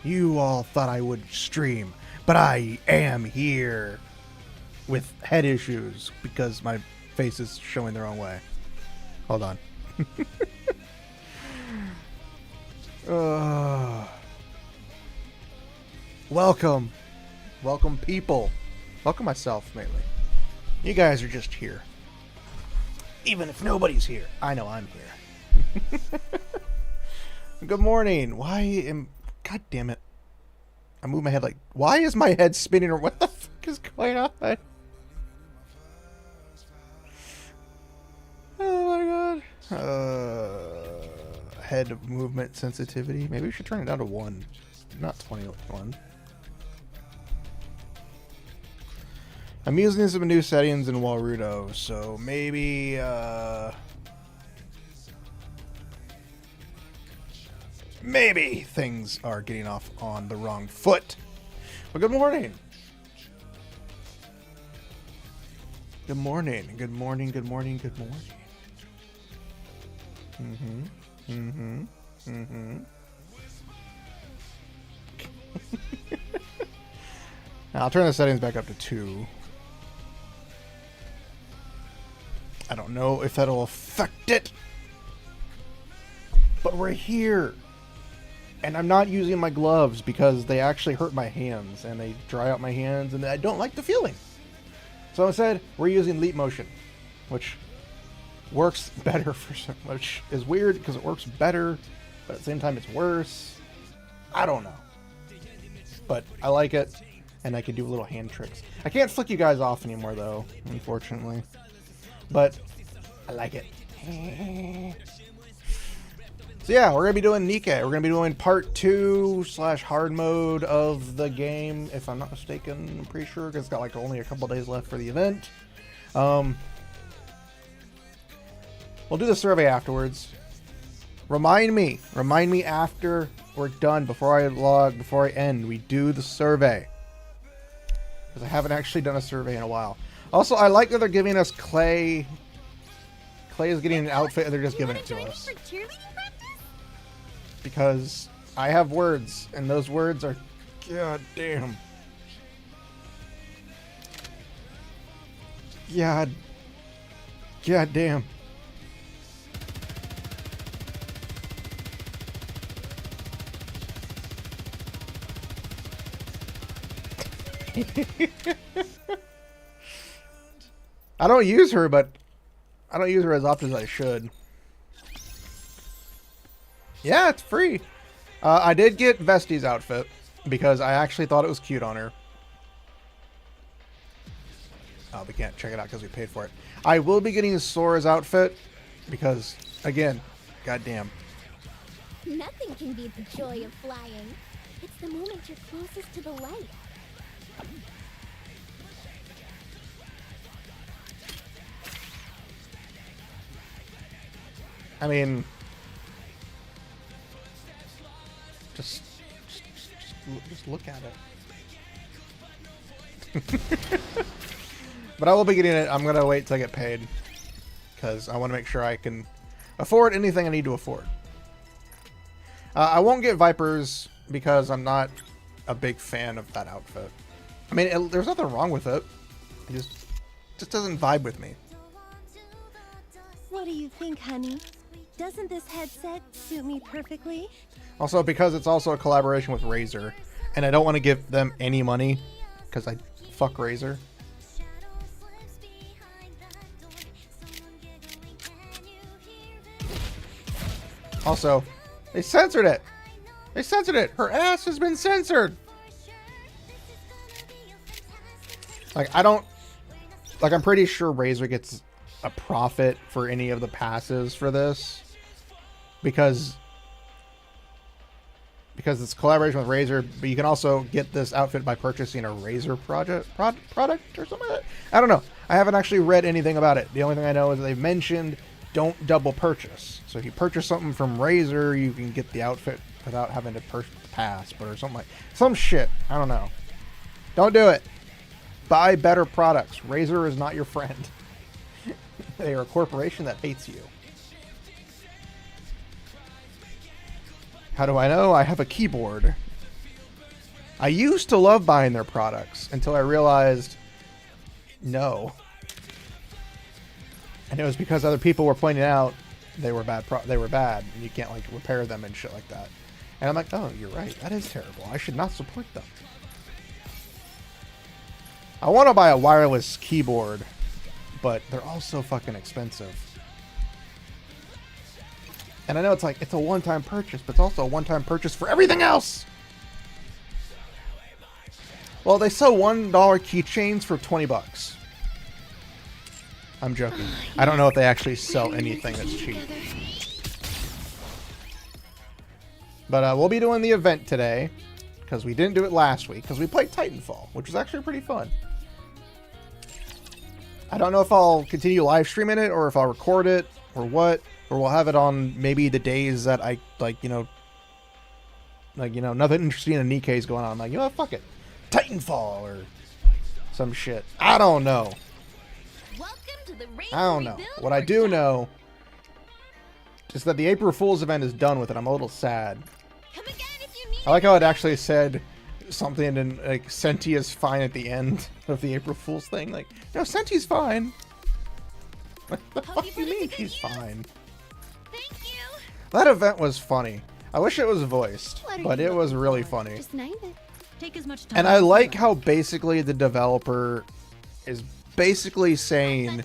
You all thought I would stream, but I am here with head issues because my face is showing the wrong way. Hold on. Welcome. Welcome, people. Welcome myself, mainly. You guys are just here. Even if nobody's here, I know I'm here. Good morning. God damn it. I moved my head like... Why is my head spinning? Or what the fuck is going on? Oh my god. Head movement sensitivity. Maybe we should turn it down to 1. Not 21. I'm using some new settings in Warudo, so maybe... Maybe things are getting off on the wrong foot. But good morning. Good morning. Good morning. Good morning. Good morning. Now, I'll turn the settings back up to 2. I don't know if that'll affect it. But we're here. And I'm not using my gloves because they actually hurt my hands and they dry out my hands and I don't like the feeling. So instead, we're using Leap Motion, which works better for some, which is weird because it works better, but at the same time it's worse. I don't know. But I like it and I can do little hand tricks. I can't flick you guys off anymore though, unfortunately. But I like it. So yeah, we're going to be doing Nikke. We're going to be doing part 2/hard mode of the game, if I'm not mistaken. I'm pretty sure, because it's got like only a couple days left for the event. We'll do the survey afterwards. Remind me after we're done, before I end, we do the survey. Because I haven't actually done a survey in a while. Also, I like that they're giving us Clay. Clay is getting an outfit and they're just giving it to us. Because I have words, and those words are god damn. God damn. I don't use her, but I don't use her as often as I should. Yeah, it's free. I did get Vesti's outfit because I actually thought it was cute on her. Oh, we can't check it out because we paid for it. I will be getting Sora's outfit because Again, goddamn. Nothing can beat the joy of flying. It's the moment you're closest to the light. I mean, just look at it. But I will be getting it. I'm gonna wait till I get paid because I want to make sure I can afford anything I need to afford. I won't get Vipers because I'm not a big fan of that outfit. I mean, there's nothing wrong with it. It just doesn't vibe with me. What do you think, honey? Doesn't this headset suit me perfectly? Also, because it's also a collaboration with Razer, and I don't want to give them any money because I fuck Razer. Also, they censored it. They censored it. Her ass has been censored. Like, I'm pretty sure Razer gets a profit for any of the passes for this. Because it's collaboration with Razer, but you can also get this outfit by purchasing a Razer product or something like that. I don't know. I haven't actually read anything about it. The only thing I know is they've mentioned don't double purchase. So if you purchase something from Razer, you can get the outfit without having to purchase the pass, or something like some shit. I don't know. Don't do it. Buy better products. Razer is not your friend. They are a corporation that hates you. How do I know? I have a keyboard. I used to love buying their products until I realized no. And it was because other people were pointing out they were bad, and you can't like repair them and shit like that. And I'm like, oh, you're right. That is terrible. I should not support them. I want to buy a wireless keyboard, but they're all so fucking expensive. And I know it's like, it's a one-time purchase, but it's also a one-time purchase for everything else. Well, they sell $1 keychains for 20 bucks. I'm joking. I don't know if they actually sell anything that's cheap. But we'll be doing the event today, because we didn't do it last week, because we played Titanfall, which was actually pretty fun. I don't know if I'll continue live streaming it, or if I'll record it, or what. Or we'll have it on maybe the days that I, nothing interesting in Nikke is going on. I'm like, you know what, fuck it. Titanfall, or some shit. I don't know. I don't know. What I do know is that the April Fool's event is done with it. I'm a little sad. I like how it actually said something in, like, Senti is fine at the end of the April Fool's thing. Like, no, Senti's fine. What the fuck do you mean he's fine? Thank you. That event was funny. I wish it was voiced, but it was really funny. Just name it. Take as much time. And I like how basically the developer is basically saying,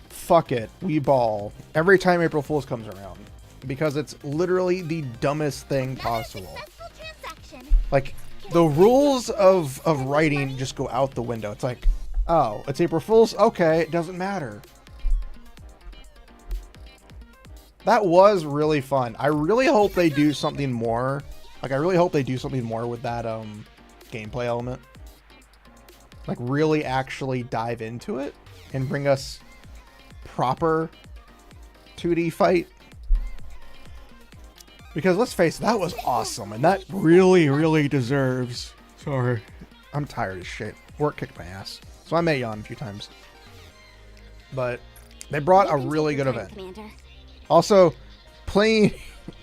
fuck it, we ball every time April Fool's comes around. Because it's literally the dumbest thing possible. Like, the rules of writing just go out the window. It's like, oh, it's April Fool's? Okay, it doesn't matter. That was really fun. I really hope they do something more. Like, I really hope they do something more with that gameplay element. Like, really actually dive into it and bring us proper 2D fight. Because let's face it, that was awesome. And that really, really deserves... Sorry. I'm tired as shit. Work kicked my ass. So I may yawn a few times. But they brought a really good event. Also,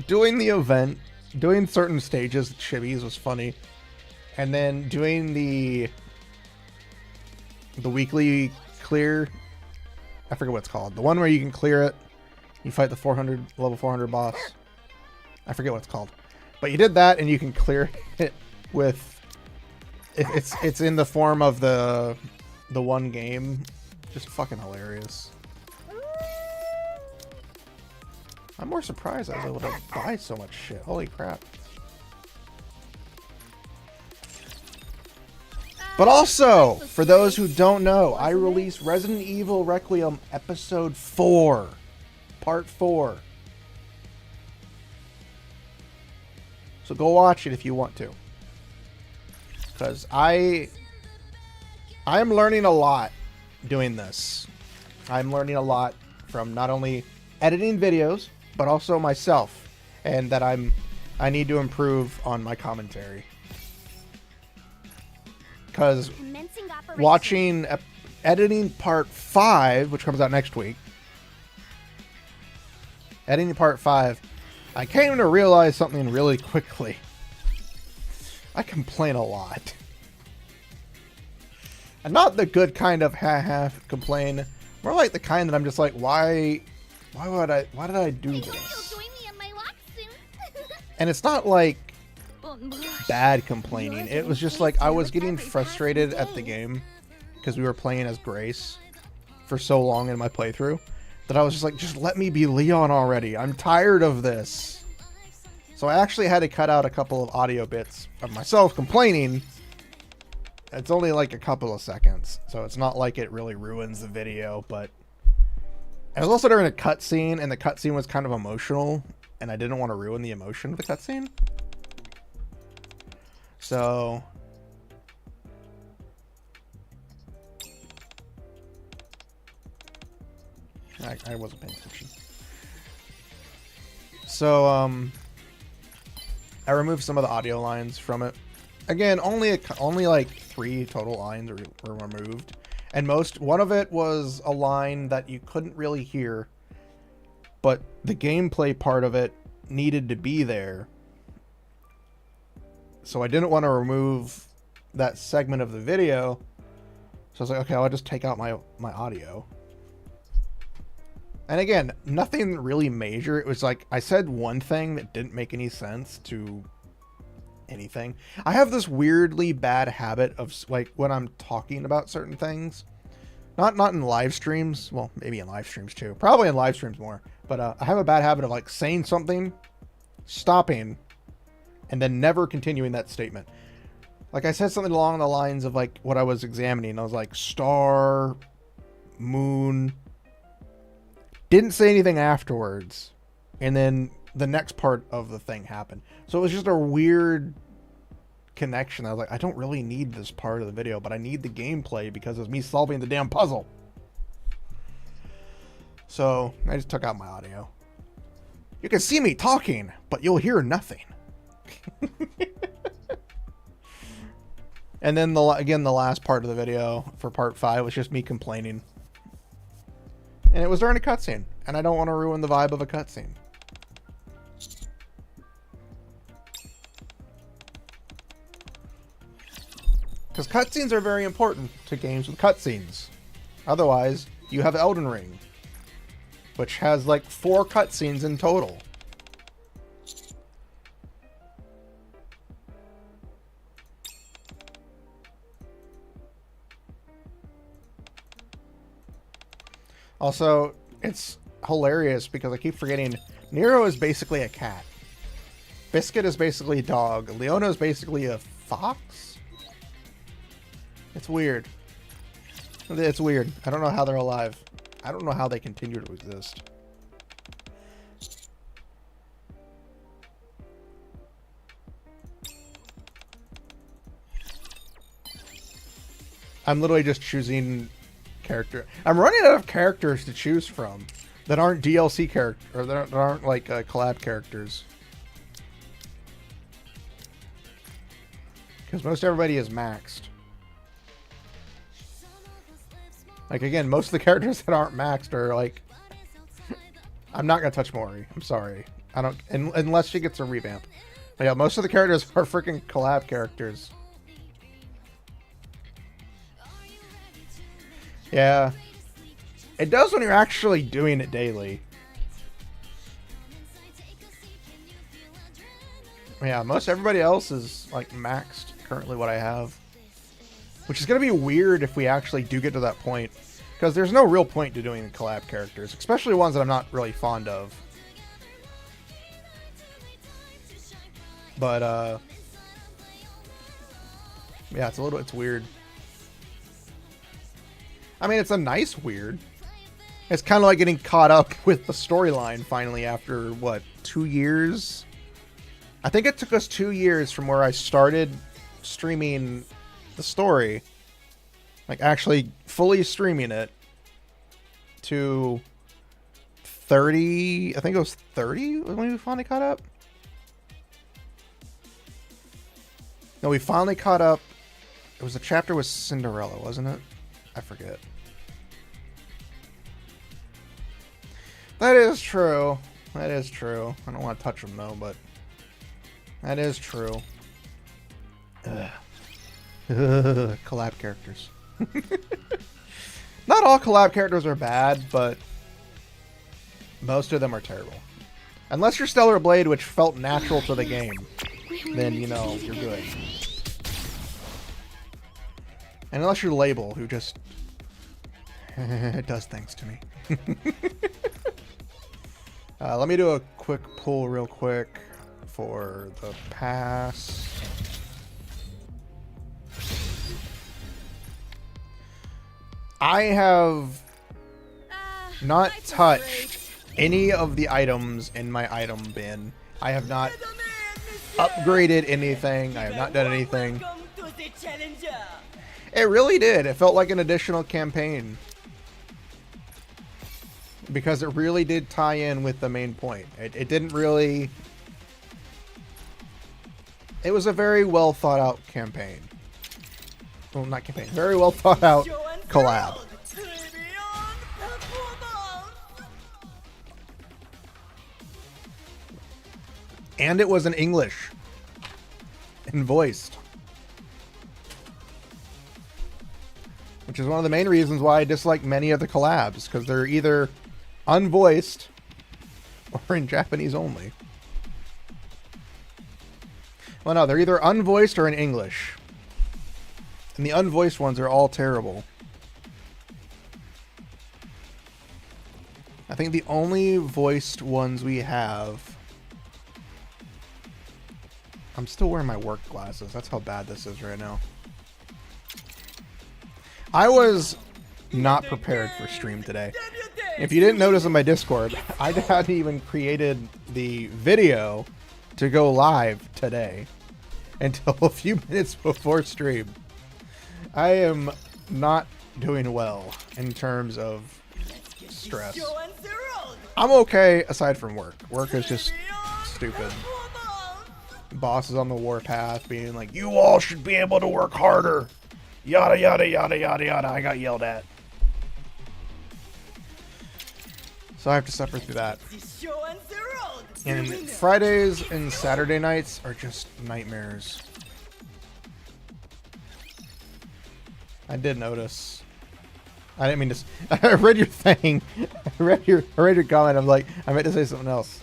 doing the event, doing certain stages, Chibis was funny. And then doing the weekly clear, I forget what it's called. The one where you can clear it. You fight the level 400 boss. I forget what it's called. But you did that and you can clear it with, it's in the form of the one game. Just fucking hilarious. I'm more surprised I was able to buy so much shit. Holy crap. But also, for those who don't know, I released Resident Evil Requiem Episode 4 Part 4. So go watch it if you want to. Because I am learning a lot doing this. I'm learning a lot from not only editing videos, but also myself. And that I need to improve on my commentary. Because watching editing part 5, which comes out next week, editing part 5, I came to realize something really quickly. I complain a lot. And not the good kind of ha-ha complain, more like the kind that I'm just like, why did I do this? And it's not like bad complaining. It was just like I was getting frustrated at the game because we were playing as Grace for so long in my playthrough that I was just like, just let me be Leon already. I'm tired of this. So I actually had to cut out a couple of audio bits of myself complaining. It's only like a couple of seconds, so it's not like it really ruins the video, but it was also during a cutscene, and the cutscene was kind of emotional, and I didn't want to ruin the emotion of the cutscene. So I wasn't paying attention. So I removed some of the audio lines from it. Again, only like 3 total lines were removed, and one of it was a line that you couldn't really hear, but the gameplay part of it needed to be there. So I didn't want to remove that segment of the video. So I was like, okay, I'll just take out my audio. And again, nothing really major. It was like I said one thing that didn't make any sense to anything. I have this weirdly bad habit of like when I'm talking about certain things, not in live streams. Well, maybe in live streams too. Probably in live streams more. But I have a bad habit of like saying something, stopping, and then never continuing that statement. Like I said something along the lines of like what I was examining. I was like star, moon. Didn't say anything afterwards. And then the next part of the thing happened. So it was just a weird connection. I was like, I don't really need this part of the video, but I need the gameplay because it's me solving the damn puzzle. So I just took out my audio. You can see me talking, but you'll hear nothing. And then the last part of the video for part 5 was just me complaining. And it was during a cutscene, and I don't want to ruin the vibe of a cutscene. Because cutscenes are very important to games with cutscenes. Otherwise, you have Elden Ring, which has like 4 cutscenes in total. Also, it's hilarious because I keep forgetting Nero is basically a cat. Biscuit is basically a dog. Leona is basically a fox? It's weird. It's weird. I don't know how they're alive. I don't know how they continue to exist. I'm literally just choosing character. I'm running out of characters to choose from that aren't DLC character or that aren't like collab characters. Because most everybody is maxed. Like again, most of the characters that aren't maxed are like. I'm not gonna touch Mori. I'm sorry. I don't unless she gets a revamp. But yeah, most of the characters are freaking collab characters. Yeah. It does when you're actually doing it daily. Yeah, most everybody else is like maxed currently what I have. Which is going to be weird if we actually do get to that point. Because there's no real point to doing collab characters. Especially ones that I'm not really fond of. But, yeah, it's weird. I mean, it's a nice weird. It's kind of like getting caught up with the storyline finally after, what, 2 years? I think it took us 2 years from where I started streaming the story, like actually fully streaming it, to 30, I think it was 30 when we finally caught up. No, we finally caught up. It was a chapter with Cinderella, wasn't it? I forget. That is true. That is true. I don't want to touch them though, but that is true. Ugh. Ugh. Collab characters. Not all collab characters are bad, but most of them are terrible. Unless you're Stellar Blade, which felt natural to the game, then, you know, you're good. And unless you're Label, who just does things to me. Let me do a quick pull real quick for the pass. I have not touched any of the items in my item bin. I have not upgraded anything. I have not done anything. It really did. It felt like an additional campaign. Because it really did tie in with the main point. It didn't really... It was a very well thought out campaign. Well, not campaign. Very well thought out collab. And it was in English. And voiced. Which is one of the main reasons why I dislike many of the collabs. Because they're either unvoiced or in Japanese only. Well, no, they're either unvoiced or in English. And the unvoiced ones are all terrible. I think the only voiced ones we have... I'm still wearing my work glasses. That's how bad this is right now. I was not prepared for stream today. If you didn't notice on my Discord, I hadn't even created the video to go live today until a few minutes before stream. I am not doing well in terms of stress. I'm okay aside from work. Work is just stupid. Boss is on the warpath being like, you all should be able to work harder. Yada, yada, yada, yada, yada. I got yelled at. So I have to suffer through that. And Fridays and Saturday nights are just nightmares. I did notice. I didn't mean to... I read your thing. I read your comment. I'm like, I meant to say something else.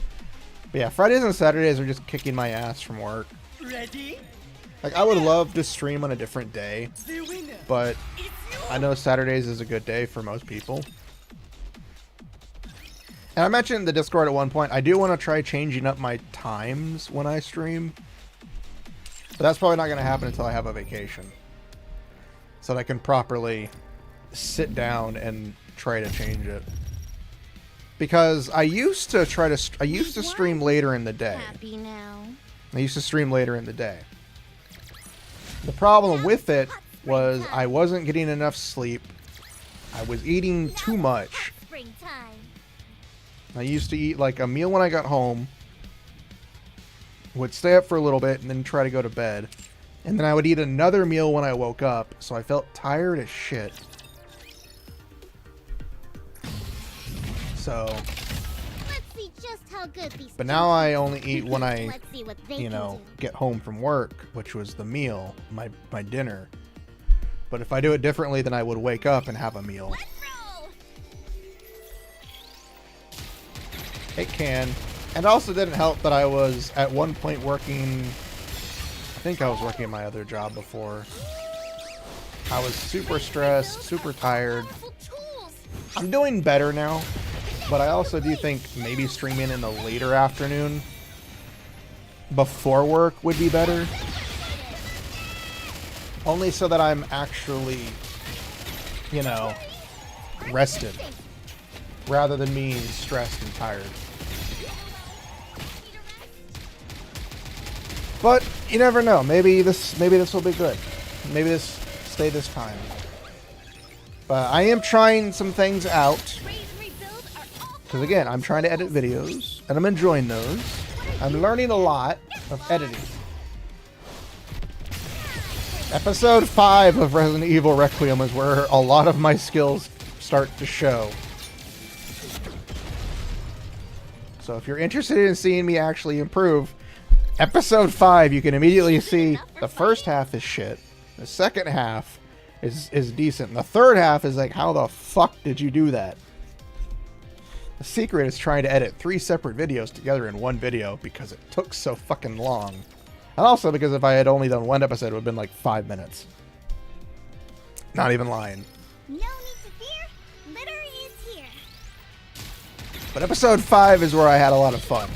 But yeah, Fridays and Saturdays are just kicking my ass from work. Ready? Like, I would love to stream on a different day, but I know Saturdays is a good day for most people. And I mentioned in the Discord at one point, I do want to try changing up my times when I stream. But that's probably not going to happen until I have a vacation. So that I can properly sit down and try to change it. Because I used to stream later in the day. I used to stream later in the day. The problem with it was I wasn't getting enough sleep. I was eating too much. I used to eat like a meal when I got home, would stay up for a little bit and then try to go to bed. And then I would eat another meal when I woke up, so I felt tired as shit. So, but now I only eat when I, you know, get home from work, which was the meal, my dinner. But if I do it differently, then I would wake up and have a meal. It can. And it also didn't help that I was at one point working, I think I was working at my other job before. I was super stressed, super tired. I'm doing better now, but I also do think maybe streaming in the later afternoon before work would be better. Only so that I'm actually, you know, rested. rather than me stressed and tired. But you never know. Maybe this will be good. Maybe this stay this time. But I am trying some things out. Because again, I'm trying to edit videos, and I'm enjoying those. I'm learning a lot of editing. Episode 5 of Resident Evil Requiem is where a lot of my skills start to show. So if you're interested in seeing me actually improve, Episode 5, you can immediately see the first half is shit. The second half is decent. And the third half is like, how the fuck did you do that? The secret is trying to edit 3 separate videos together in one video because it took so fucking long. And also because if I had only done one episode, it would have been like 5 minutes. Not even lying. No need to fear. Litter is here. But episode 5 is where I had a lot of fun.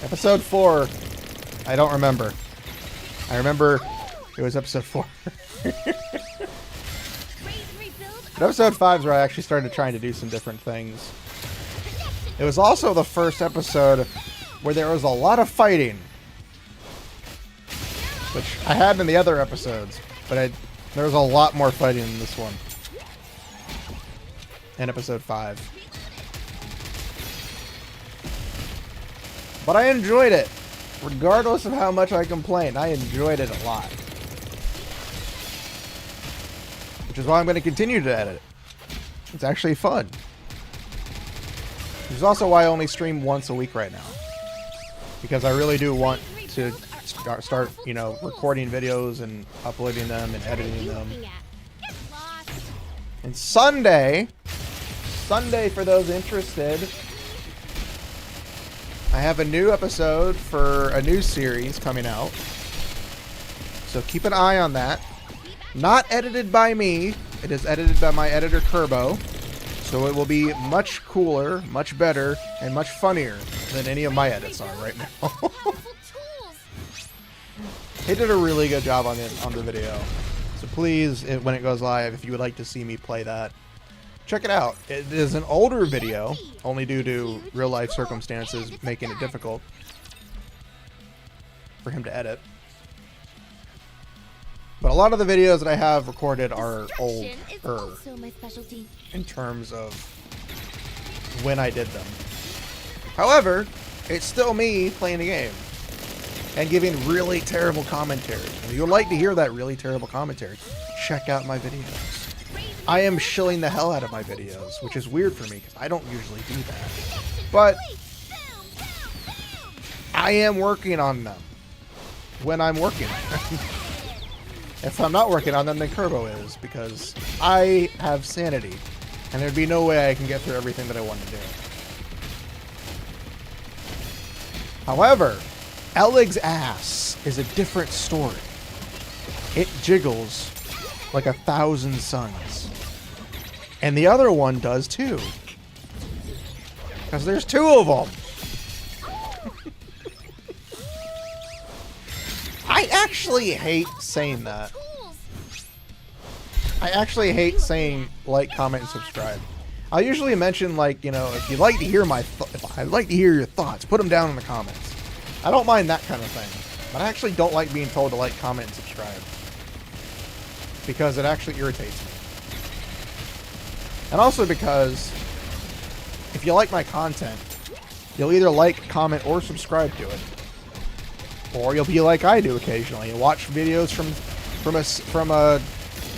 Episode 4, I don't remember. I remember it was episode 4. But episode 5 is where I actually started trying to do some different things. It was also the first episode where there was a lot of fighting. Which I had in the other episodes, but there was a lot more fighting in this one. In episode 5. But I enjoyed it. Regardless of how much I complained, I enjoyed it a lot. Which is why I'm going to continue to edit it. It's actually fun. Which is also why I only stream once a week right now. Because I really do want to start, you know, recording videos and uploading them and editing them. And Sunday for those interested, I have a new episode for a new series coming out. So keep an eye on that. Not edited by me. It is edited by my editor Kerbo. So it will be much cooler, much better, and much funnier than any of my edits are right now. He did a really good job on the video. So please, when it goes live, if you would like to see me play that, check it out. It is an older video, only due to real life circumstances making it difficult for him to edit. But a lot of the videos that I have recorded are old in terms of when I did them. However, it's still me playing the game and giving really terrible commentary. If you would like to hear that really terrible commentary, check out my videos. I am shilling the hell out of my videos, which is weird for me because I don't usually do that. But I am working on them when I'm working on them. If I'm not working on them, then Kerbo is, because I have sanity, and there'd be no way I can get through everything that I want to do. However, Elig's ass is a different story. It jiggles like 1,000 suns. And the other one does too. Because there's 2 of them. I actually hate saying that. I actually hate saying like, comment, and subscribe. I usually mention, like, you know, if you'd like to hear if I'd like to hear your thoughts, put them down in the comments. I don't mind that kind of thing. But I actually don't like being told to like, comment, and subscribe. Because it actually irritates me. And also because if you like my content, you'll either like, comment, or subscribe to it. Or you'll be like I do occasionally and watch videos from a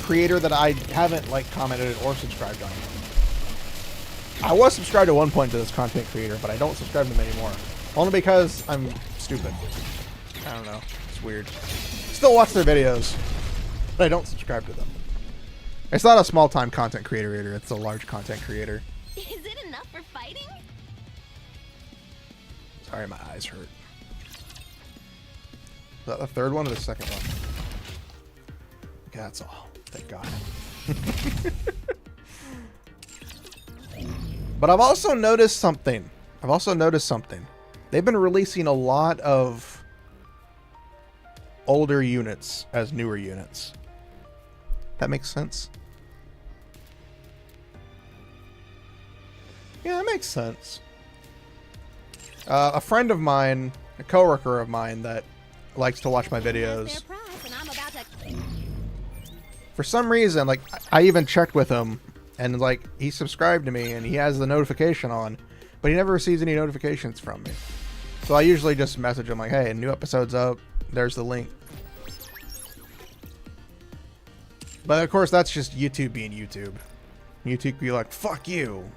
creator that I haven't liked, commented, or subscribed on. I was subscribed at one point to this content creator, but I don't subscribe to them anymore. Only because I'm stupid. I don't know. It's weird. Still watch their videos, but I don't subscribe to them. It's not a small-time content creator either. It's a large content creator. Is it enough for fighting? Sorry, my eyes hurt. Is that the third one or the second one? Okay, that's all. Thank God. But I've also noticed something. They've been releasing a lot of older units as newer units. That makes sense? Yeah, that makes sense. A friend of mine, a coworker of mine that likes to watch my videos, for some reason, like, I even checked with him, and like, he subscribed to me, and he has the notification on, but he never receives any notifications from me. So I usually just message him like, hey, a new episode's up, there's the link. But of course, that's just YouTube being YouTube. YouTube be like, fuck you.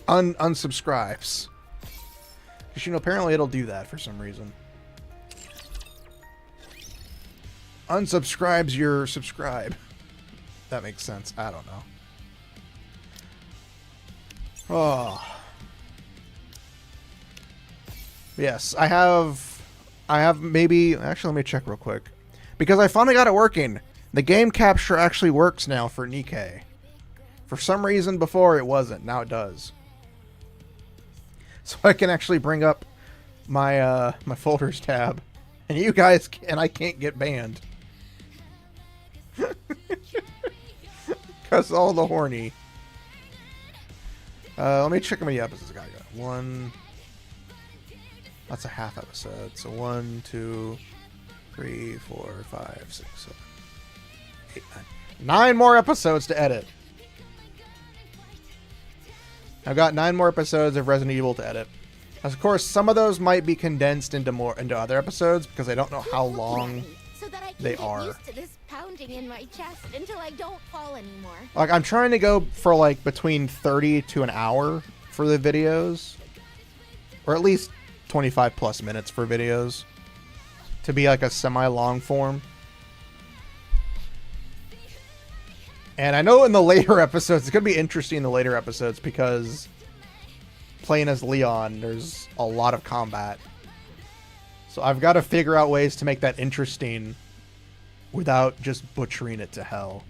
Unsubscribes. Because, you know, apparently it'll do that for some reason. Unsubscribes your subscribe. That makes sense. I don't know. Oh. Yes, I have maybe... Actually, let me check real quick. Because I finally got it working. The game capture actually works now for Nikke. For some reason before it wasn't. Now it does. So I can actually bring up my my folders tab. And you guys and I can't get banned. Because all the horny. Let me check how many episodes I got. One. That's a half episode. So 1, 2, 3, 4, 5, 6, 7, 8, 9. 9 more episodes to edit. I've got 9 more episodes of Resident Evil to edit. Of course, some of those might be condensed into other episodes because I don't know how long they are. Used to this pounding in my chest until I don't fall anymore. Like, I'm trying to go for like between 30 to an hour for the videos, or at least 25 plus minutes for videos to be like a semi-long form. And I know in the later episodes, it's going to be interesting in the later episodes because playing as Leon, there's a lot of combat. So I've got to figure out ways to make that interesting without just butchering it to hell.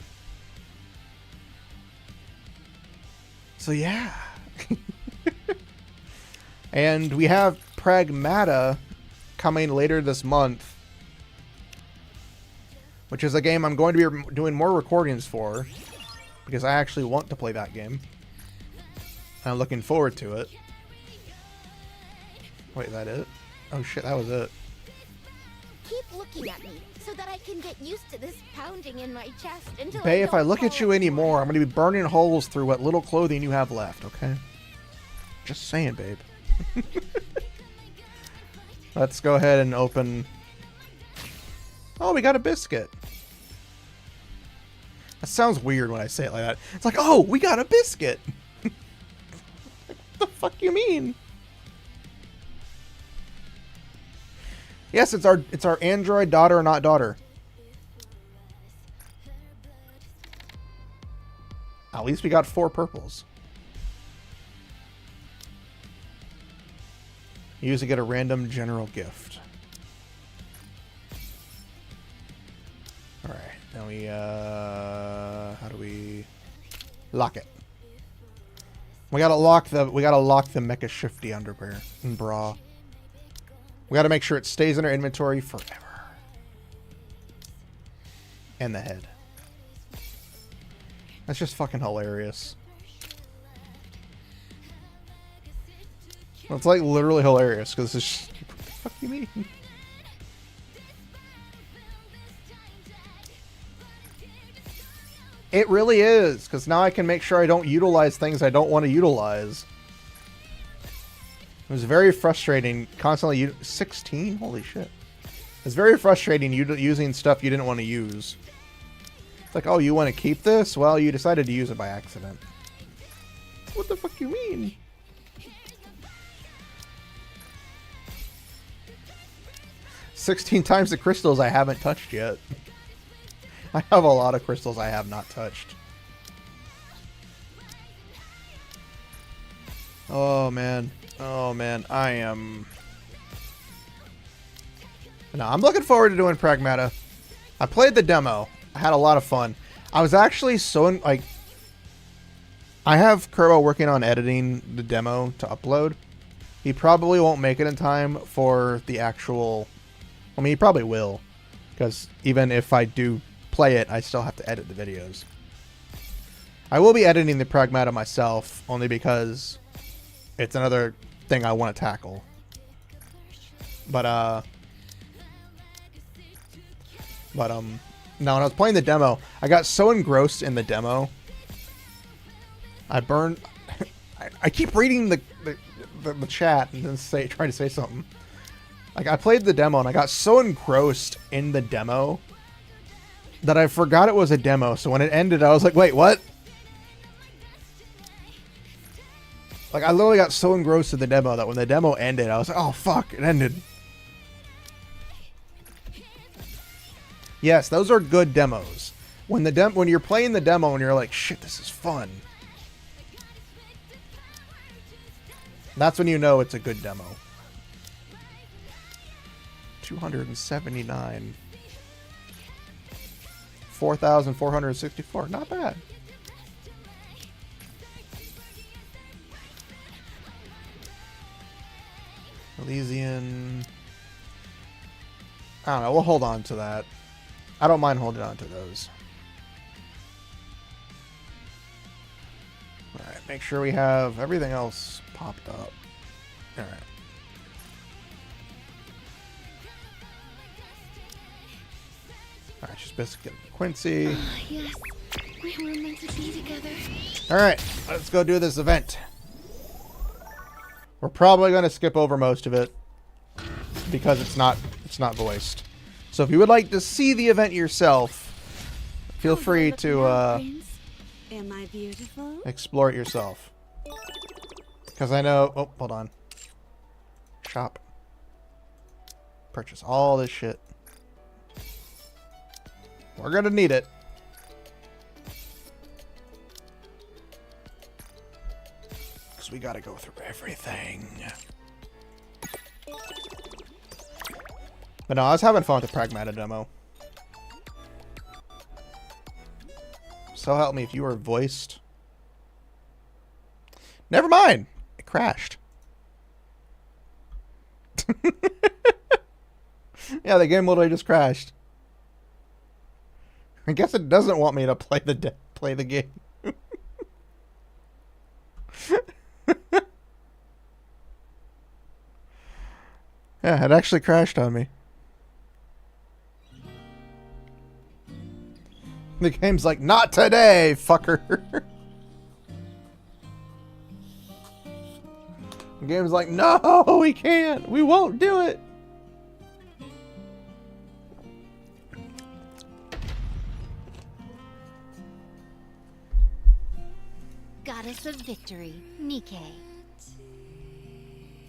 So yeah. And we have Pragmata coming later this month, which is a game I'm going to be doing more recordings for because I actually want to play that game. I'm looking forward to it. Wait, is that it? Oh shit, that was it. Keep looking at me so that I can get used to this pounding in my chest until Bae, if I look at you anymore, I'm going to be burning holes through what little clothing you have left, okay? Just saying, babe. Let's go ahead and open... Oh, we got a biscuit. That sounds weird when I say it like that. It's like, oh, we got a biscuit. What the fuck you mean? Yes, it's our android daughter, not daughter. At least we got 4 purples. You usually get a random general gift. Alright, now we, how do we lock it? We gotta lock the Mecha Shifty underwear and bra. We gotta make sure it stays in our inventory forever. And the head. That's just fucking hilarious. It's like literally hilarious because this is what the fuck you mean? It really is, because now I can make sure I don't utilize things I don't want to utilize. It was very frustrating constantly 16? Holy shit. It's very frustrating using stuff you didn't want to use. It's like, oh, you want to keep this? Well, you decided to use it by accident. What the fuck you mean? "16 times the crystals I haven't touched yet." I have a lot of crystals I have not touched. Oh man. Oh man, I am... No, I'm looking forward to doing Pragmata. I played the demo. I had a lot of fun. I was actually so... like, I have Kerbo working on editing the demo to upload. He probably won't make it in time for the actual... I mean, he probably will. Because even if I do play it, I still have to edit the videos. I will be editing the Pragmata myself, only because it's another thing I want to tackle. But no, when I was playing the demo, I got so engrossed in the demo. I burned. I keep reading the chat and then trying to say something. Like, I played the demo and I got so engrossed in the demo that I forgot it was a demo. So when it ended, I was like, wait, what? Like, I literally got so engrossed in the demo that when the demo ended, I was like, oh, fuck, it ended. Yes, those are good demos. When you're playing the demo and you're like, shit, this is fun. That's when you know it's a good demo. 279. 4,464. Not bad. Elysian. I don't know. We'll hold on to that. I don't mind holding on to those. Alright, make sure we have everything else popped up. Alright. Alright, just Biscuit and Quincy. Yes, we were meant to be together. Alright, let's go do this event. We're probably going to skip over most of it because it's not voiced. So if you would like to see the event yourself, feel free to Am I beautiful? explore it yourself. Because I know... Oh, hold on. Shop. Purchase all this shit. We're going to need it. Because we got to go through everything. But no, I was having fun with the Pragmata demo. So help me if you were voiced. Never mind. It crashed. Yeah, the game literally just crashed. I guess it doesn't want me to play the game. Yeah, it actually crashed on me. The game's like, not today, fucker. The game's like, no, we can't. We won't do it. Goddess of Victory, Nikke.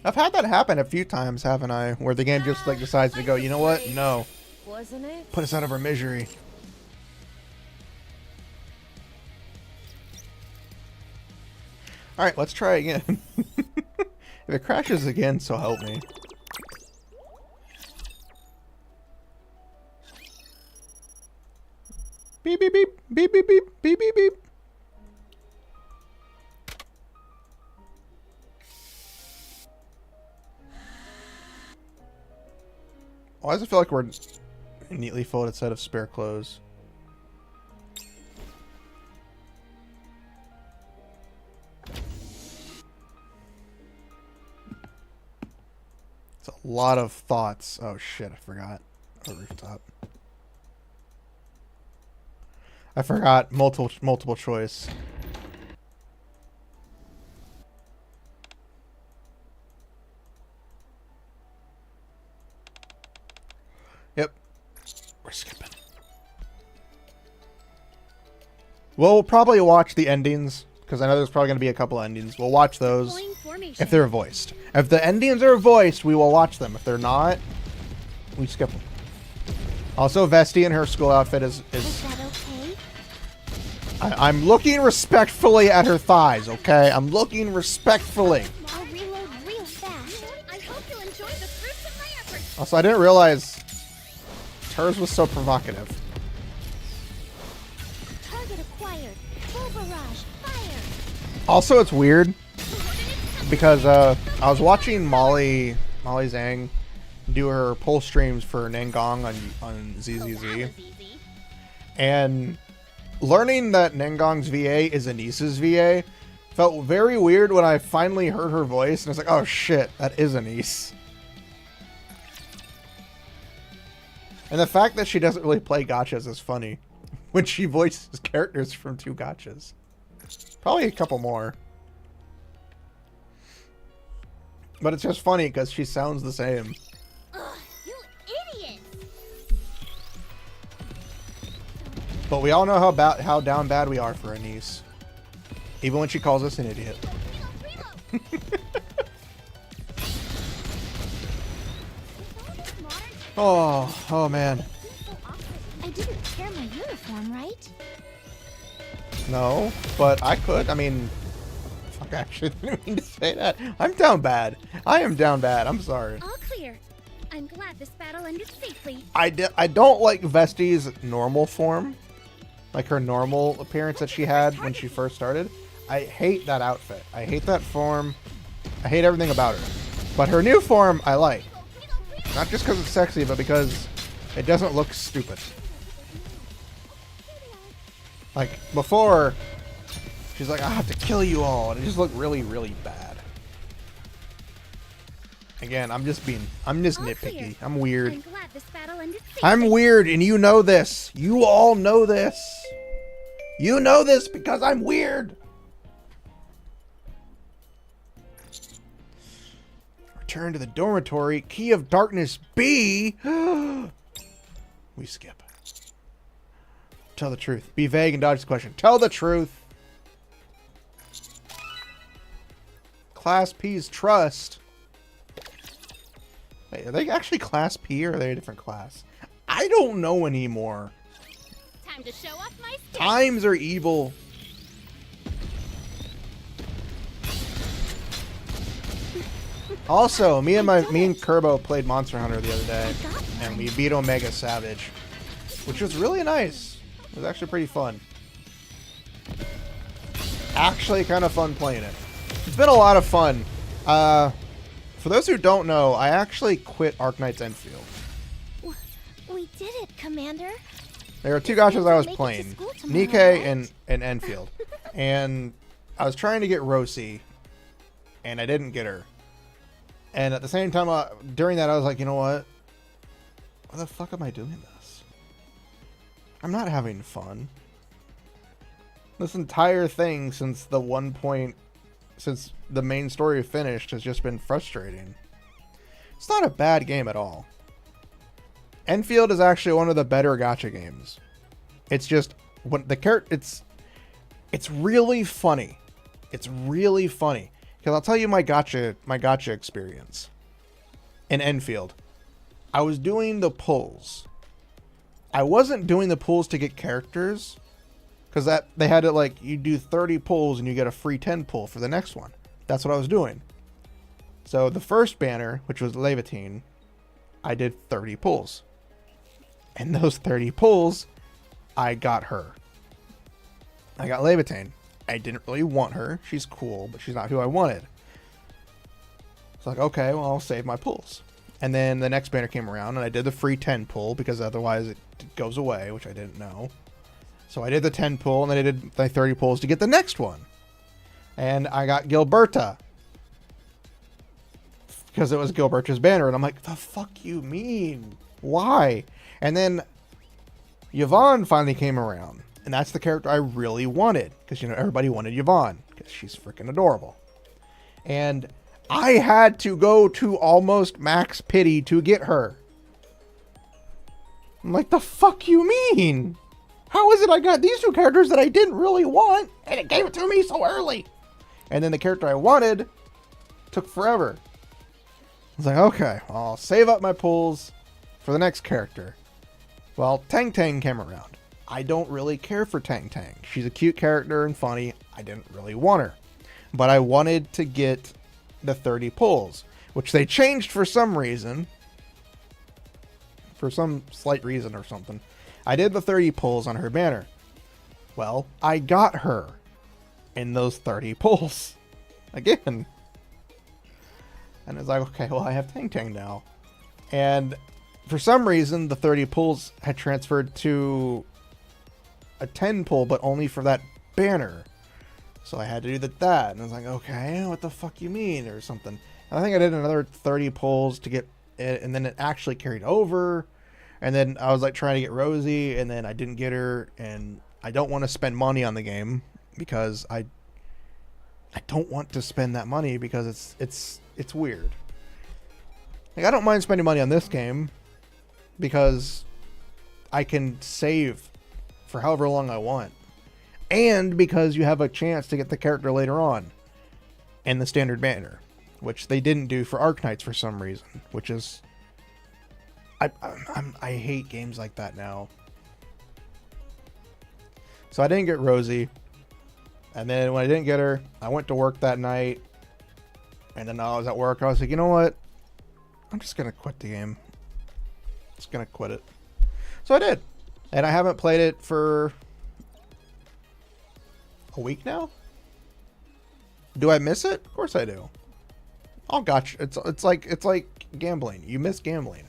I've had that happen a few times, haven't I? Where the game just like decides to go, you know what? No. Wasn't it? Put us out of our misery. Alright, let's try again. If it crashes again, so help me. Beep, beep, beep. Beep, beep, beep. Beep, beep, beep. Why does it feel like we're a neatly folded set of spare clothes? It's a lot of thoughts. Oh shit, I forgot. A rooftop. I forgot multiple choice. Yep. We're skipping. We'll probably watch the endings, because I know there's probably going to be a couple endings. We'll watch those if they're voiced. If the endings are voiced, we will watch them. If they're not, we skip them. Also, Vesti in her school outfit is that okay? I'm looking respectfully at her thighs, okay? I'm looking respectfully. I'll reload real fast. I hope you'll enjoy the fruits of my efforts. Also, I didn't realize hers was so provocative. Target acquired. Full barrage. Fire. Also, it's weird because I was watching Molly Zhang do her pull streams for Nengong on ZZZ, and learning that Nengong's VA is Anisa's VA Felt very weird when I finally heard her voice, and I was like, oh shit, that is Anise. And the fact that she doesn't really play gachas is funny. When she voices characters from 2 gachas. Probably a couple more. But it's just funny because she sounds the same. Ugh, you idiot! But we all know how down bad we are for Anise. Even when she calls us an idiot. Oh man. I didn't tear my uniform, right? No, but I could. I mean, fuck, I actually didn't mean to say that. I'm down bad. I am down bad. I'm sorry. All clear. I'm glad this battle ended safely. I don't like Vesti's normal form. Like her normal appearance that she had when she first started. I hate that outfit. I hate that form. I hate everything about her. But her new form, I like. Not just because it's sexy, but because it doesn't look stupid. Like, before, she's like, I have to kill you all. And it just looked really, really bad. Again, I'm just nitpicky. I'm weird. I'm glad this battle ended safely. I'm weird, and you know this. You all know this. You know this because I'm weird. Return to the dormitory. Key of Darkness B. We skip. Tell the truth. Be vague and dodge the question. Tell the truth. Class P's trust. Wait, are they actually Class P or are they a different class? I don't know anymore. Time to show off my strength. Times are evil. Also, me and Kerbo played Monster Hunter the other day, and we beat Omega Savage, which was really nice. It was actually pretty fun. Actually, kind of fun playing it. It's been a lot of fun. For those who don't know, I actually quit Arknight's Enfield. We did it, Commander. There are 2 gachas I was playing, Nikke and Enfield, and I was trying to get Rosie, and I didn't get her. And at the same time, during that, I was like, you know what? Why the fuck am I doing this? I'm not having fun. This entire thing since the main story finished has just been frustrating. It's not a bad game at all. Enfield is actually one of the better gacha games. It's just when the character, it's really funny. It's really funny. Because I'll tell you my gacha experience. In Enfield, I was doing the pulls. I wasn't doing the pulls to get characters, because that they had it like you do 30 pulls and you get a free 10 pull for the next one. That's what I was doing. So the first banner, which was Levitine, I did 30 pulls. And those 30 pulls, I got her. I got Levitine. I didn't really want her. She's cool, but she's not who I wanted. It's like, okay, well, I'll save my pulls. And then the next banner came around, and I did the free 10 pull, because otherwise it goes away, which I didn't know. So I did the 10 pull, and then I did the 30 pulls to get the next one. And I got Gilberta. Because it was Gilberta's banner, and I'm like, the fuck you mean? Why? And then Yvonne finally came around. And that's the character I really wanted. Because, you know, everybody wanted Yvonne. Because she's freaking adorable. And I had to go to almost max pity to get her. I'm like, the fuck you mean? How is it I got these 2 characters that I didn't really want? And it gave it to me so early. And then the character I wanted took forever. I was like, okay, I'll save up my pulls for the next character. Well, Tang Tang came around. I don't really care for Tang Tang. She's a cute character and funny. I didn't really want her. But I wanted to get the 30 pulls, which they changed for some reason. For some slight reason or something. I did the 30 pulls on her banner. Well, I got her in those 30 pulls. Again. And it's like, okay, well, I have Tang Tang now. And for some reason, the 30 pulls had transferred to a 10 pull, but only for that banner. So I had to do that. And I was like, okay, what the fuck you mean? Or something. And I think I did another 30 pulls to get it, and then it actually carried over. And then I was like trying to get Rosie, and then I didn't get her, and I don't want to spend money on the game because I don't want to spend that money because it's weird. Like, I don't mind spending money on this game because I can save for however long I want. And because you have a chance to get the character later on in the standard banner, which they didn't do for Arknights for some reason, which is... I hate games like that now. So I didn't get Rosie. And then when I didn't get her, I went to work that night. And then I was at work. I was like, you know what? I'm just going to quit the game. Just going to quit it. So I did. And I haven't played it for a week now. Do I miss it? Of course I do. Oh, gotcha. It's like gambling. You miss gambling.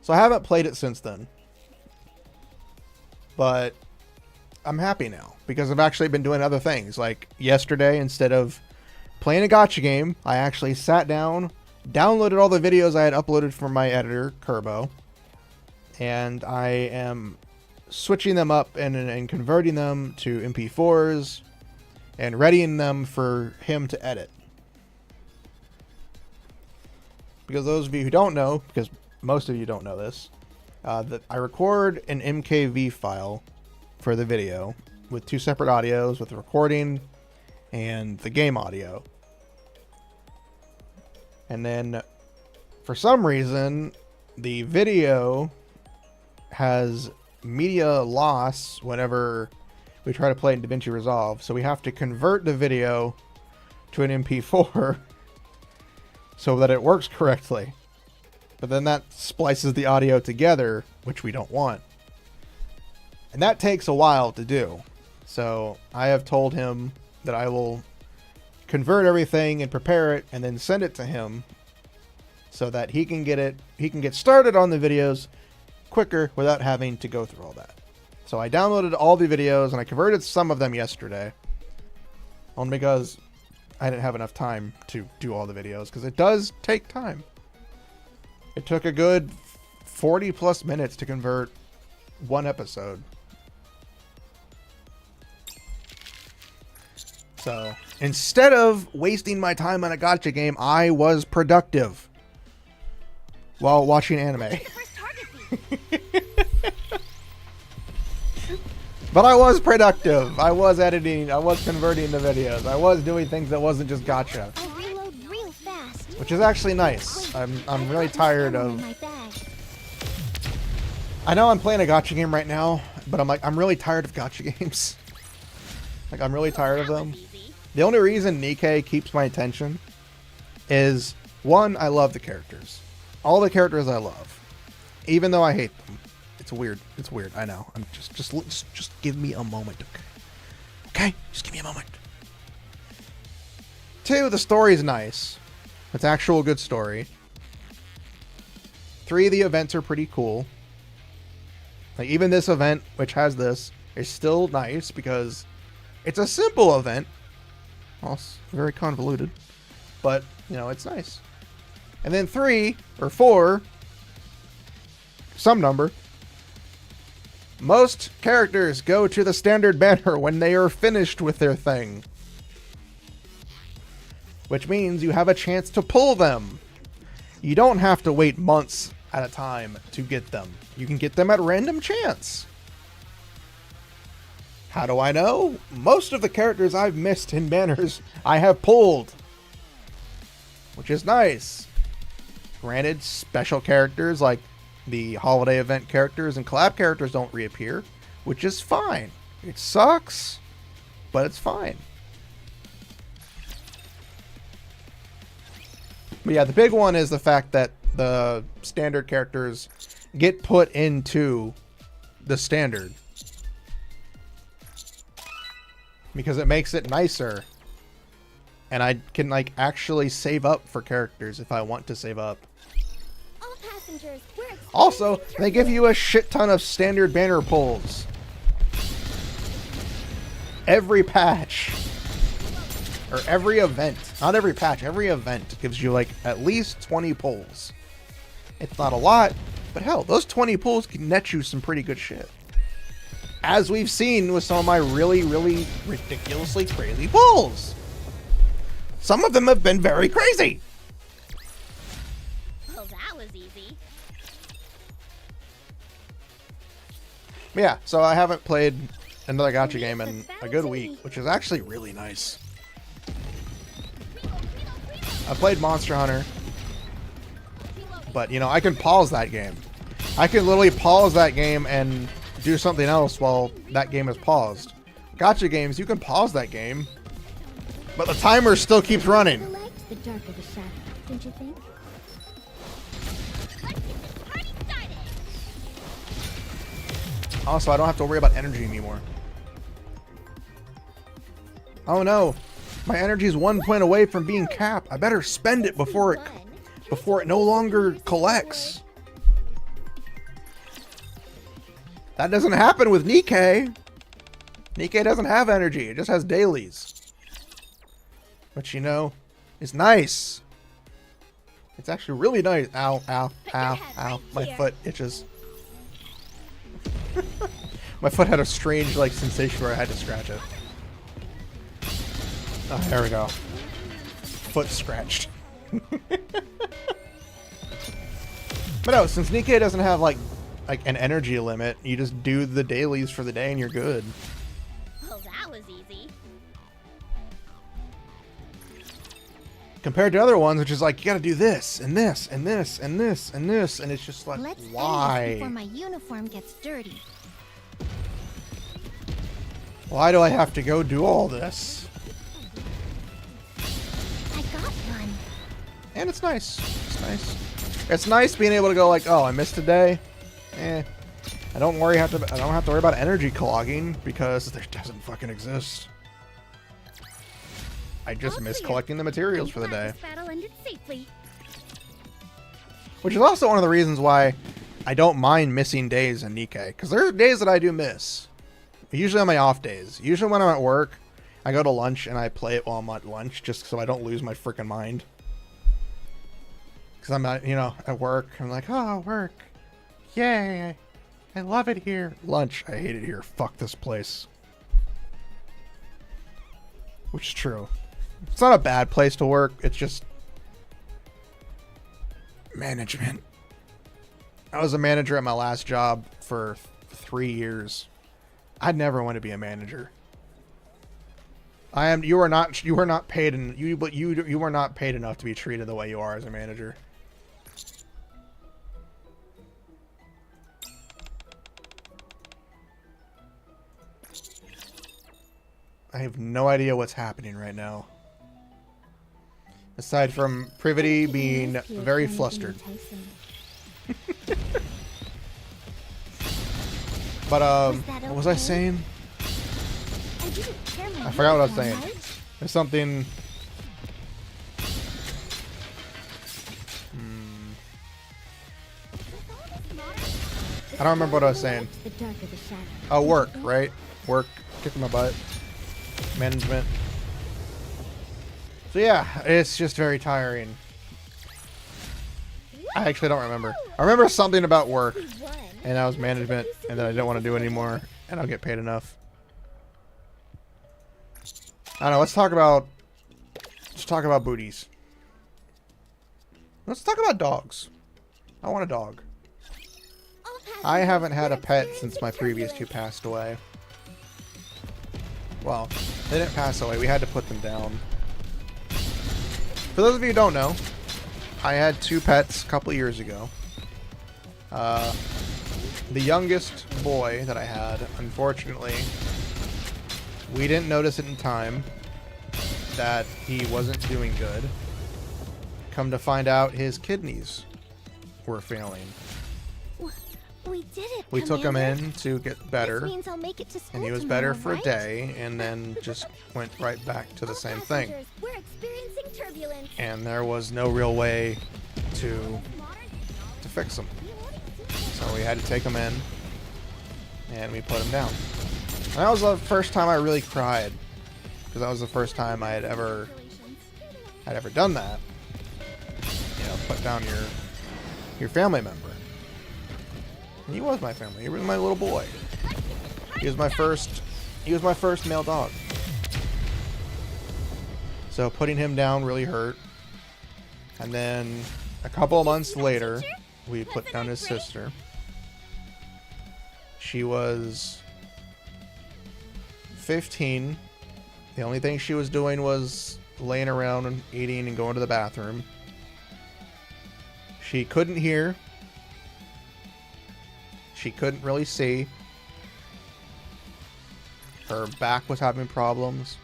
So I haven't played it since then. But I'm happy now because I've actually been doing other things. Like yesterday, instead of playing a gacha game, I actually sat down, downloaded all the videos I had uploaded from my editor, Kerbo, and I am switching them up and converting them to MP4s and readying them for him to edit. Because those of you who don't know, because most of you don't know this, that I record an MKV file for the video with 2 separate audios, with the recording and the game audio. And then for some reason, the video has media loss whenever we try to play in DaVinci Resolve. So we have to convert the video to an MP4 so that it works correctly. But then that splices the audio together, which we don't want. And that takes a while to do. So I have told him that I will convert everything and prepare it and then send it to him so that he can get started on the videos quicker without having to go through all that. So I downloaded all the videos and I converted some of them yesterday. Only because I didn't have enough time to do all the videos, because it does take time. It took a good 40 plus minutes to convert one episode. So instead of wasting my time on a gacha game, I was productive while watching anime. But I was productive. I was editing. I was converting the videos. I was doing things that wasn't just gacha. I'll reload real fast. Which is actually nice. I'm really tired of... I know I'm playing a gacha game right now, but I'm really tired of gacha games. Like, I'm really tired of them. The only reason Nikke keeps my attention is, one, I love the characters. All the characters I love. Even though I hate them. It's weird. It's weird. I know. I'm just give me a moment. Okay? Just give me a moment. 2, the story's nice. It's actual good story. 3, the events are pretty cool. Like, even this event, which has this, is still nice because it's a simple event. Well, it's very convoluted. But, you know, it's nice. And then 3, or 4, some number. Most characters go to the standard banner when they are finished with their thing. Which means you have a chance to pull them. You don't have to wait months at a time to get them. You can get them at random chance. How do I know? Most of the characters I've missed in banners, I have pulled. Which is nice. Granted, special characters like the holiday event characters and collab characters don't reappear, which is fine. It sucks, but it's fine. But yeah, the big one is the fact that the standard characters get put into the standard. Because it makes it nicer. And I can, like, actually save up for characters if I want to save up. All passengers, Also, they give you a shit ton of standard banner pulls. every patch, or every event, not every patch, every event gives you like at least 20 pulls. It's not a lot, but hell, those 20 pulls can net you some pretty good shit. As we've seen with some of my really, really ridiculously crazy pulls. Some of them have been very crazy. Well, that was easy. Yeah, so I haven't played another gacha game in a good week, which is actually really nice. I played Monster Hunter, but you know, I can pause that game. I can literally pause that game and do something else while that game is paused. Gacha games, you can pause that game, but the timer still keeps running. I liked the darker the shadow, don't you think? Also, I don't have to worry about energy anymore. Oh no, my energy is 1 point away from being capped. I better spend it before it no longer collects. That doesn't happen with Nikke. Nikke doesn't have energy, it just has dailies. But you know, it's nice. It's actually really nice. Ow, ow, ow, ow. My foot itches. My foot had a strange like sensation where I had to scratch it. Oh, there we go. Foot scratched. But no, since Nikke doesn't have like an energy limit, you just do the dailies for the day and you're good. Well, that was easy. Compared to other ones, which is like you gotta do this and this and this and this and this, and it's just like, Let's end this why? before my uniform gets dirty. Why do I have to go do all this? I got one. And it's nice. It's nice. It's nice being able to go like, oh, I missed a day. I don't have to worry about energy clogging because there doesn't fucking exist. I just miss collecting the materials for the day. Battle ended safely. Which is also one of the reasons why I don't mind missing days in Nikke, because there are days that I do miss. Usually on my off days. Usually when I'm at work, I go to lunch and I play it while I'm at lunch, just so I don't lose my freaking mind. Because I'm at, you know, at work, I'm like, oh, work. Yay, I love it here. Lunch, I hate it here. Fuck this place. Which is true. It's not a bad place to work, it's just management. I was a manager at my last job for 3 years. I'd never want to be a manager. You are not paid enough to be treated the way you are as a manager. I have no idea what's happening right now. Aside from Privity being very flustered. But what was I saying? I forgot what I was saying. There's something. I don't remember what I was saying. Oh, work, right? Work, kicking my butt. Management. So yeah, it's just very tiring. I actually don't remember. I remember something about work, and that was management, and then I don't want to do it anymore, and I'll get paid enough. I don't know. Let's talk about booties. Let's talk about dogs. I want a dog. I haven't had a pet since my previous two passed away. Well, they didn't pass away. We had to put them down. For those of you who don't know, I had two pets a couple of years ago. The youngest boy that I had, unfortunately, we didn't notice it in time that he wasn't doing good. Come to find out, his kidneys were failing. We did it. We took him Commander. in to get better, This means I'll make it to school and he was tomorrow, better for a right? day, and then just went right back to the same thing. We're experiencing turbulence. And there was no real way to fix him. So we had to take him in, and we put him down. And that was the first time I really cried, because that was the first time I had ever done that. You know, put down your family member. And he was my family. He was my little boy. He was my first male dog. So putting him down really hurt. And then a couple of months later, we put down his sister. She was 15. The only thing she was doing was laying around and eating and going to the bathroom. She couldn't hear. She couldn't really see. Her back was having problems.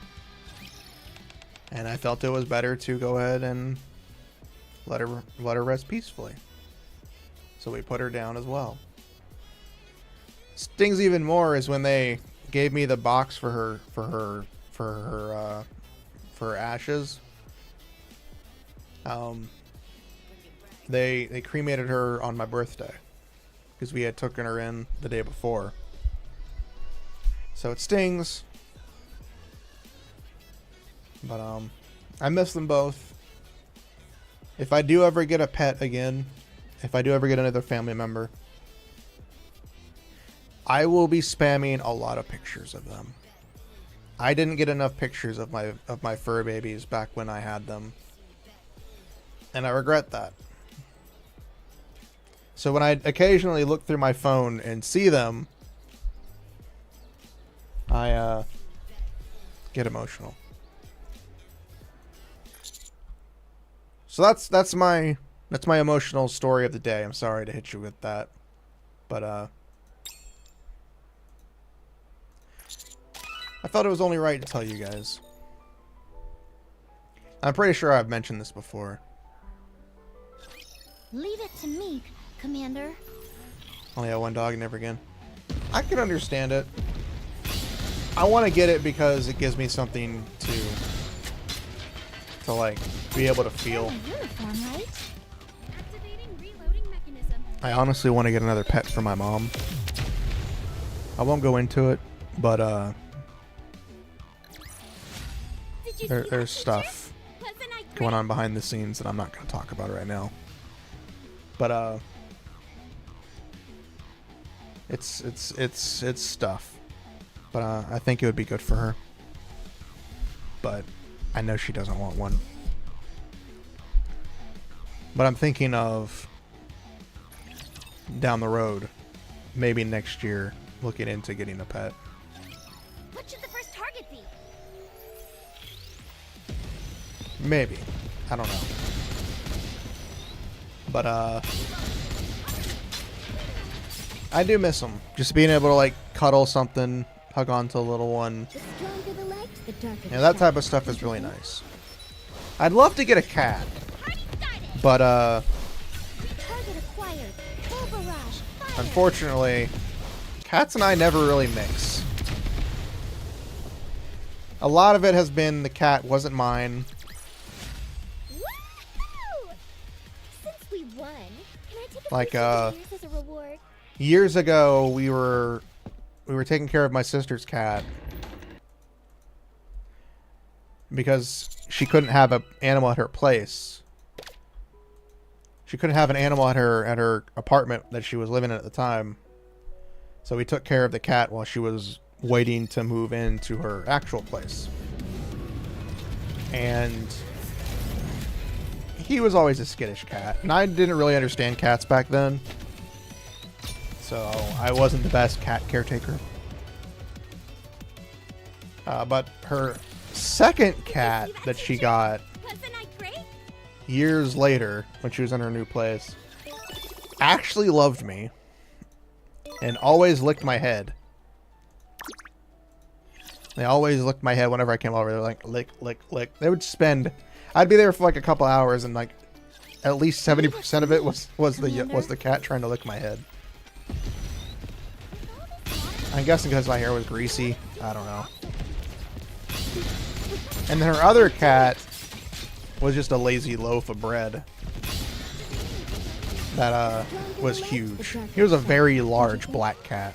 And I felt it was better to go ahead and let her rest peacefully. So we put her down as well. Stings even more is when they gave me the box for her ashes. They cremated her on my birthday because we had taken her in the day before. So it stings. But I miss them both. If I do ever get a pet again, if I do ever get another family member, I will be spamming a lot of pictures of them. I didn't get enough pictures of my fur babies back when I had them, and I regret that. So when I occasionally look through my phone and see them, I get emotional. So that's my emotional story of the day. I'm sorry to hit you with that, but I thought it was only right to tell you guys. I'm pretty sure I've mentioned this before. Leave it to me, Commander. Only had one dog, never again. I can understand it. I want to get it because it gives me something to like be able to feel. Uniform, right? Activating reloading mechanism. I honestly want to get another pet for my mom. I won't go into it, but Did you see there's that stuff picture? Wasn't I going on behind the scenes that I'm not going to talk about right now. But it's stuff. But I think it would be good for her. But I know she doesn't want one. But I'm thinking of down the road, maybe next year, looking into getting a pet. What should the first target be? Maybe. I don't know. But I do miss them. Just being able to like cuddle something, hug onto a little one. The stronger the legs, the darker the That type shadow. of stuff is really nice. I'd love to get a cat, Party started. but Target acquired. Full barrage. Fire. unfortunately, cats and I never really mix. A lot of it has been the cat wasn't mine. Woo! Since we won, can I take a Like, few souvenirs as a reward? Years ago, we were taking care of my sister's cat because she couldn't have an animal at her place. She couldn't have an animal at her apartment that she was living in at the time. So we took care of the cat while she was waiting to move into her actual place. And he was always a skittish cat, and I didn't really understand cats back then. So I wasn't the best cat caretaker. But her second cat that she got Wasn't I great? years later, when she was in her new place, actually loved me and always licked my head. They always licked my head whenever I came over. They're like, lick, lick, lick. They would spend... I'd be there for like a couple hours, and like at least 70% of it was the cat trying to lick my head. I'm guessing because my hair was greasy. I don't know. And then her other cat was just a lazy loaf of bread that was huge. He was a very large black cat.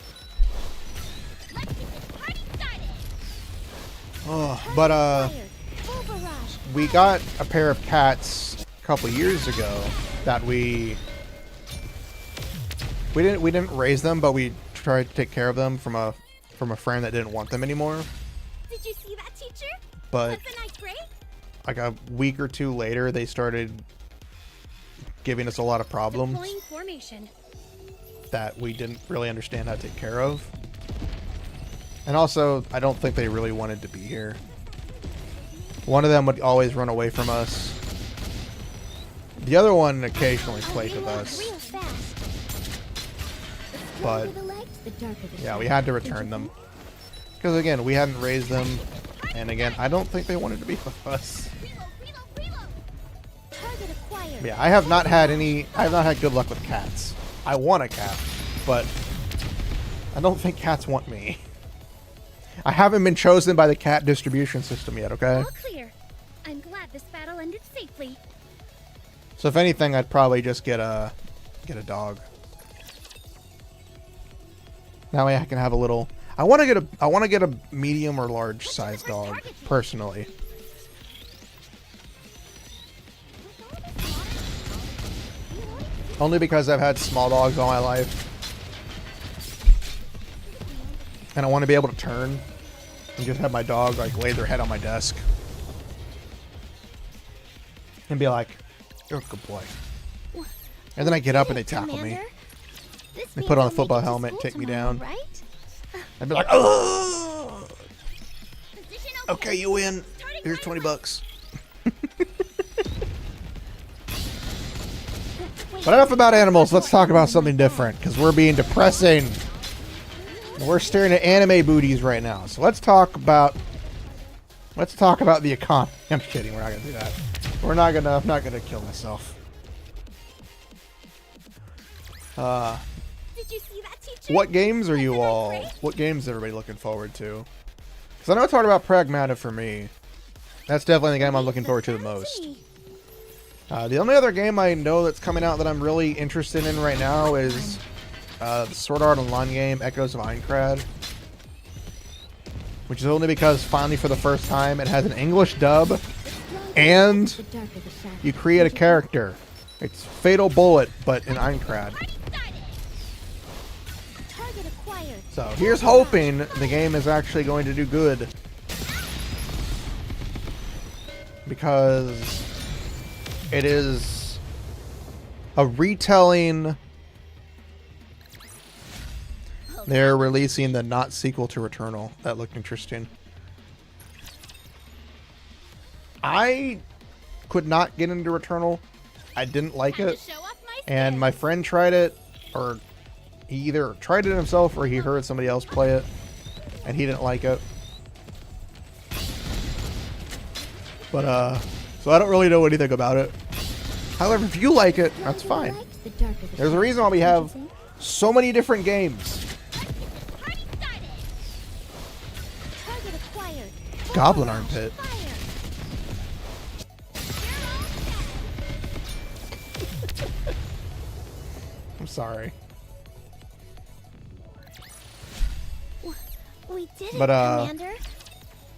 Oh, but we got a pair of cats a couple years ago that we didn't raise them, but we tried to take care of them from a friend that didn't want them anymore. Did you see that, teacher? But Was a nice break? like a week or two later, they started giving us a lot of problems Deploying formation. that we didn't really understand how to take care of. And also, I don't think they really wanted to be here. One of them would always run away from us. The other one occasionally played with us. Real fast. But The legs, the darker the yeah, we shadow. had to return them. Because again, we hadn't raised them. And again, I don't think they wanted to be with us. Target acquired. Yeah, I have not had good luck with cats. I want a cat, but I don't think cats want me. I haven't been chosen by the cat distribution system yet, okay? All clear. I'm glad this battle ended safely. So if anything, I'd probably just get a dog. That way I can have a little. I want to get a medium or large size dog personally. Only because I've had small dogs all my life. And I want to be able to turn and just have my dog like lay their head on my desk and be like, "You're a good boy." And then I get up and they tackle me. They put on a football helmet and take me down. Right? I'd be like, "Oh, okay, you win. Here's $20." But enough about animals. Let's talk about something different because we're being depressing. We're staring at anime booties right now. So let's talk about the economy. I'm kidding. We're not gonna do that. I'm not gonna kill myself. Did you see that, teacher? What games are you all? What games is everybody looking forward to? Because I know it's hard about Pragmata for me. That's definitely the game I'm looking forward to the most. The only other game I know that's coming out that I'm really interested in right now is the Sword Art Online game, Echoes of Aincrad. Which is only because finally for the first time it has an English dub and you create a character. It's Fatal Bullet, but in Aincrad. Target acquired. So here's hoping the game is actually going to do good. Because it is a retelling. They're releasing the not sequel to Returnal. That looked interesting. I could not get into Returnal. I didn't like it. And my friend tried it, or he either tried it himself or he heard somebody else play it, and he didn't like it. But, so I don't really know anything about it. However, if you like it, that's fine. There's a reason why we have so many different games. Goblin armpit. I'm sorry. We did it, But, Commander.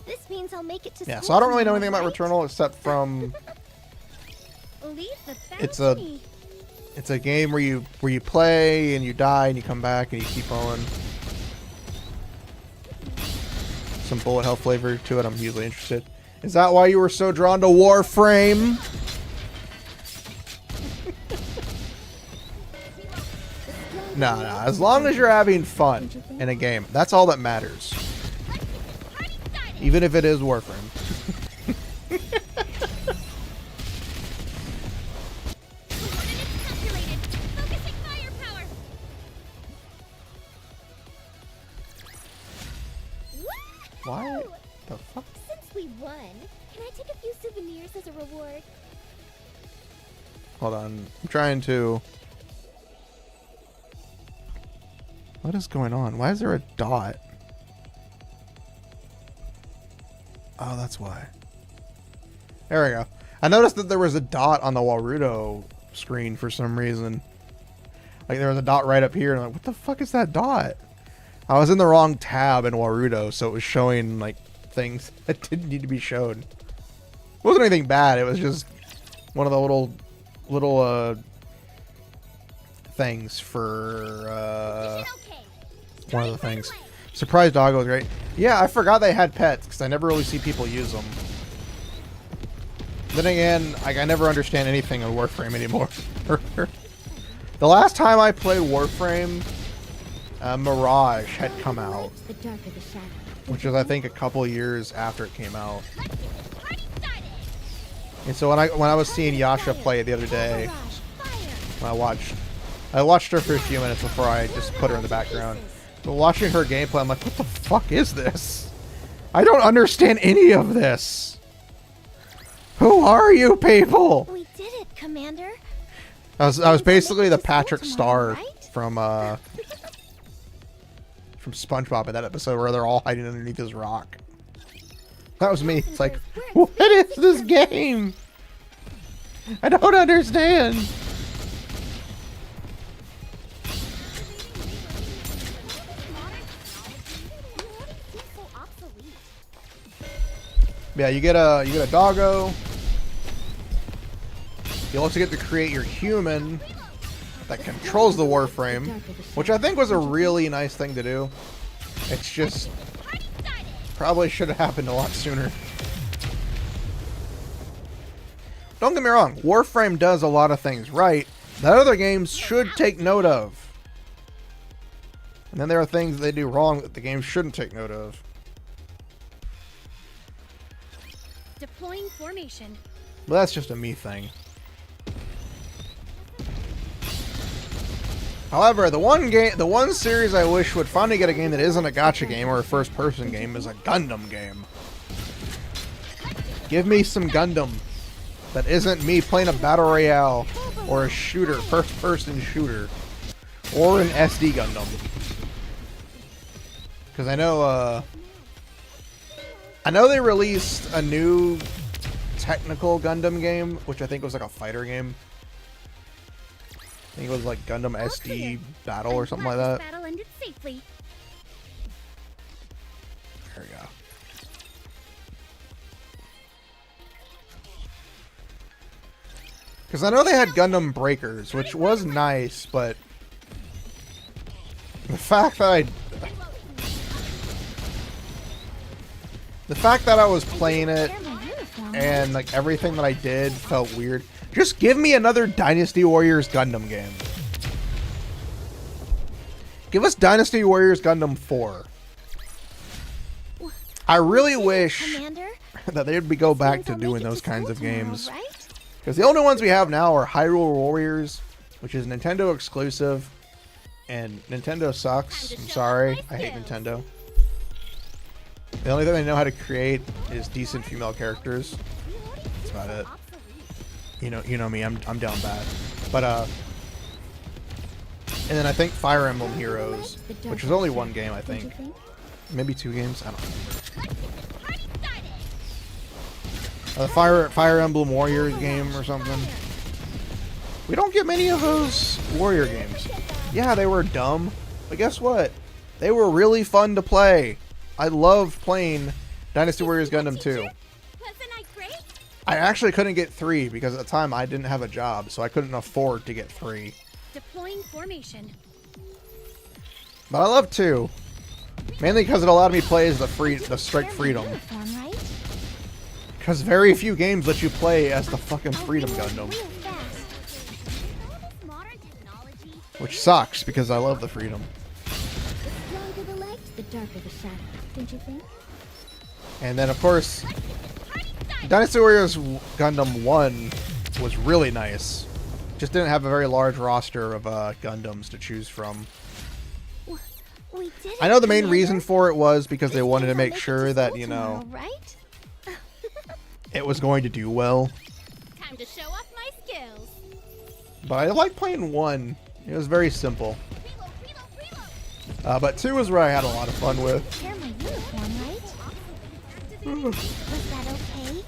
This means I'll make it to Yeah, school so I don't really know tomorrow, anything about right? Returnal except from Leave the it's balcony. a game where you play and you die and you come back and you keep on. Some bullet hell flavor to it. I'm usually interested. Is that why you were so drawn to Warframe? No. As long as you're having fun in a game, that's all that matters. Even if it is Warframe. Why the fuck? Since we won, can I take a few souvenirs as a reward? Hold on. I'm trying to... What is going on? Why is there a dot? Oh, that's why. There we go. I noticed that there was a dot on the Warudo screen for some reason. Like there was a dot right up here, and I'm like, what the fuck is that dot? I was in the wrong tab in Warudo, so it was showing like things that didn't need to be shown. It wasn't anything bad. It was just one of the little things for one of the things. Surprise doggo was great. Yeah, I forgot they had pets because I never really see people use them. Then again, like, I never understand anything on Warframe anymore. The last time I played Warframe, Mirage had come out, which was I think a couple years after it came out. And so when I was seeing Yasha play it the other day, I watched her for a few minutes before I just put her in the background. But watching her gameplay, I'm like, what the fuck is this? I don't understand any of this. Who are you people? We did it, Commander. I was basically the Patrick Star from SpongeBob in that episode where they're all hiding underneath his rock. That was me. It's like, what is this game? I don't understand. Yeah, you get a doggo. You also get to create your human that controls the Warframe, which I think was a really nice thing to do. It's just probably should have happened a lot sooner. Don't get me wrong, Warframe does a lot of things right that other games should take note of. And then there are things they do wrong that the game shouldn't take note of. Deploying formation. But that's just a me thing. However, the one series I wish would finally get a game that isn't a gacha game or a first-person game is a Gundam game. Give me some Gundam that isn't me playing a battle royale or a shooter, first-person shooter, or an SD Gundam. Because I know they released a new technical Gundam game, which I think was like a fighter game. I think it was like Gundam SD Battle or something like that. Battle ended safely. There we go. Because I know they had Gundam Breakers, which was nice, but the fact that I was playing it and like everything that I did felt weird. Just give me another Dynasty Warriors Gundam game. Give us Dynasty Warriors Gundam 4. I really wish that they'd go back to doing those kinds of games. Because the only ones we have now are Hyrule Warriors, which is Nintendo exclusive. And Nintendo sucks. I'm sorry. I hate Nintendo. The only thing they know how to create is decent female characters. That's about it. You know me, I'm down bad. But and then I think Fire Emblem Heroes, which is only one game, I think. Maybe 2 games, I don't remember. Fire Emblem Warriors game or something. We don't get many of those warrior games. Yeah, they were dumb, but guess what? They were really fun to play. I loved playing Dynasty Warriors Gundam 2. I actually couldn't get 3 because at the time I didn't have a job, so I couldn't afford to get 3. Deploying formation. But I love 2. Mainly because it allowed me to play as the Strike Freedom. Because very few games let you play as the fucking Freedom Gundam. Which sucks because I love the Freedom. And then of course, Dynasty Warriors Gundam 1 was really nice. Just didn't have a very large roster of Gundams to choose from. I know the main reason for it was because they wanted to make sure that, you know, it was going to do well. Time to show off my skills. But I like playing 1. It was very simple. But 2 was where I had a lot of fun with. Was that okay?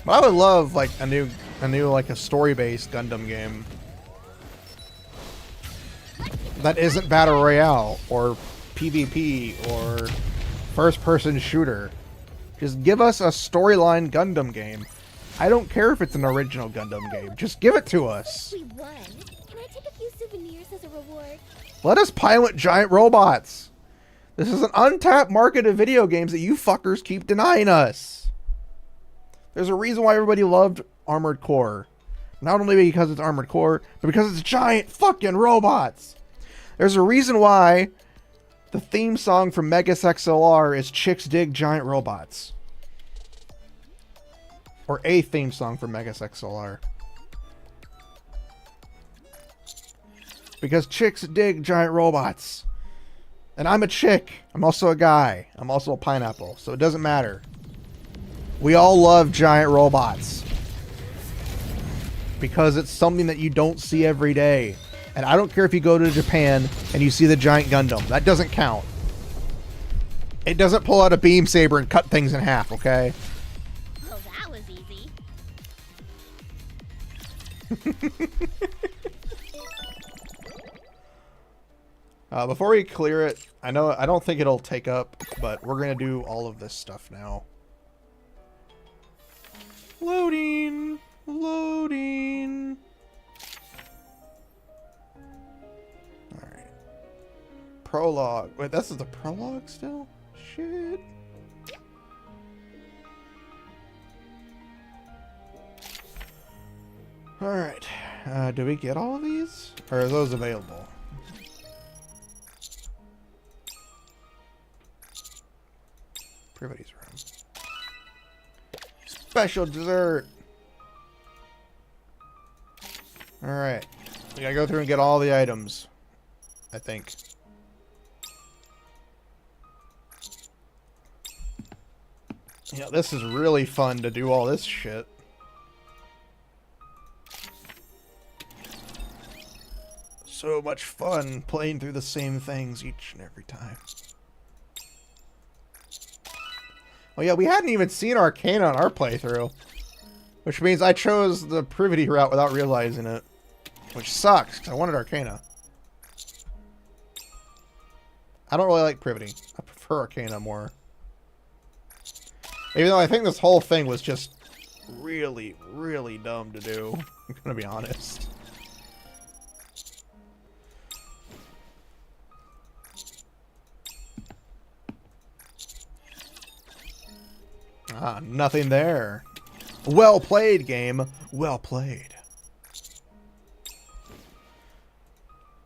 But I would love like a new like a story-based Gundam game that isn't battle royale or PvP or first-person shooter. Just give us a storyline Gundam game. I don't care if it's an original Gundam game. Just give it to us. We won. Can I take a few souvenirs as a reward? Let us pilot giant robots. This is an untapped market of video games that you fuckers keep denying us. There's a reason why everybody loved Armored Core. Not only because it's Armored Core, but because it's giant fucking robots. There's a reason why the theme song from Megas XLR is Chicks Dig Giant Robots. Or a theme song for Megas XLR. Because chicks dig giant robots. And I'm a chick. I'm also a guy. I'm also a pineapple. So it doesn't matter. We all love giant robots. Because it's something that you don't see every day. And I don't care if you go to Japan and you see the giant Gundam. That doesn't count. It doesn't pull out a beam saber and cut things in half, okay? Oh, that was easy. Before we clear it, I don't think it'll take up, but we're gonna do all of this stuff now. Loading, loading. All right. Prologue. Wait, this is the prologue still? Shit. All right. Do we get all of these, or are those available? Privity's room. Special dessert. Alright. We gotta go through and get all the items. I think. Yeah, this is really fun to do all this shit. So much fun playing through the same things each and every time. Oh yeah, we hadn't even seen Arcana on our playthrough. Which means I chose the Privity route without realizing it. Which sucks, because I wanted Arcana. I don't really like Privity. I prefer Arcana more. Even though I think this whole thing was just really, really dumb to do. I'm gonna be honest. Ah, nothing there. Well played, game. Well played.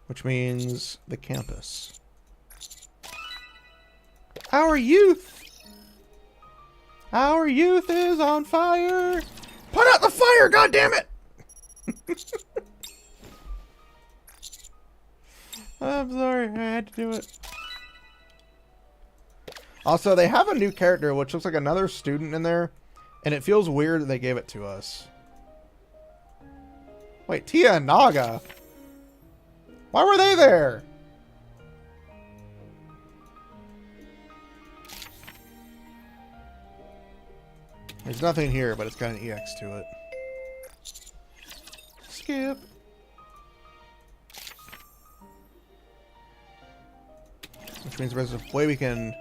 Which means the campus. Our youth! Our youth is on fire! Put out the fire, goddammit! I'm sorry, I had to do it. Also, they have a new character, which looks like another student in there, and it feels weird that they gave it to us. Wait, Tia and Naga? Why were they there? There's nothing here, but it's got an EX to it. Skip. Which means there's a way we can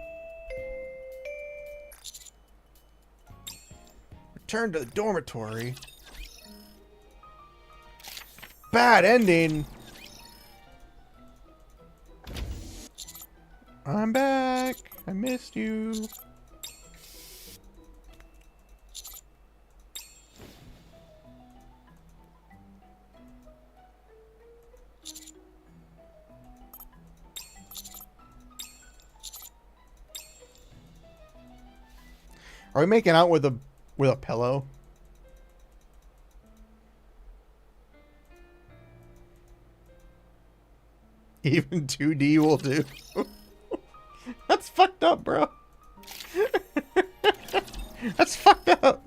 return to the dormitory. Bad ending. I'm back. I missed you. Are we making out with a pillow? Even 2D will do. That's fucked up, bro. That's fucked up.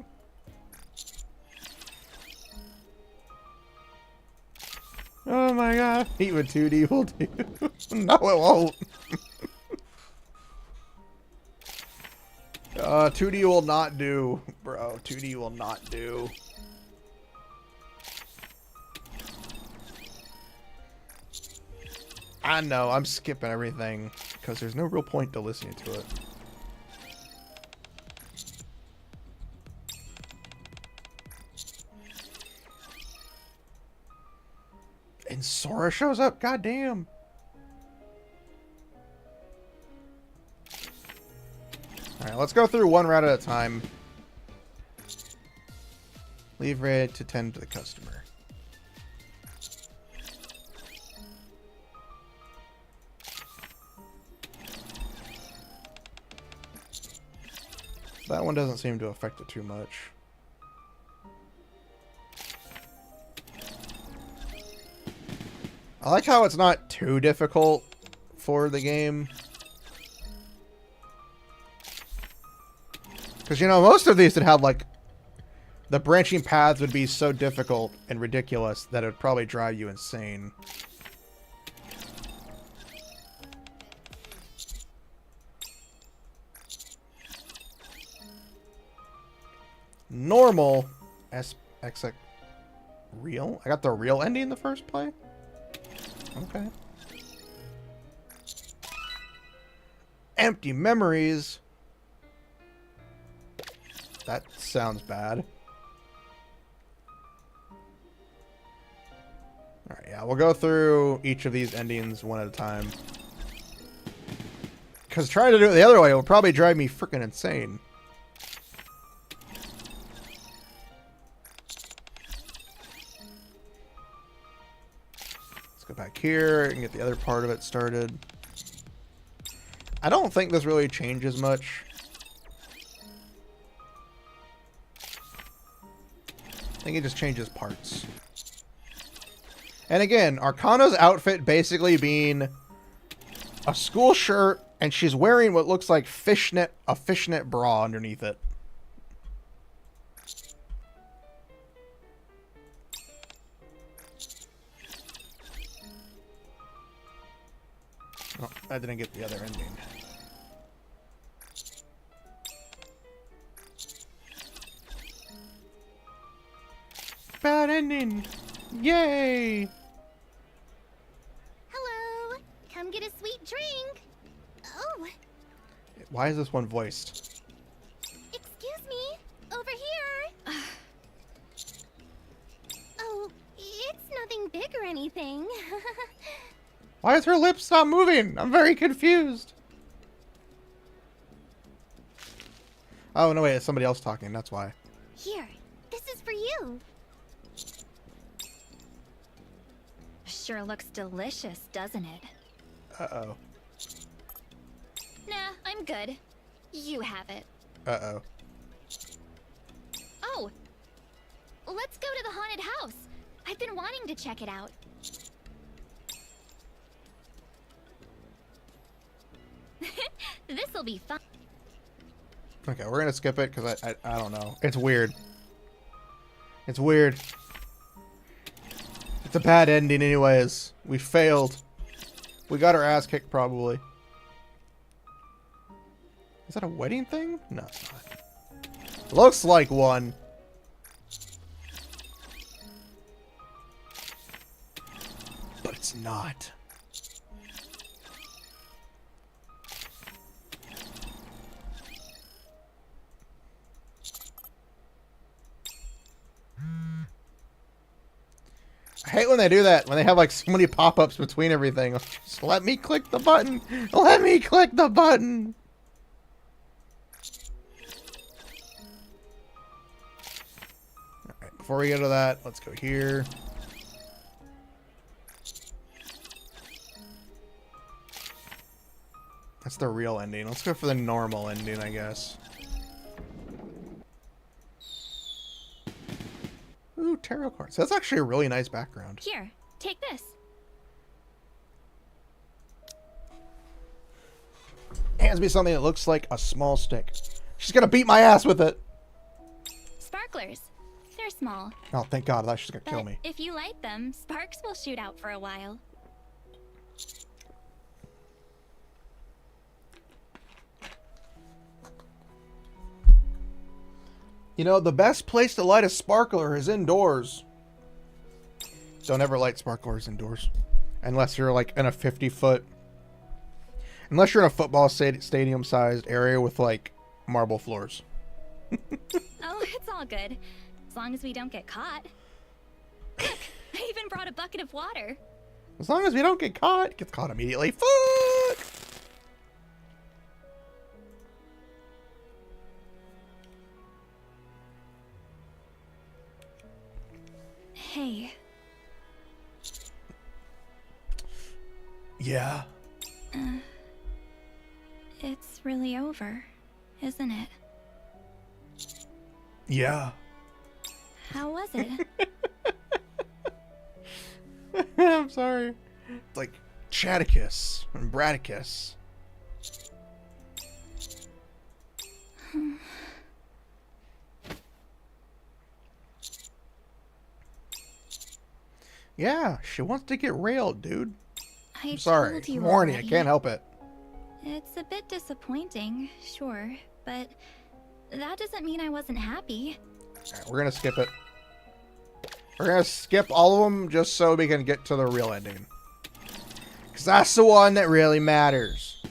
Oh my god. Even 2D will do. No, it won't. 2D will not do, bro. 2D will not do. I know, I'm skipping everything because there's no real point to listening to it. And Sora shows up? God damn. Alright, let's go through one route at a time. Leave Red to tend to the customer. That one doesn't seem to affect it too much. I like how it's not too difficult for the game. Because, you know, most of these would have, like, the branching paths would be so difficult and ridiculous that it would probably drive you insane. Normal. SX. Real? I got the real ending in the first play? Okay. Empty memories. That sounds bad. Alright, yeah, we'll go through each of these endings one at a time. Because trying to do it the other way will probably drive me freaking insane. Let's go back here and get the other part of it started. I don't think this really changes much. I think it just changes parts. And again, Arcana's outfit basically being a school shirt, and she's wearing what looks like a fishnet bra underneath it. Oh, I didn't get the other ending. Bad ending! Yay! Hello. Come get a sweet drink. Oh, Why is this one voiced? excuse me. Over here. Oh, it's nothing big or anything. Why is her lips not moving? I'm very confused. Oh, no, wait, it's somebody else talking. That's why. Here, this is for you. Sure looks delicious, doesn't it? Uh-oh. Nah, I'm good. You have it. Uh-oh. Oh! Let's go to the haunted house. I've been wanting to check it out. This'll be fun. Okay, we're gonna skip it because I don't know. It's weird. It's weird. It's a bad ending anyways. We failed. We got our ass kicked probably. Is that a wedding thing? No, it's not. Looks like one. But it's not. I hate when they do that, when they have like so many pop-ups between everything. Just let me click the button. Let me click the button. Alright, before we get to that, let's go here. That's the real ending. Let's go for the normal ending, I guess. Ooh, tarot cards. That's actually a really nice background. Here, take this. Hands me something that looks like a small stick. She's gonna beat my ass with it. Sparklers. They're small. Oh, thank God. I thought she was gonna But kill me. if you light them, sparks will shoot out for a while. You know, the best place to light a sparkler is indoors. Don't ever light sparklers indoors. Unless you're like in a 50-foot... Unless you're in a football stadium-sized area with like marble floors. Oh, it's all good. As long as we don't get caught. Look, I even even brought a bucket of water. As long as we don't get caught. Gets caught immediately. Fuck! Hey. Yeah. It's really over, isn't it? Yeah. How was it? I'm sorry. It's like Chaticus and Bradicus. Yeah, she wants to get railed, dude. I'm sorry. Told you I'm horny. already. I can't help it. It's a bit disappointing, sure, but that doesn't mean I wasn't happy. Alright, we're gonna skip it. We're gonna skip all of them just so we can get to the real ending. Because that's the one that really matters.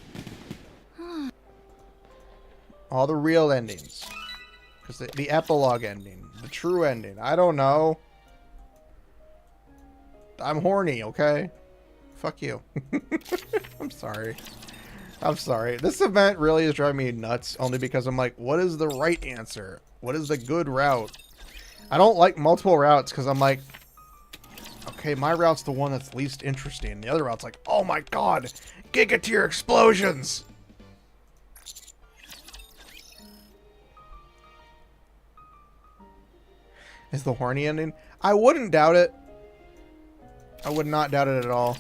All the real endings. Because the epilogue ending. The true ending. I don't know. I'm horny, okay? Fuck you. I'm sorry. I'm sorry. This event really is driving me nuts only because I'm like, what is the right answer? What is the good route? I don't like multiple routes because I'm like, okay, my route's the one that's least interesting. The other route's like, oh my god, Giga-tier explosions! Is the horny ending? I wouldn't doubt it. I would not doubt it at all.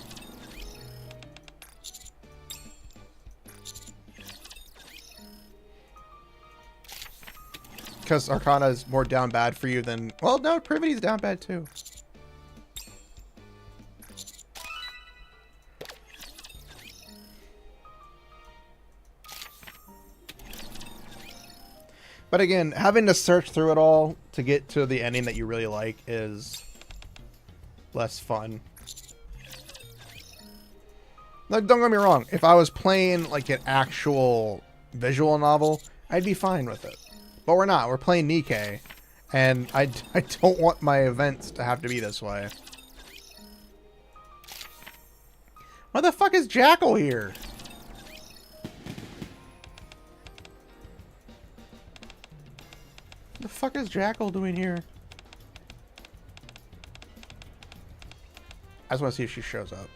Because Arcana is more down bad for you than... Well, no, Privity's down bad too. But again, having to search through it all to get to the ending that you really like is less fun. Like, don't get me wrong. If I was playing like an actual visual novel, I'd be fine with it. But we're not. We're playing Nikke. And I don't want my events to have to be this way. Why the fuck is Jackal here? What the fuck is Jackal doing here? I just want to see if she shows up.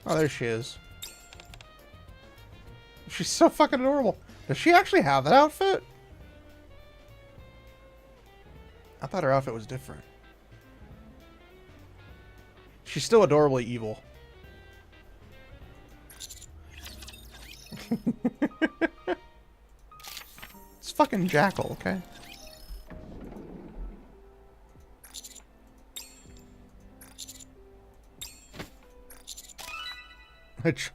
Oh, there she is. She's so fucking adorable. Does she actually have that outfit? I thought her outfit was different. She's still adorably evil. It's fucking Jackal, okay?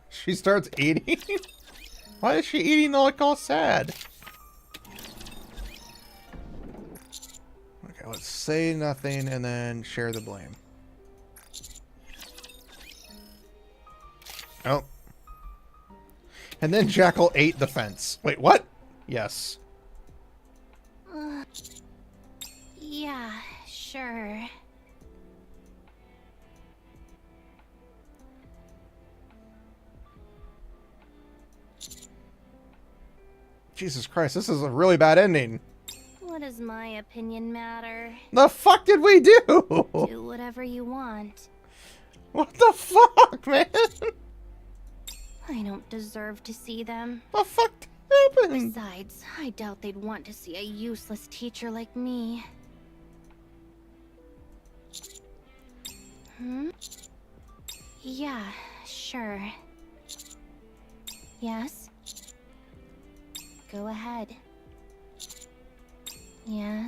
She starts eating? Why is she eating like all sad? Okay, let's say nothing and then share the blame. Oh. And then Jackal ate the fence. Wait, what? Yes. Yeah, sure. Jesus Christ, this is a really bad ending. What does my opinion matter? The fuck did we do? Do whatever you want. What the fuck, man? I don't deserve to see them. The fuck happened? Besides, I doubt they'd want to see a useless teacher like me. Hmm? Yeah, sure. Yes? Go ahead. Yeah?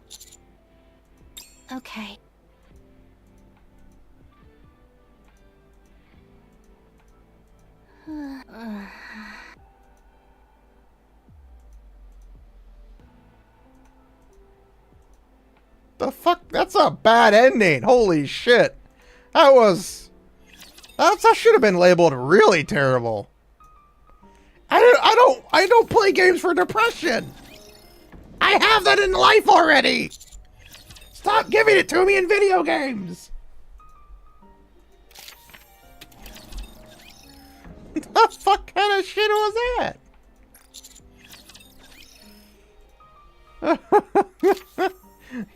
Okay. The fuck? That's a bad ending. Holy shit. That should have been labeled really terrible. I don't play games for depression. I have that in life already. Stop giving it to me in video games. The fuck kind of shit was that?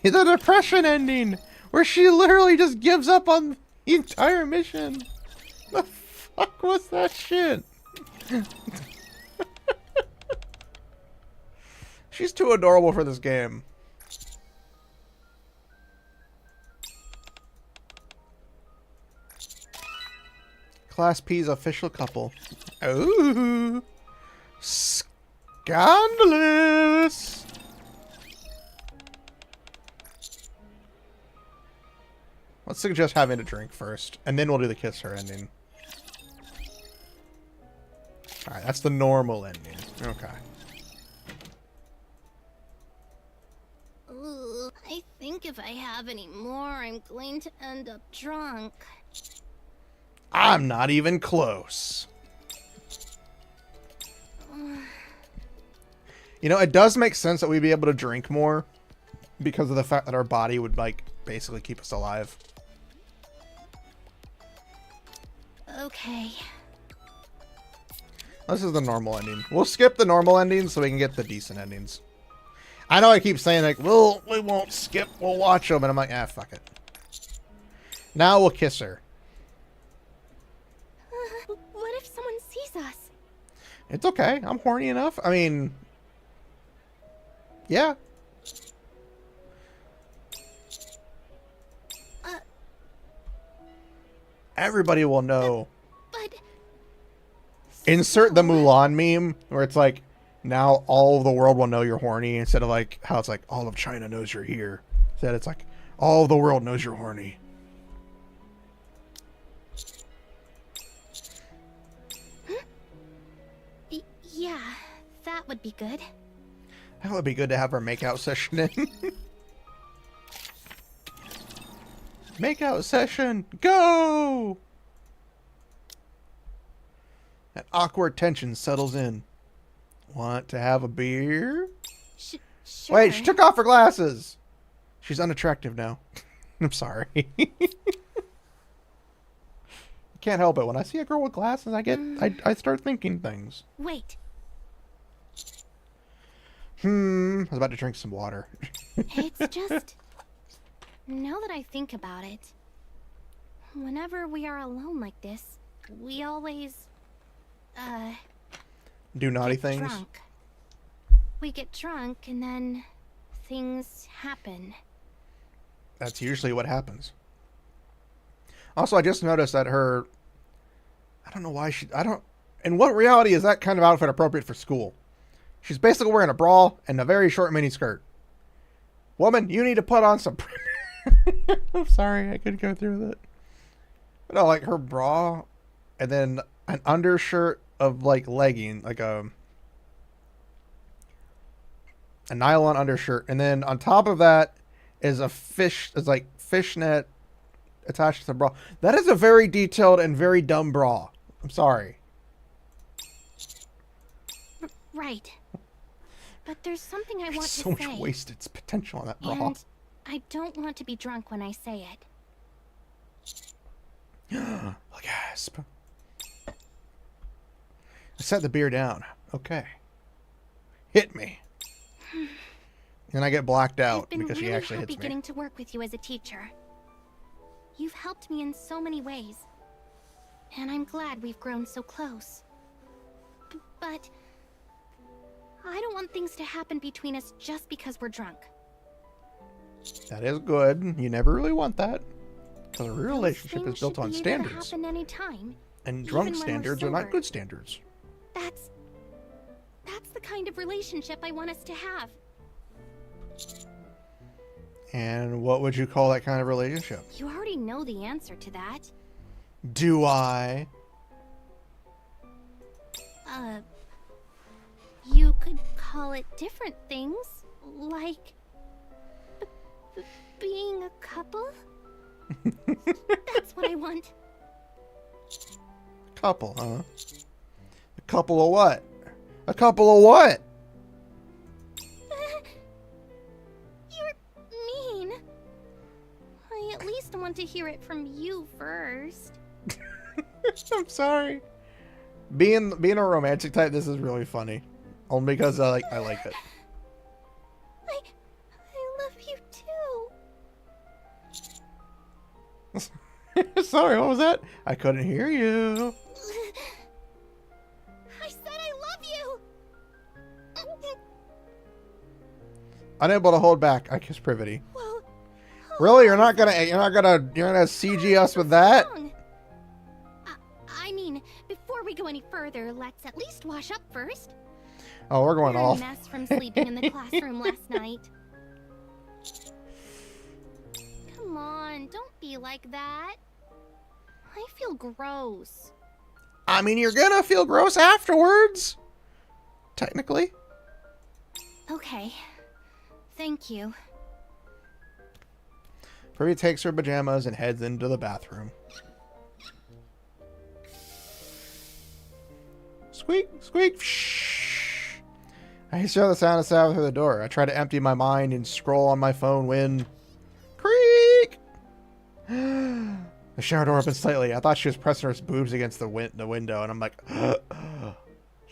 The depression ending, where she literally just gives up on the entire mission. The fuck was that shit? She's too adorable for this game. Class P's official couple. Ooh. Scandalous. Let's suggest having a drink first, and then we'll do the kiss her ending. Alright, that's the normal ending. Okay. Ooh, I think if I have any more, I'm going to end up drunk. I'm not even close. You know, it does make sense that we'd be able to drink more because of the fact that our body would, like, basically keep us alive. Okay. This is the normal ending. We'll skip the normal endings so we can get the decent endings. I know I keep saying, like, well, we won't skip, we'll watch them, and I'm like, ah, fuck it. Now we'll kiss her. What if someone sees us? It's okay. I'm horny enough. I mean, yeah. Everybody will know. But Insert the Mulan meme where it's like, now all of the world will know you're horny, instead of like how it's like all of China knows you're here. Instead it's like all of the world knows you're horny. Yeah, that would be good. That would be good to have our makeout session in. Makeout session, go! That awkward tension settles in. Want to have a beer? Sure. Wait, she took off her glasses. She's unattractive now. I'm sorry. Can't help it. When I see a girl with glasses, I start thinking things. Wait. I was about to drink some water. It's just... Now that I think about it, whenever we are alone like this, we always, Do naughty get things? drunk. We get drunk and then things happen. That's usually what happens. Also, I just noticed that her... I don't know why she... In what reality is that kind of outfit appropriate for school? She's basically wearing a bra and a very short mini skirt. Woman, you need to put on some... I'm sorry, I couldn't go through with it. But no, like her bra and then an undershirt of like legging, like a nylon undershirt, and then on top of that is like fishnet attached to the bra. That is a very detailed and very dumb bra. I'm sorry. Right. But there's something I want to say. So much wasted potential on that bra. And I don't want to be drunk when I say it. Gasp. I set the beer down. Okay. Hit me. And I get blacked out because she actually hits me. I've been really happy getting to work with you as a teacher. You've helped me in so many ways. And I'm glad we've grown so close. But I don't want things to happen between us just because we're drunk. That is good. You never really want that. Because a real relationship is built on standards. Happen anytime, and drunk standards are not good standards. That's the kind of relationship I want us to have. And what would you call that kind of relationship? You already know the answer to that. Do I? You could call it different things, like Being a couple? That's what I want. Couple, huh? A couple of what? A couple of what? You're mean. I at least want to hear it from you first. I'm sorry. Being a romantic type, this is really funny. Only because I like it. I love you too. Sorry, what was that? I couldn't hear you. I said I love you. Unable to hold back. I kiss Privity. Well, Really? You're not gonna CG us with that? I mean, before we go any further, let's at least wash up first. Oh, we're going You're off. a mess from sleeping in the classroom last night. Come on, don't be like that. I feel gross. I mean, you're gonna feel gross afterwards. Technically. Okay. Thank you. Privy takes her pajamas and heads into the bathroom. Squeak, squeak, shh. I hear the sound of sound through the door. I try to empty my mind and scroll on my phone when... Creak! The shower door opens slightly. I thought she was pressing her boobs against the window, and I'm like,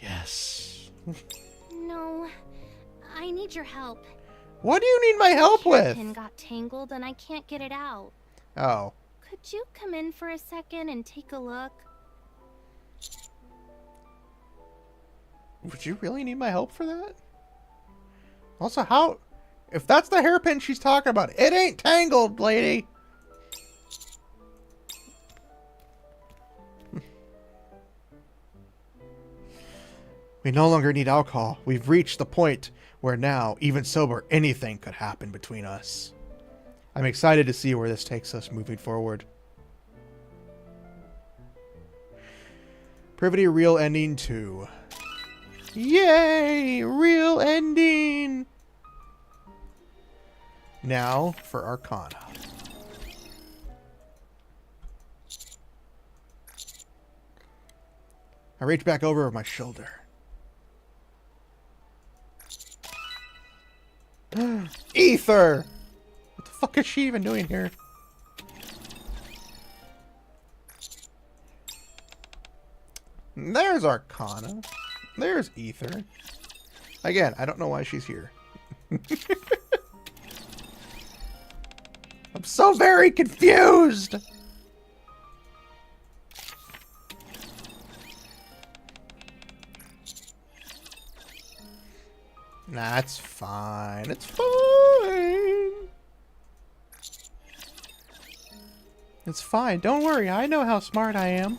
yes. No, I need your help. What do you need my help with? Pin got tangled and I can't get it out. Oh. Could you come in for a second and take a look? Would you really need my help for that? Also, how... If that's the hairpin she's talking about, it ain't tangled, lady. We no longer need alcohol. We've reached the point where now, even sober, anything could happen between us. I'm excited to see where this takes us moving forward. Privity Real Ending 2. Yay! Real ending! Now for Arcana. I reach back over my shoulder. Ether! What the fuck is she even doing here? There's Arcana. There's Ether. Again, I don't know why she's here. I'm so very confused! Nah, it's fine. It's fine. It's fine. Don't worry. I know how smart I am.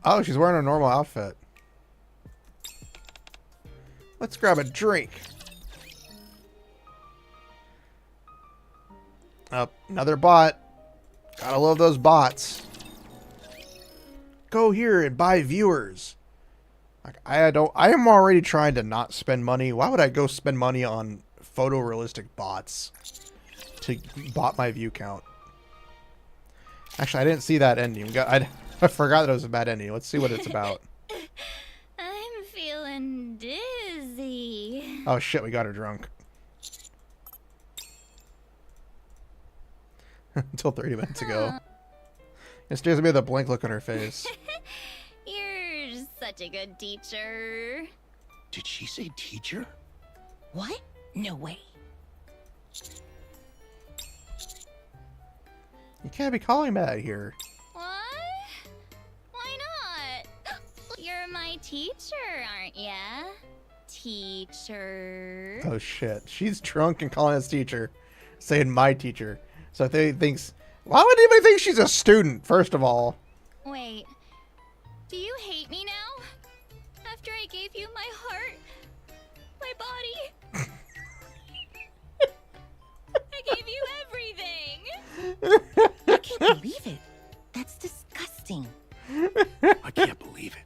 Oh, she's wearing a normal outfit. Let's grab a drink. Oh, another bot. Gotta love those bots. Go here and buy viewers. Like I am already trying to not spend money. Why would I go spend money on photorealistic bots to bot my view count? Actually, I didn't see that ending. I forgot that it was a bad ending. Let's see what it's about. I'm feeling dizzy. Oh shit, we got her drunk. Until 30 minutes ago. It stares at me with a blank look on her face. You're such a good teacher. Did she say teacher? What? No way. You can't be calling me that here. What? Why not? You're my teacher, aren't ya? Teacher. Oh shit. She's drunk and calling us teacher. Saying my teacher. So if they thinks... Why would anybody think she's a student, first of all? Wait, do you hate me now? After I gave you my heart, my body? I gave you everything! I can't believe it. That's disgusting. I can't believe it.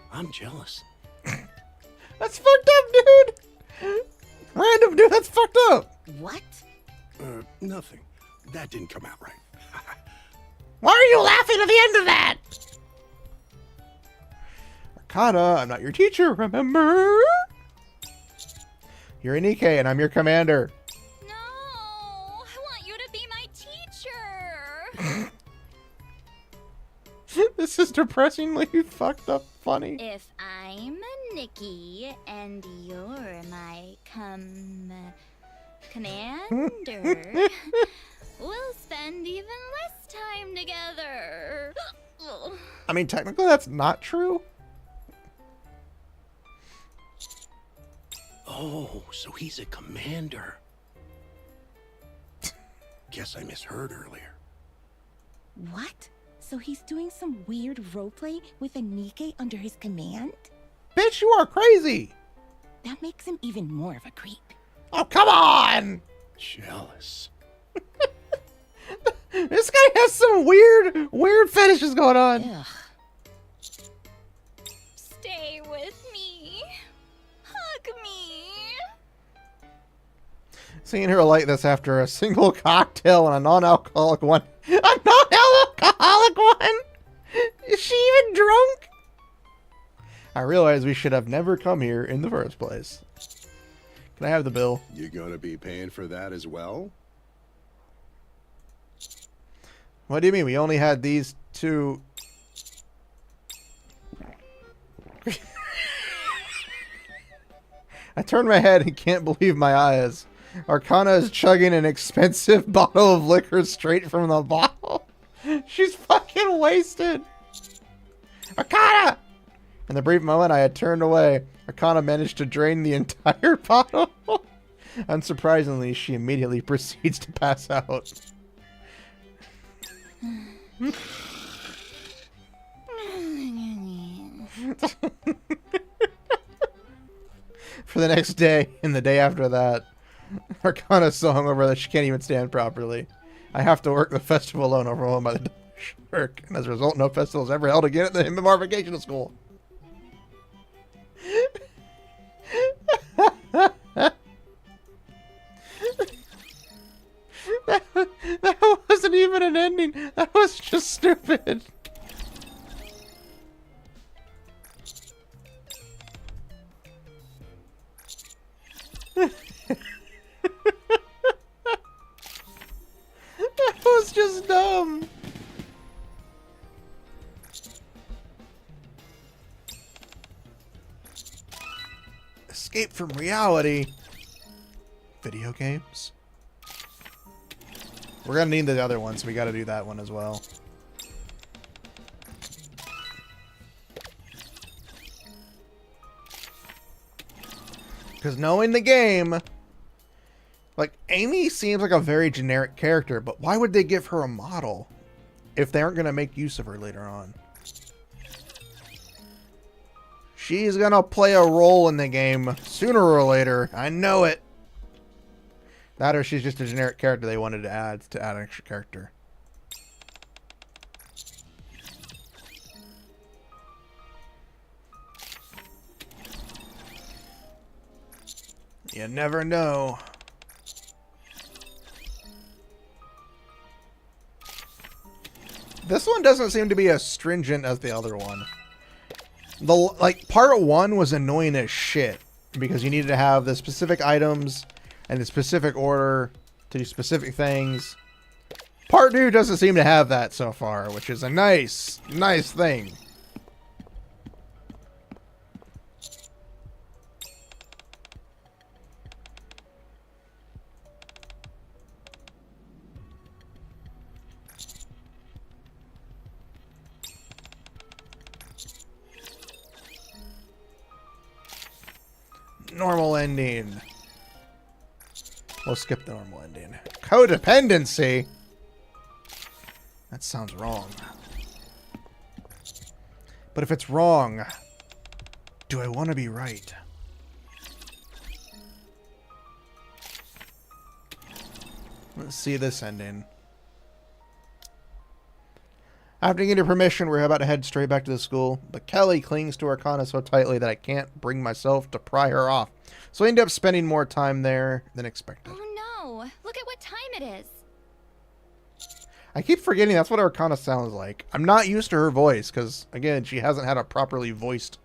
I'm jealous. That's fucked up, dude! random, dude. That's fucked up. What? Nothing. That didn't come out right. Why are you laughing at the end of that? Arcana, I'm not your teacher, remember? You're a Nikke, and I'm your commander. No, I want you to be my teacher. This is depressingly fucked up funny. If I'm Nikke and you're my commander, we'll spend even less time together. I mean, technically that's not true. Oh, so he's a commander. Guess I misheard earlier. What? So he's doing some weird roleplay with a Nikke under his command? Bitch, you are crazy. That makes him even more of a creep. Oh, come on. Jealous. This guy has some weird fetishes going on. Ugh. Stay with me. Hug me. Seeing her like this after a single cocktail and a non-alcoholic one. A non-alcoholic one? Is she even drunk? I realize we should have never come here in the first place. Can I have the bill? You gonna be paying for that as well? What do you mean? We only had these two. I turned my head and can't believe my eyes. Arcana is chugging an expensive bottle of liquor straight from the bottle. She's fucking wasted. Arcana! In the brief moment I had turned away, Arcana managed to drain the entire bottle. Unsurprisingly, she immediately proceeds to pass out. For the next day and the day after that, Arcana's so hungover that she can't even stand properly. I have to work the festival alone, overwhelmed by the work, and as a result, no festival is ever held again at the MMR Vocational School. That wasn't even an ending. That was just stupid. That was just dumb. Escape from reality. Video games. We're gonna need the other one, so we gotta do that one as well. Because knowing the game, like, Amy seems like a very generic character, but why would they give her a model if they aren't gonna make use of her later on? She's gonna play a role in the game sooner or later. I know it. That or she's just a generic character they wanted to add an extra character. You never know. This one doesn't seem to be as stringent as the other one. Like, part 1 was annoying as shit because you needed to have the specific items and the specific order to do specific things. Part 2 doesn't seem to have that so far, which is a nice thing. Normal ending. We'll skip the normal ending. Codependency? That sounds wrong. But if it's wrong, do I want to be right? Let's see this ending. After getting permission, we're about to head straight back to the school, but Kelly clings to Arcana so tightly that I can't bring myself to pry her off. So I end up spending more time there than expected. Oh no! Look at what time it is! I keep forgetting that's what Arcana sounds like. I'm not used to her voice, because, again, she hasn't had a properly voiced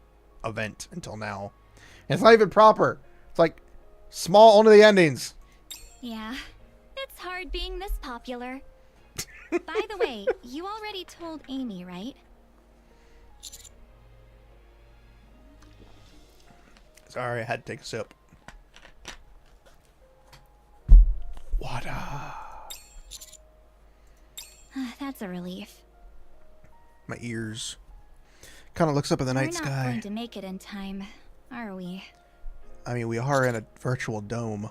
event until now. And it's not even proper. It's like, small, only the endings. Yeah, it's hard being this popular. By the way, you already told Amy, right? Sorry, I had to take a sip. Water. That's a relief. My ears. Kind of looks up at the night We're not sky. going to make it in time, are we? I mean, we are in a virtual dome.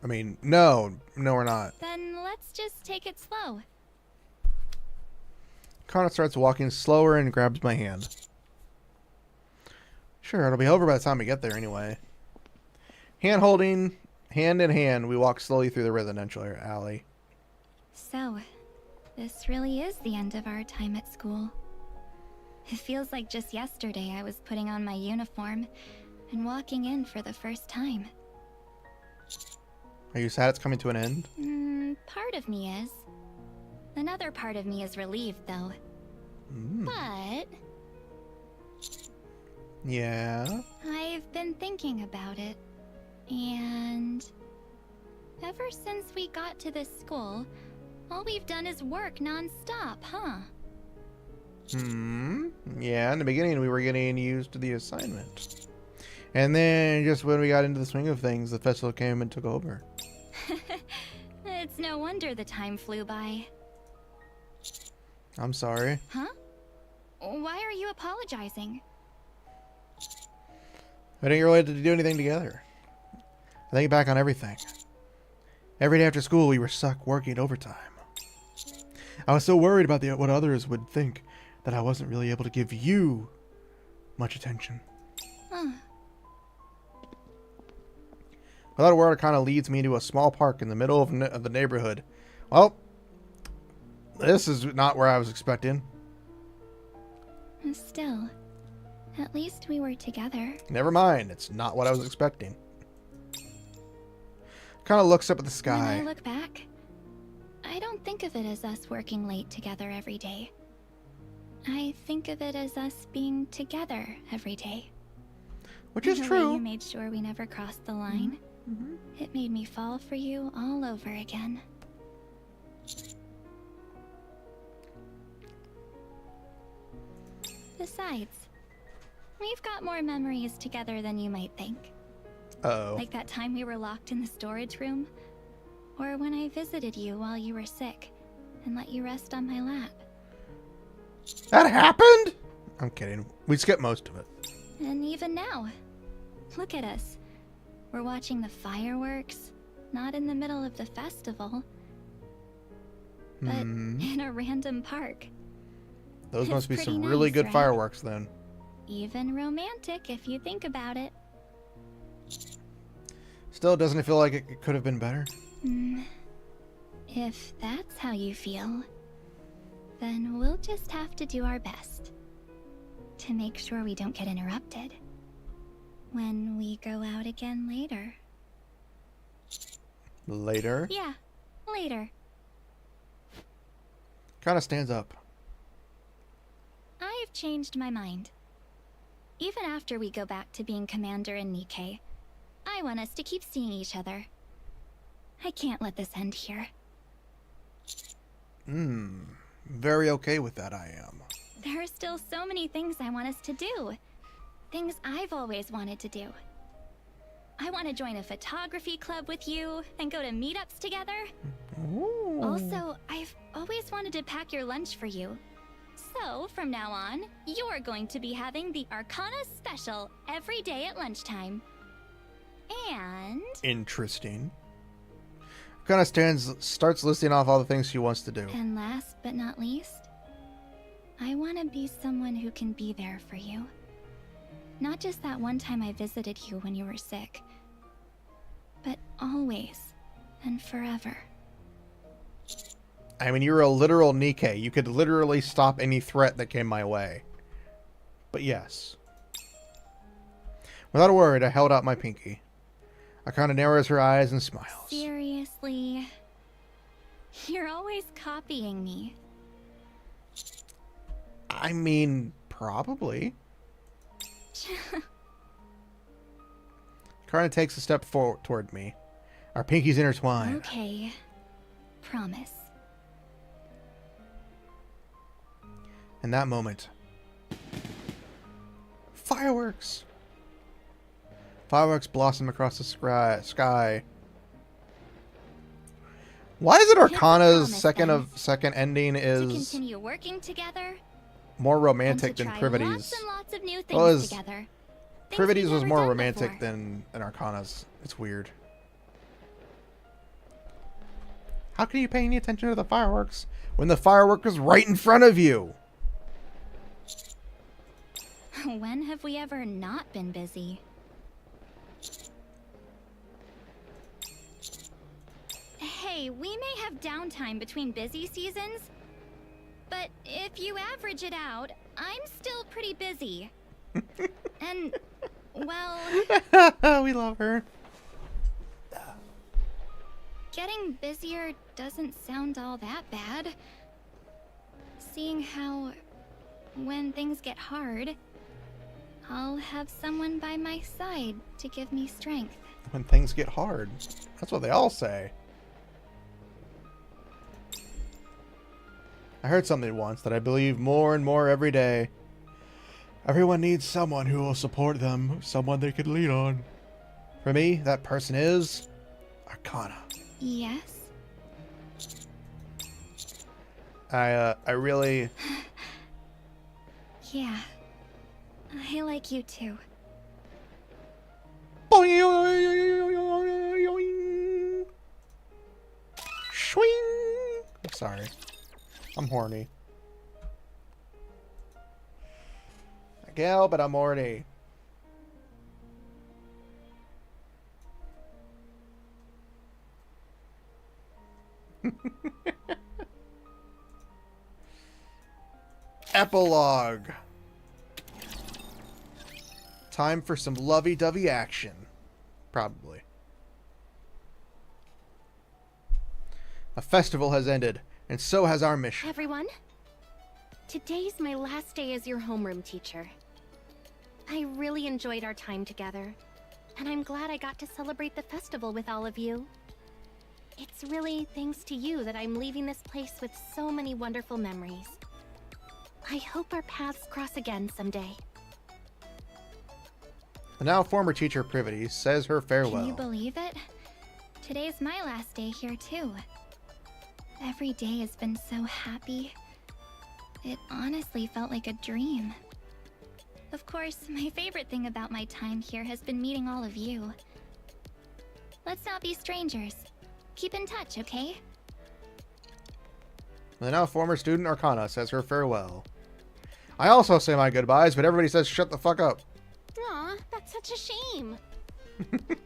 I mean, no, we're not. Then let's just take it slow. Kana starts walking slower and grabs my hand. Sure, it'll be over by the time we get there anyway. Hand holding, hand in hand, we walk slowly through the residential alley. So, this really is the end of our time at school. It feels like just yesterday I was putting on my uniform and walking in for the first time. Are you sad it's coming to an end? Part of me is. Another part of me is relieved, though. But Yeah? I've been thinking about it, and ever since we got to this school, all we've done is work non-stop, huh? Yeah, in the beginning we were getting used to the assignment. And then just when we got into the swing of things, the festival came and took over. It's no wonder the time flew by. I'm sorry. Huh? Why are you apologizing? I didn't really get to do anything together. I think back on everything. Every day after school, we were stuck working overtime. I was so worried about what others would think that I wasn't really able to give you much attention. Without a word, it kind of leads me to a small park in the middle of the neighborhood. Well, this is not where I was expecting. Still, at least we were together. Never mind, it's not what I was expecting. Kind of looks up at the sky. When I look back, I don't think of it as us working late together every day. I think of it as us being together every day. Which is The way true. you made sure we never crossed the line. It made me fall for you all over again. Besides, we've got more memories together than you might think. Uh-oh. Like that time we were locked in the storage room, or when I visited you while you were sick and let you rest on my lap. That happened? I'm kidding. We skipped most of it. And even now, look at us. We're watching the fireworks, not in the middle of the festival, but in a random park. Those must be It's some pretty really nice, good right? fireworks then. Even romantic if you think about it. Still, doesn't it feel like it could have been better? If that's how you feel, then we'll just have to do our best to make sure we don't get interrupted when we go out again later. Later? Yeah, later. Kind of stands up. I've changed my mind. Even after we go back to being Commander and Nikke, I want us to keep seeing each other. I can't let this end here. Very okay with that, I am. There are still so many things I want us to do. Things I've always wanted to do. I want to join a photography club with you and go to meetups together. Ooh. Also, I've always wanted to pack your lunch for you. So, from now on, you're going to be having the Arcana special every day at lunchtime. And... Interesting. Kind of starts listing off all the things she wants to do. And last but not least, I want to be someone who can be there for you. Not just that one time I visited you when you were sick, but always and forever. I mean, you're a literal Nikke. You could literally stop any threat that came my way. But yes. Without a word, I held out my pinky. Arcana narrows her eyes and smiles. Seriously? You're always copying me. I mean, probably. Arcana takes a step forward toward me. Our pinkies intertwine. Okay. Promise. In that moment, fireworks! Fireworks blossom across the sky. Why is it Arcana's second ending To is continue working together, more and romantic to than try Privity's? lots and lots of new things Well, is- together. Things Privity's we've was never more done romantic before. than Arcana's. It's weird. How can you pay any attention to the fireworks when the firework is right in front of you? When have we ever not been busy? Hey, we may have downtime between busy seasons, but if you average it out, I'm still pretty busy. And, well, We love her. getting busier doesn't sound all that bad. Seeing how, when things get hard, I'll have someone by my side to give me strength. When things get hard. That's what they all say. I heard something once that I believe more and more every day. Everyone needs someone who will support them, someone they can lean on. For me, that person is Arcana. Yes? I really... Yeah. I like you too. Swing! I'm sorry. I'm horny. A gal, but I'm horny. Epilogue. Time for some lovey-dovey action. Probably. A festival has ended, and so has our mission. Everyone, today's my last day as your homeroom teacher. I really enjoyed our time together, and I'm glad I got to celebrate the festival with all of you. It's really thanks to you that I'm leaving this place with so many wonderful memories. I hope our paths cross again someday. The now former teacher Privity says her farewell. Can you believe it? Today's my last day here too. Every day has been so happy. It honestly felt like a dream. Of course, my favorite thing about my time here has been meeting all of you. Let's not be strangers. Keep in touch, okay? The now former student Arcana says her farewell. I also say my goodbyes, but everybody says shut the fuck up. Aw, that's such a shame.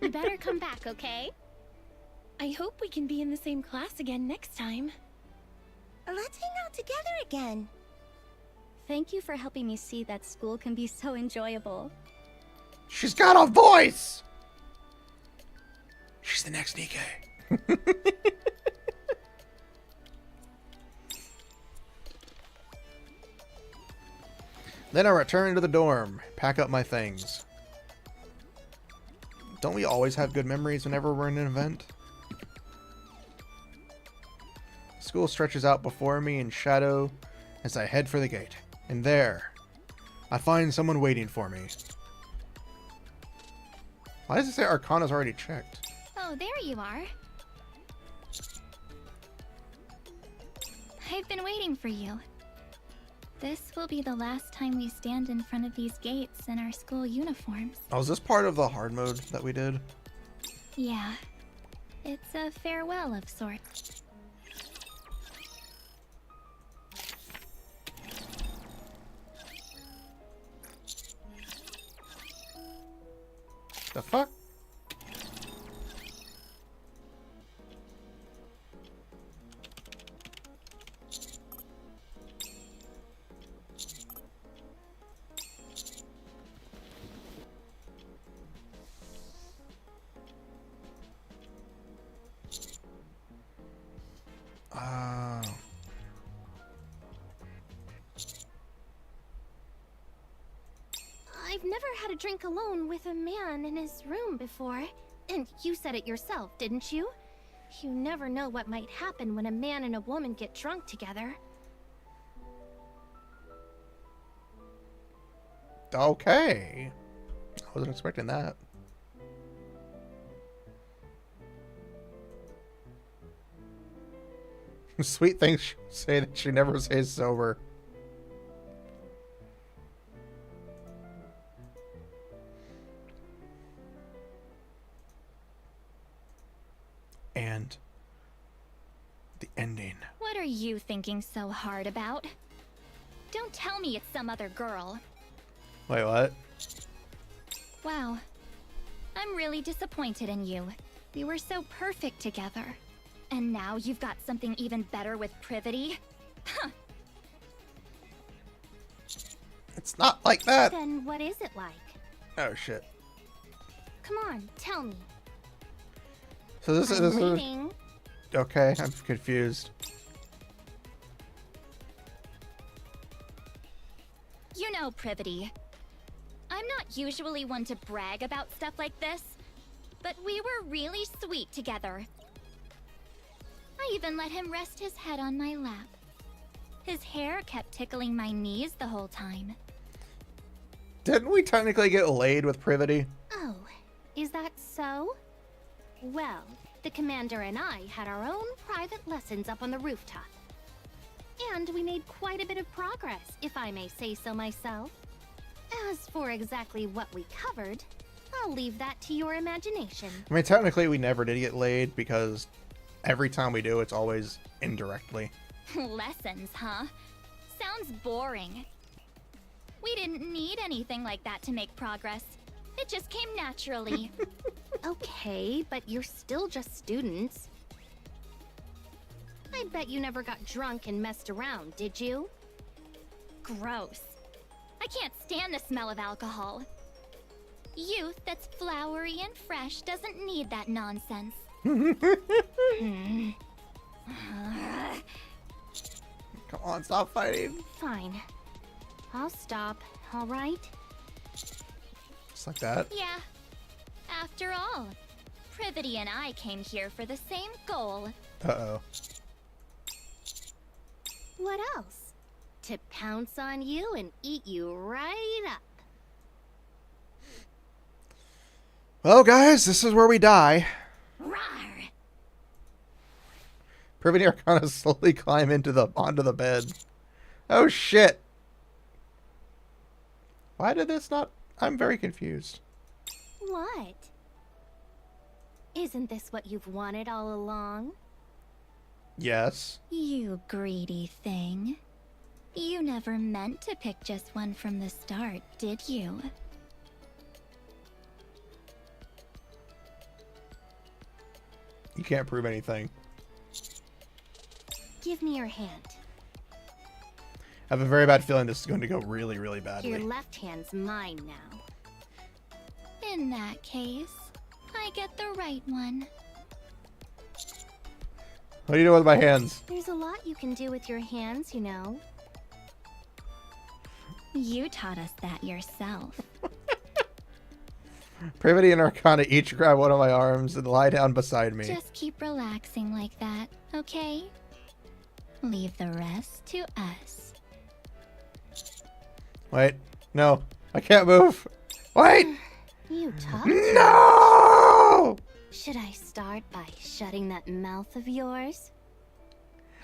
You better come back, okay? I hope we can be in the same class again next time. Let's hang out together again. Thank you for helping me see that school can be so enjoyable. She's got a voice! She's the next Nikke. Then I return to the dorm, pack up my things. Don't we always have good memories whenever we're in an event? School stretches out before me in shadow as I head for the gate. And there, I find someone waiting for me. Why does it say Arcana's already checked? Oh, there you are. I've been waiting for you. This will be the last time we stand in front of these gates in our school uniforms. Oh, is this part of the hard mode that we did? Yeah. It's a farewell of sorts. The fuck? never had a drink alone with a man in his room before. And you said it yourself, didn't you? You never know what might happen when a man and a woman get drunk together. Okay. I wasn't expecting that. Sweet things say that she never stays sober. And the ending. What are you thinking so hard about? Don't tell me it's some other girl. Wait, what? Wow. I'm really disappointed in you. We were so perfect together. And now you've got something even better with Privity? Huh. It's not like that. Then what is it like? Oh shit. Come on, tell me. So this I'm is waiting. okay. I'm confused. You know, Privity, I'm not usually one to brag about stuff like this, but we were really sweet together. I even let him rest his head on my lap. His hair kept tickling my knees the whole time. Didn't we technically get laid with Privity? Oh, is that so? Well, the commander and I had our own private lessons up on the rooftop. And we made quite a bit of progress, if I may say so myself. As for exactly what we covered, I'll leave that to your imagination. I mean, technically we never did get laid because every time we do, it's always indirectly. Lessons, huh? Sounds boring. We didn't need anything like that to make progress. It just came naturally. Okay, but you're still just students. I bet you never got drunk and messed around, did you? Gross. I can't stand the smell of alcohol. Youth that's flowery and fresh doesn't need that nonsense. Come on, stop fighting. Fine. I'll stop, all right? Just like that. Yeah. After all, Privity and I came here for the same goal. Uh-oh. What else? To pounce on you and eat you right up. Well, guys, this is where we die. Rawr! Privity Arcana slowly climb onto the bed. Oh shit! Why did this not? I'm very confused. What? Isn't this what you've wanted all along? Yes. You greedy thing. You never meant to pick just one from the start, did you? You can't prove anything. Give me your hand. I have a very bad feeling this is going to go really, really badly. Your left hand's mine now. In that case, I get the right one. What do you do with my hands? There's a lot you can do with your hands, you know. You taught us that yourself. Privity and Arcana each grab one of my arms and lie down beside me. Just keep relaxing like that, okay? Leave the rest to us. Wait. No. I can't move. Wait! You talk. No! Should I start by shutting that mouth of yours?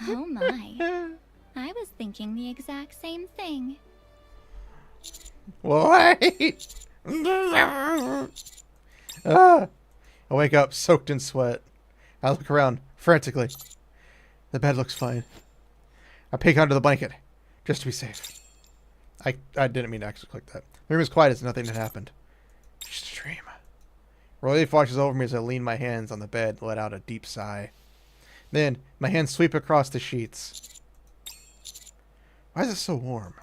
Oh my. I was thinking the exact same thing. Wait! Ah! I wake up soaked in sweat. I look around frantically. The bed looks fine. I peek under the blanket just to be safe. I didn't mean to actually click that. The room is quiet as nothing had happened. Just a dream. Relief washes over me as I lean my hands on the bed and let out a deep sigh. Then, my hands sweep across the sheets. Why is it so warm?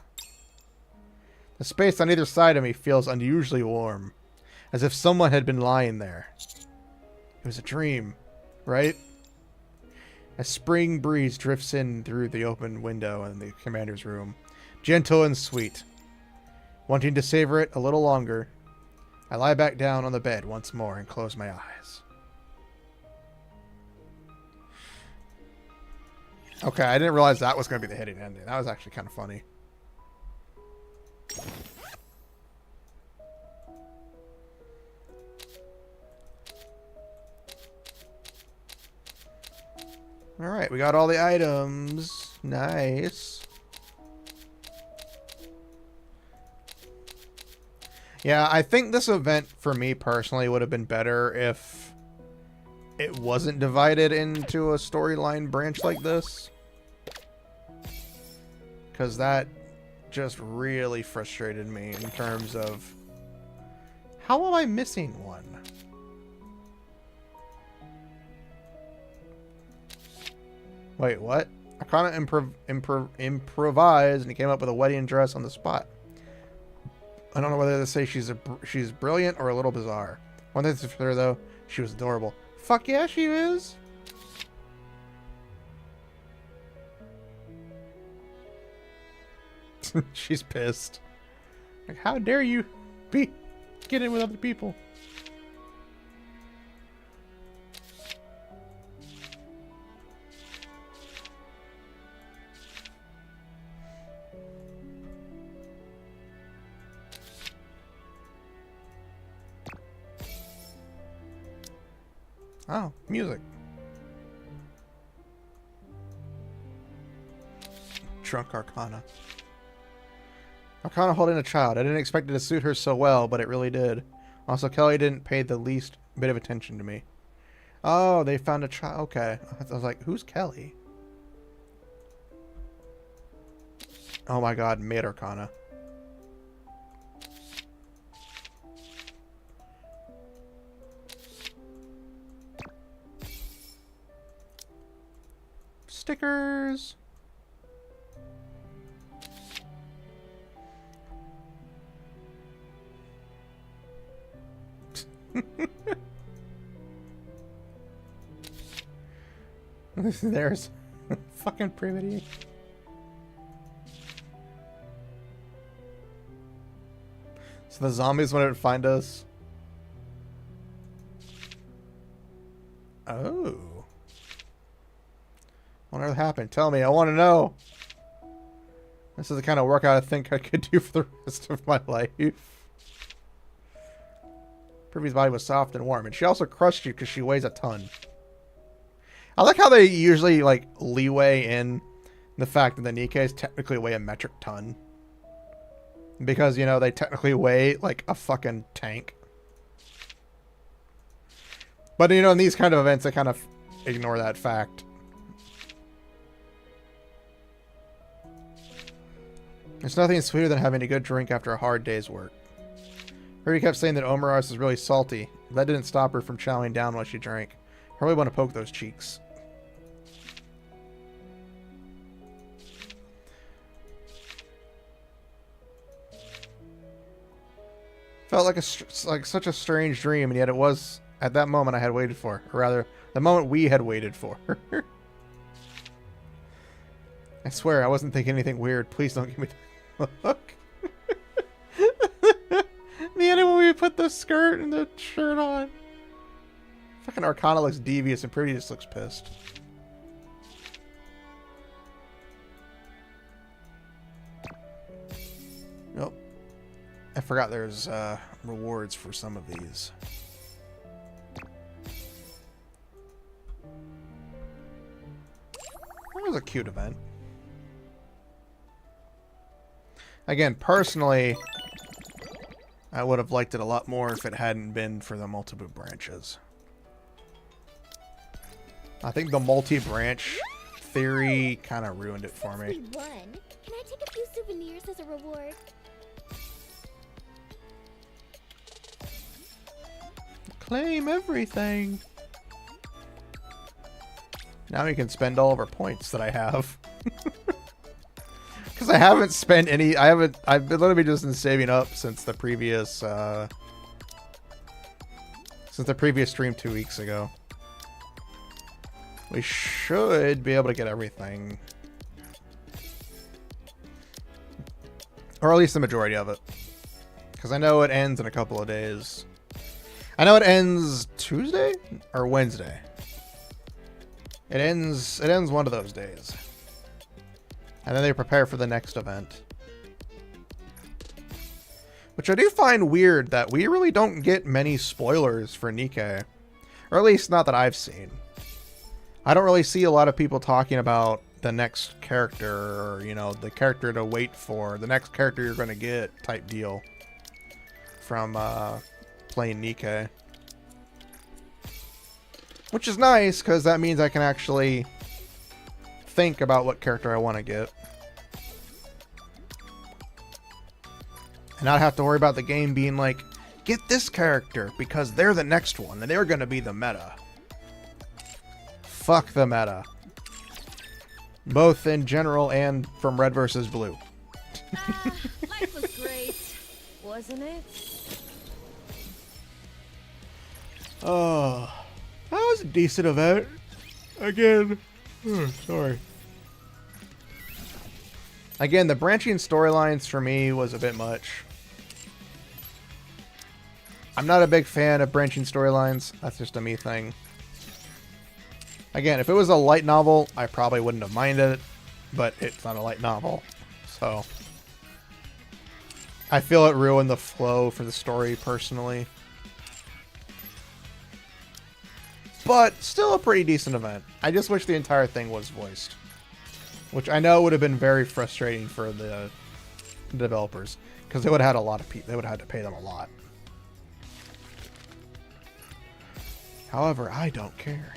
The space on either side of me feels unusually warm, as if someone had been lying there. It was a dream, right? A spring breeze drifts in through the open window in the commander's room, gentle and sweet. Wanting to savor it a little longer, I lie back down on the bed once more and close my eyes. Okay, I didn't realize that was going to be the hitting ending. That was actually kind of funny. Alright, we got all the items. Nice. Yeah, I think this event, for me personally, would have been better if it wasn't divided into a storyline branch like this. Because that just really frustrated me in terms of... How am I missing one? Wait, what? I kind of improvised and he came up with a wedding dress on the spot. I don't know whether to say she's brilliant or a little bizarre. One thing's for sure though, she was adorable. Fuck yeah, she is. She's pissed. Like, how dare you get in with other people? Oh, music. Drunk Arcana. Arcana holding a child. I didn't expect it to suit her so well, but it really did. Also, Kelly didn't pay the least bit of attention to me. Oh, they found a child. Okay. I was like, who's Kelly? Oh my god, Maid Arcana. Stickers. There's fucking privity. So the zombies wouldn't find us. Oh. What ever happened? Tell me. I want to know. This is the kind of workout I think I could do for the rest of my life. Privy's body was soft and warm, and she also crushed you because she weighs a ton. I like how they usually like leeway in the fact that the Nikkes technically weigh a metric ton. Because, you know, they technically weigh like a fucking tank. But, you know, in these kind of events, they kind of ignore that fact. There's nothing sweeter than having a good drink after a hard day's work. Privy kept saying that Omeros is really salty. That didn't stop her from chowing down while she drank. I really want to poke those cheeks. Felt like such a strange dream, and yet it was at that moment I had waited for. Or rather, the moment we had waited for. I swear, I wasn't thinking anything weird. Please don't give me the look. The end when we put the skirt and the shirt on. Fucking Arcana looks devious and Pretty just looks pissed. Nope. I forgot there's rewards for some of these. That was a cute event. Again, personally, I would have liked it a lot more if it hadn't been for the multiple branches. I think the multi-branch theory kind of ruined it for me. Can I take a few souvenirs as a reward? Claim everything. Now we can spend all of our points that I have. Because I haven't spent any. I've been literally just been saving up since the previous stream 2 weeks ago. We should be able to get everything, or at least the majority of it. Because I know it ends in a couple of days. I know it ends Tuesday or Wednesday. It ends one of those days. And then they prepare for the next event. Which I do find weird that we really don't get many spoilers for Nikke. Or at least not that I've seen. I don't really see a lot of people talking about the next character, or, you know, the character to wait for, the next character you're going to get type deal from playing Nikke. Which is nice, because that means I can actually think about what character I want to get. And not have to worry about the game being like, get this character, because they're the next one, and they're going to be the meta. Fuck the meta. Both in general and from Red versus Blue. Life was great, wasn't it? Oh, that was a decent event. Again. Sorry. Again, the branching storylines for me was a bit much. I'm not a big fan of branching storylines. That's just a me thing. Again, if it was a light novel, I probably wouldn't have minded it, but it's not a light novel, so I feel it ruined the flow for the story personally. But still a pretty decent event. I just wish the entire thing was voiced, which I know would have been very frustrating for the developers, because they would have had a lot of people. They would have had to pay them a lot. However, I don't care.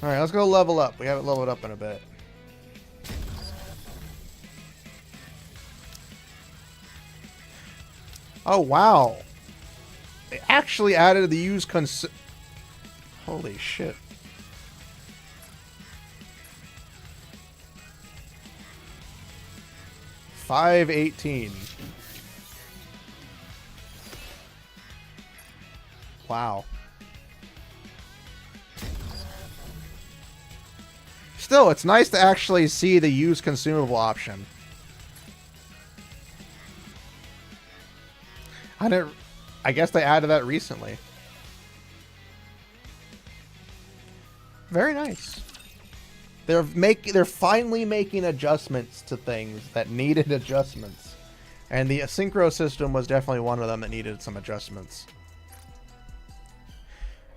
Alright, let's go level up. We haven't leveled up in a bit. Oh, wow. They actually added the use holy shit. $5.18. Wow. Still, it's nice to actually see the use consumable option. I guess they added that recently. Very nice. They're finally making adjustments to things that needed adjustments. And the synchro system was definitely one of them that needed some adjustments.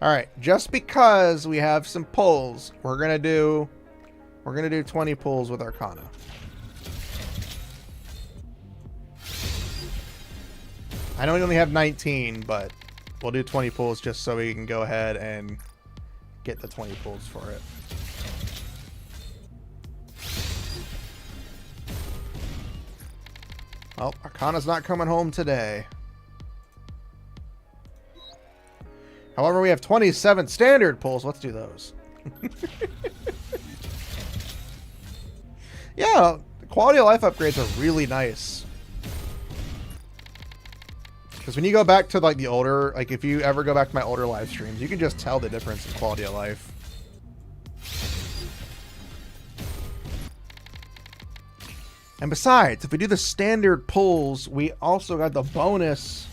Alright, just because we have some pulls, we're gonna do 20 pulls with Arcana. I know we only have 19, but we'll do 20 pulls just so we can go ahead and get the 20 pulls for it. Well, Arcana's not coming home today. However, we have 27 standard pulls. Let's do those. Yeah, the quality of life upgrades are really nice. Because when you go back to like the older, like if you ever go back to my older live streams, you can just tell the difference in quality of life. And besides, if we do the standard pulls, we also got the bonus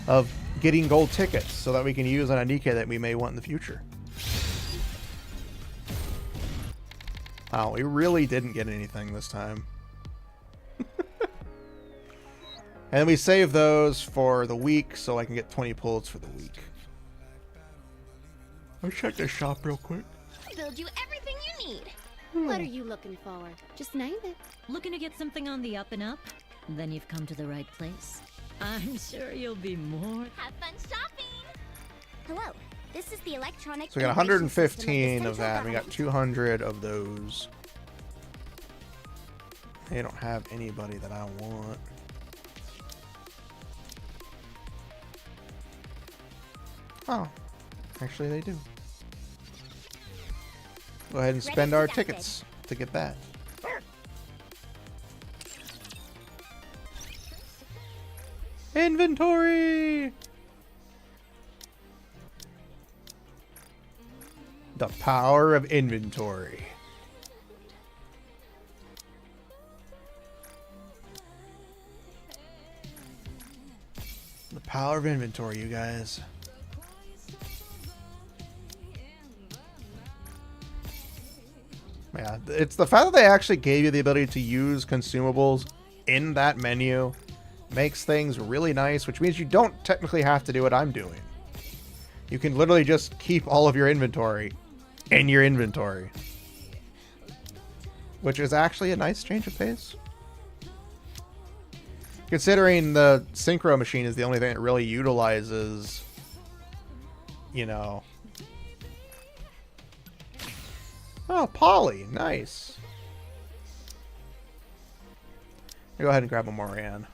of getting gold tickets so that we can use on a Nikke that we may want in the future. Wow, we really didn't get anything this time. And then we save those for the week so I can get 20 pulls for the week. Let's check the shop real quick. Build you everything you need. What are you looking for? Just name it. Looking to get something on the up and up? Then you've come to the right place. I'm sure you'll be more. Have fun shopping. Hello. This is the electronic. So we got 115 of that. We got 200 of those. They don't have anybody that I want. Oh, actually they do. Go ahead and spend our tickets to get that. Inventory! The power of inventory. Power of inventory, you guys. Yeah, it's the fact that they actually gave you the ability to use consumables in that menu makes things really nice, which means you don't technically have to do what I'm doing. You can literally just keep all of your inventory in your inventory, which is actually a nice change of pace. Considering the synchro machine is the only thing that really utilizes, you know... Oh, Polly. Nice. Go ahead and grab a Moran.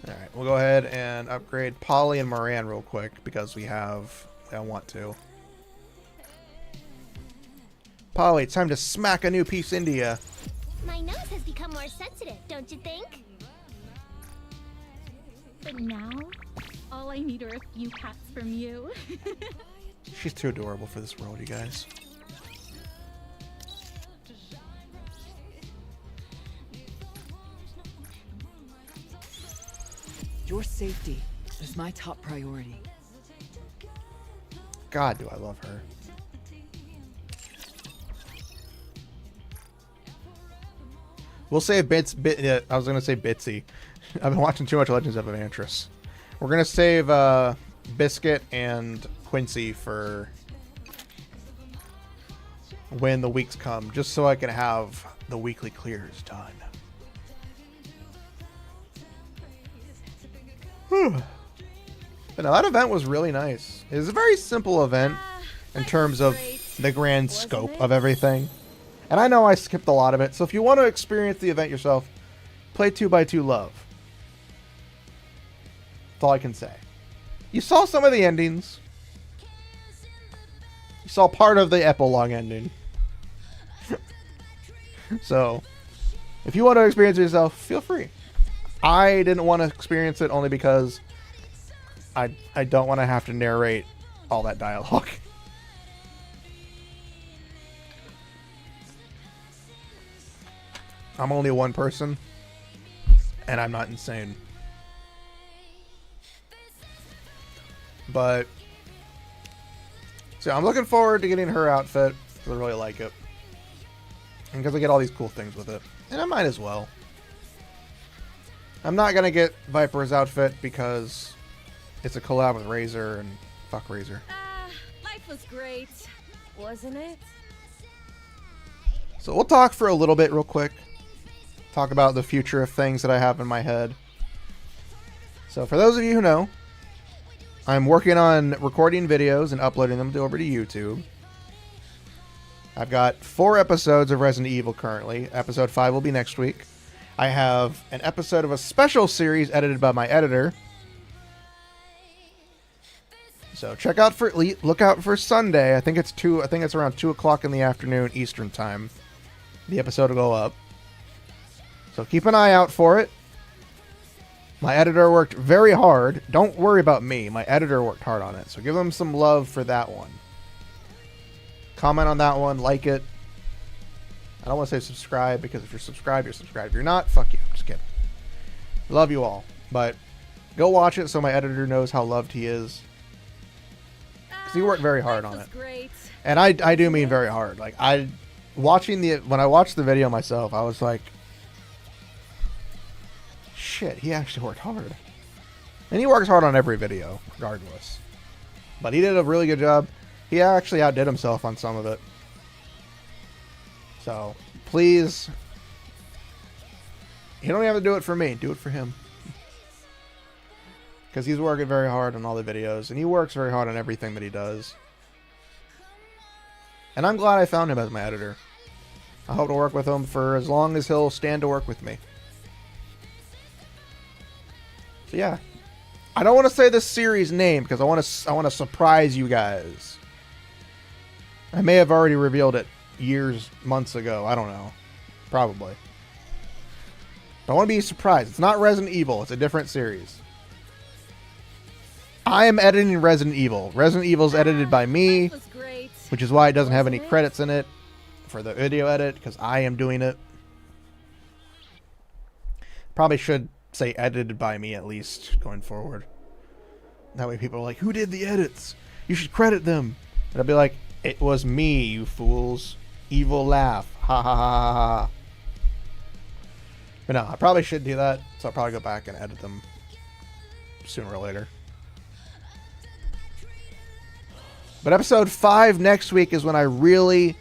Alright, we'll go ahead and upgrade Polly and Moran real quick because we have... I want to. Polly, it's time to smack a new piece into ya. My nose has become more sensitive, don't you think? But now, all I need are a few pats from you. She's too adorable for this world, you guys. Your safety is my top priority. God, do I love her. We'll save I was going to say Bitsy. I've been watching too much Legends of Evantris. We're going to save Biscuit and Quincy for when the weeks come, just so I can have the weekly clears done. Whew. But no, that event was really nice. It was a very simple event in terms of the grand scope of everything. And I know I skipped a lot of it, so if you want to experience the event yourself, play 2x2 Love. That's all I can say. You saw some of the endings. You saw part of the epilogue ending. So, if you want to experience it yourself, feel free. I didn't want to experience it only because I don't want to have to narrate all that dialogue. I'm only one person, and I'm not insane. But, so I'm looking forward to getting her outfit, because I really like it. And because I get all these cool things with it. And I might as well. I'm not going to get Viper's outfit because it's a collab with Razor, and fuck Razor. Life was great, wasn't it? So we'll talk for a little bit real quick. Talk about the future of things that I have in my head. So for those of you who know, I'm working on recording videos and uploading them over to YouTube. I've got 4 episodes of Resident Evil currently. Episode 5 will be next week. I have an episode of a special series edited by my editor. So look out for Sunday. I think it's around 2 o'clock in the afternoon Eastern time. The episode will go up. So keep an eye out for it. My editor worked very hard. Don't worry about me. My editor worked hard on it. So give them some love for that one. Comment on that one. Like it. I don't want to say subscribe because if you're subscribed, you're subscribed. If you're not, fuck you. Just kidding. Love you all. But go watch it so my editor knows how loved he is. Because he worked very hard on it. Great. And I do mean very hard. Like when I watched the video myself, I was like, shit, he actually worked hard. And he works hard on every video, regardless. But he did a really good job. He actually outdid himself on some of it. So, please, you don't have to do it for me. Do it for him. Because he's working very hard on all the videos. And he works very hard on everything that he does. And I'm glad I found him as my editor. I hope to work with him for as long as he'll stand to work with me. So yeah, I don't want to say this series name because I want to surprise you guys. I may have already revealed it months ago. I don't know, probably. But I want to be surprised. It's not Resident Evil. It's a different series. I am editing Resident Evil. Resident Evil is edited by me, which is why it doesn't have any credits in it for the video edit because I am doing it. Probably should say edited by me at least going forward. That way people are like, who did the edits? You should credit them. And I'll be like, it was me, you fools. Evil laugh. Ha ha ha ha ha. But no, I probably should do that. So I'll probably go back and edit them sooner or later. But episode 5 next week is when I really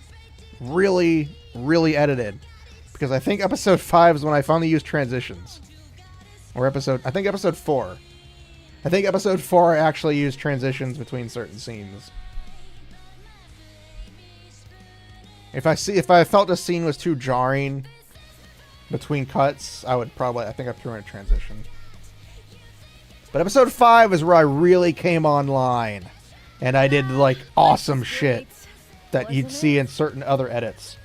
edited. Because I think episode 5 is when I finally used transitions. Or I think episode 4. I think episode 4 I actually used transitions between certain scenes. If I felt a scene was too jarring between cuts, I think I threw in a transition. But episode 5 is where I really came online. And I did, like, awesome shit that you'd see in certain other edits.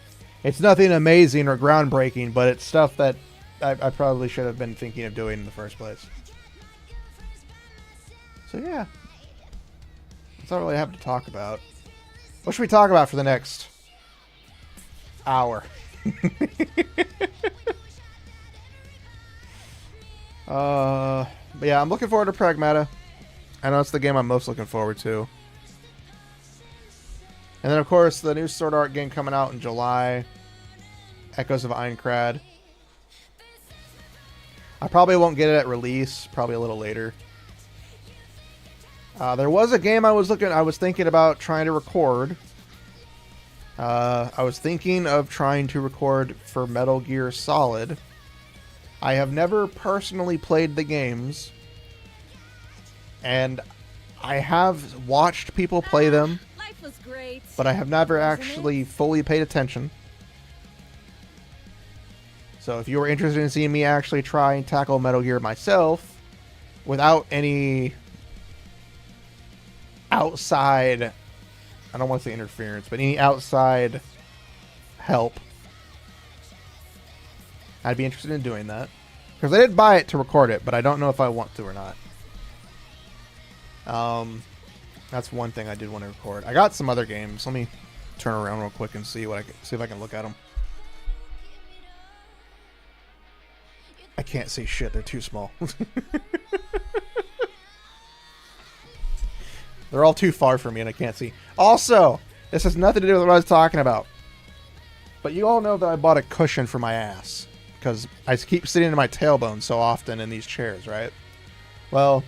It's nothing amazing or groundbreaking, but it's stuff that I probably should have been thinking of doing in the first place. So, yeah. That's all I really have to talk about. What should we talk about for the next hour? But yeah, I'm looking forward to Pragmata. I know it's the game I'm most looking forward to. And then, of course, the new Sword Art game coming out in July. Echoes of Aincrad. I probably won't get it at release. Probably a little later. There was a game I was thinking about trying to record. I was thinking of trying to record for Metal Gear Solid. I have never personally played the games. And I have watched people play them. Life was great. But I have never actually fully paid attention. So if you were interested in seeing me actually try and tackle Metal Gear myself without any outside, I don't want to say interference, but any outside help, I'd be interested in doing that. Because I did buy it to record it, but I don't know if I want to or not. That's one thing I did want to record. I got some other games. Let me turn around real quick and see if I can look at them. I can't see shit. They're too small. They're all too far for me and I can't see. Also, this has nothing to do with what I was talking about. But you all know that I bought a cushion for my ass. Because I keep sitting in my tailbone so often in these chairs, right? Well,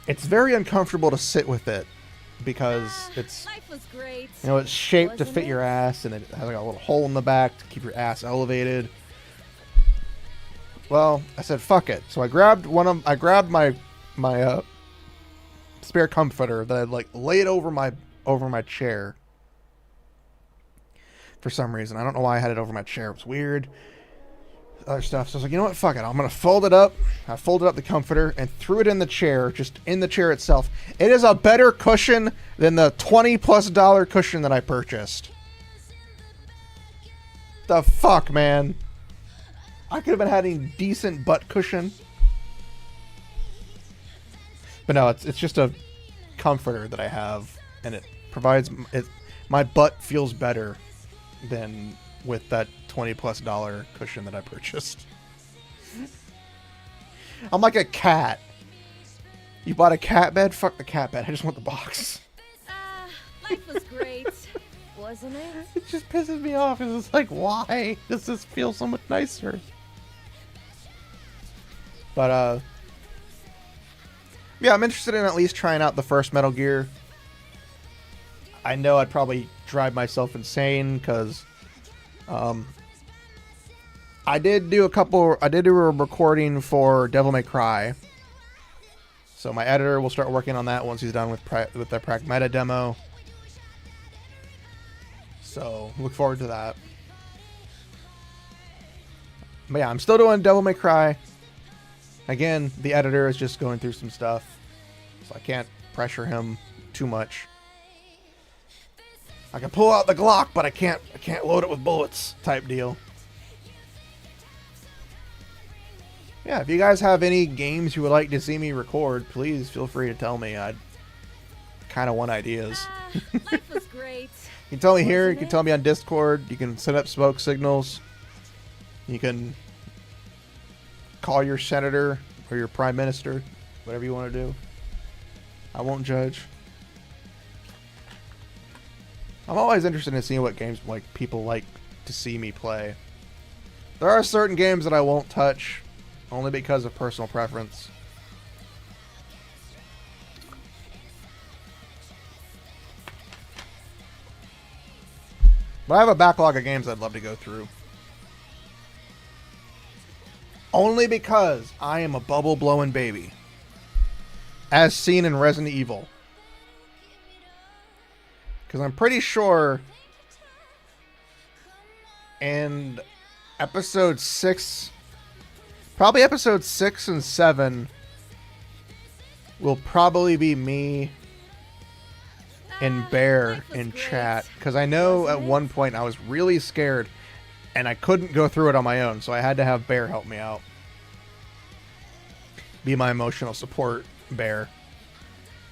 it's very uncomfortable to sit with it. Because it's, Life was great. you know, it's shaped to fit your ass. And it has like a little hole in the back to keep your ass elevated. Well, I said, fuck it. So I grabbed my spare comforter that I like laid over my chair. For some reason. I don't know why I had it over my chair. It was weird. Other stuff. So I was like, you know what? Fuck it. I'm going to fold it up. I folded up the comforter and threw it in the chair. Just in the chair itself. It is a better cushion than the $20+ cushion that I purchased. The fuck, man? I could have been having decent butt cushion. But no, it's just a comforter that I have. And it provides... my butt feels better than with that $20+ cushion that I purchased. I'm like a cat. You bought a cat bed? Fuck the cat bed. I just want the box. Life was great. Wasn't it? It just pisses me off. It's like, why does this feel so much nicer? But, yeah, I'm interested in at least trying out the first Metal Gear. I know I'd probably drive myself insane, because, I did do a recording for Devil May Cry. So my editor will start working on that once he's done with the Pragmata demo. So, look forward to that. But yeah, I'm still doing Devil May Cry. Again, the editor is just going through some stuff. So I can't pressure him too much. I can pull out the Glock, but I can't load it with bullets type deal. Yeah, if you guys have any games you would like to see me record, please feel free to tell me. I kind of want ideas. Life was great. You can tell me here, you can tell me on Discord, you can set up smoke signals. You can call your senator or your prime minister, whatever you want to do. I won't judge. I'm always interested in seeing what games like people like to see me play. There are certain games that I won't touch, only because of personal preference. But I have a backlog of games I'd love to go through. Only because I am a bubble-blowing baby. As seen in Resident Evil. Because I'm pretty sure in episode 6, probably episode 6 and 7 will probably be me and Bear in chat. Because I know at one point I was really scared and I couldn't go through it on my own, so I had to have Bear help me out. Be my emotional support Bear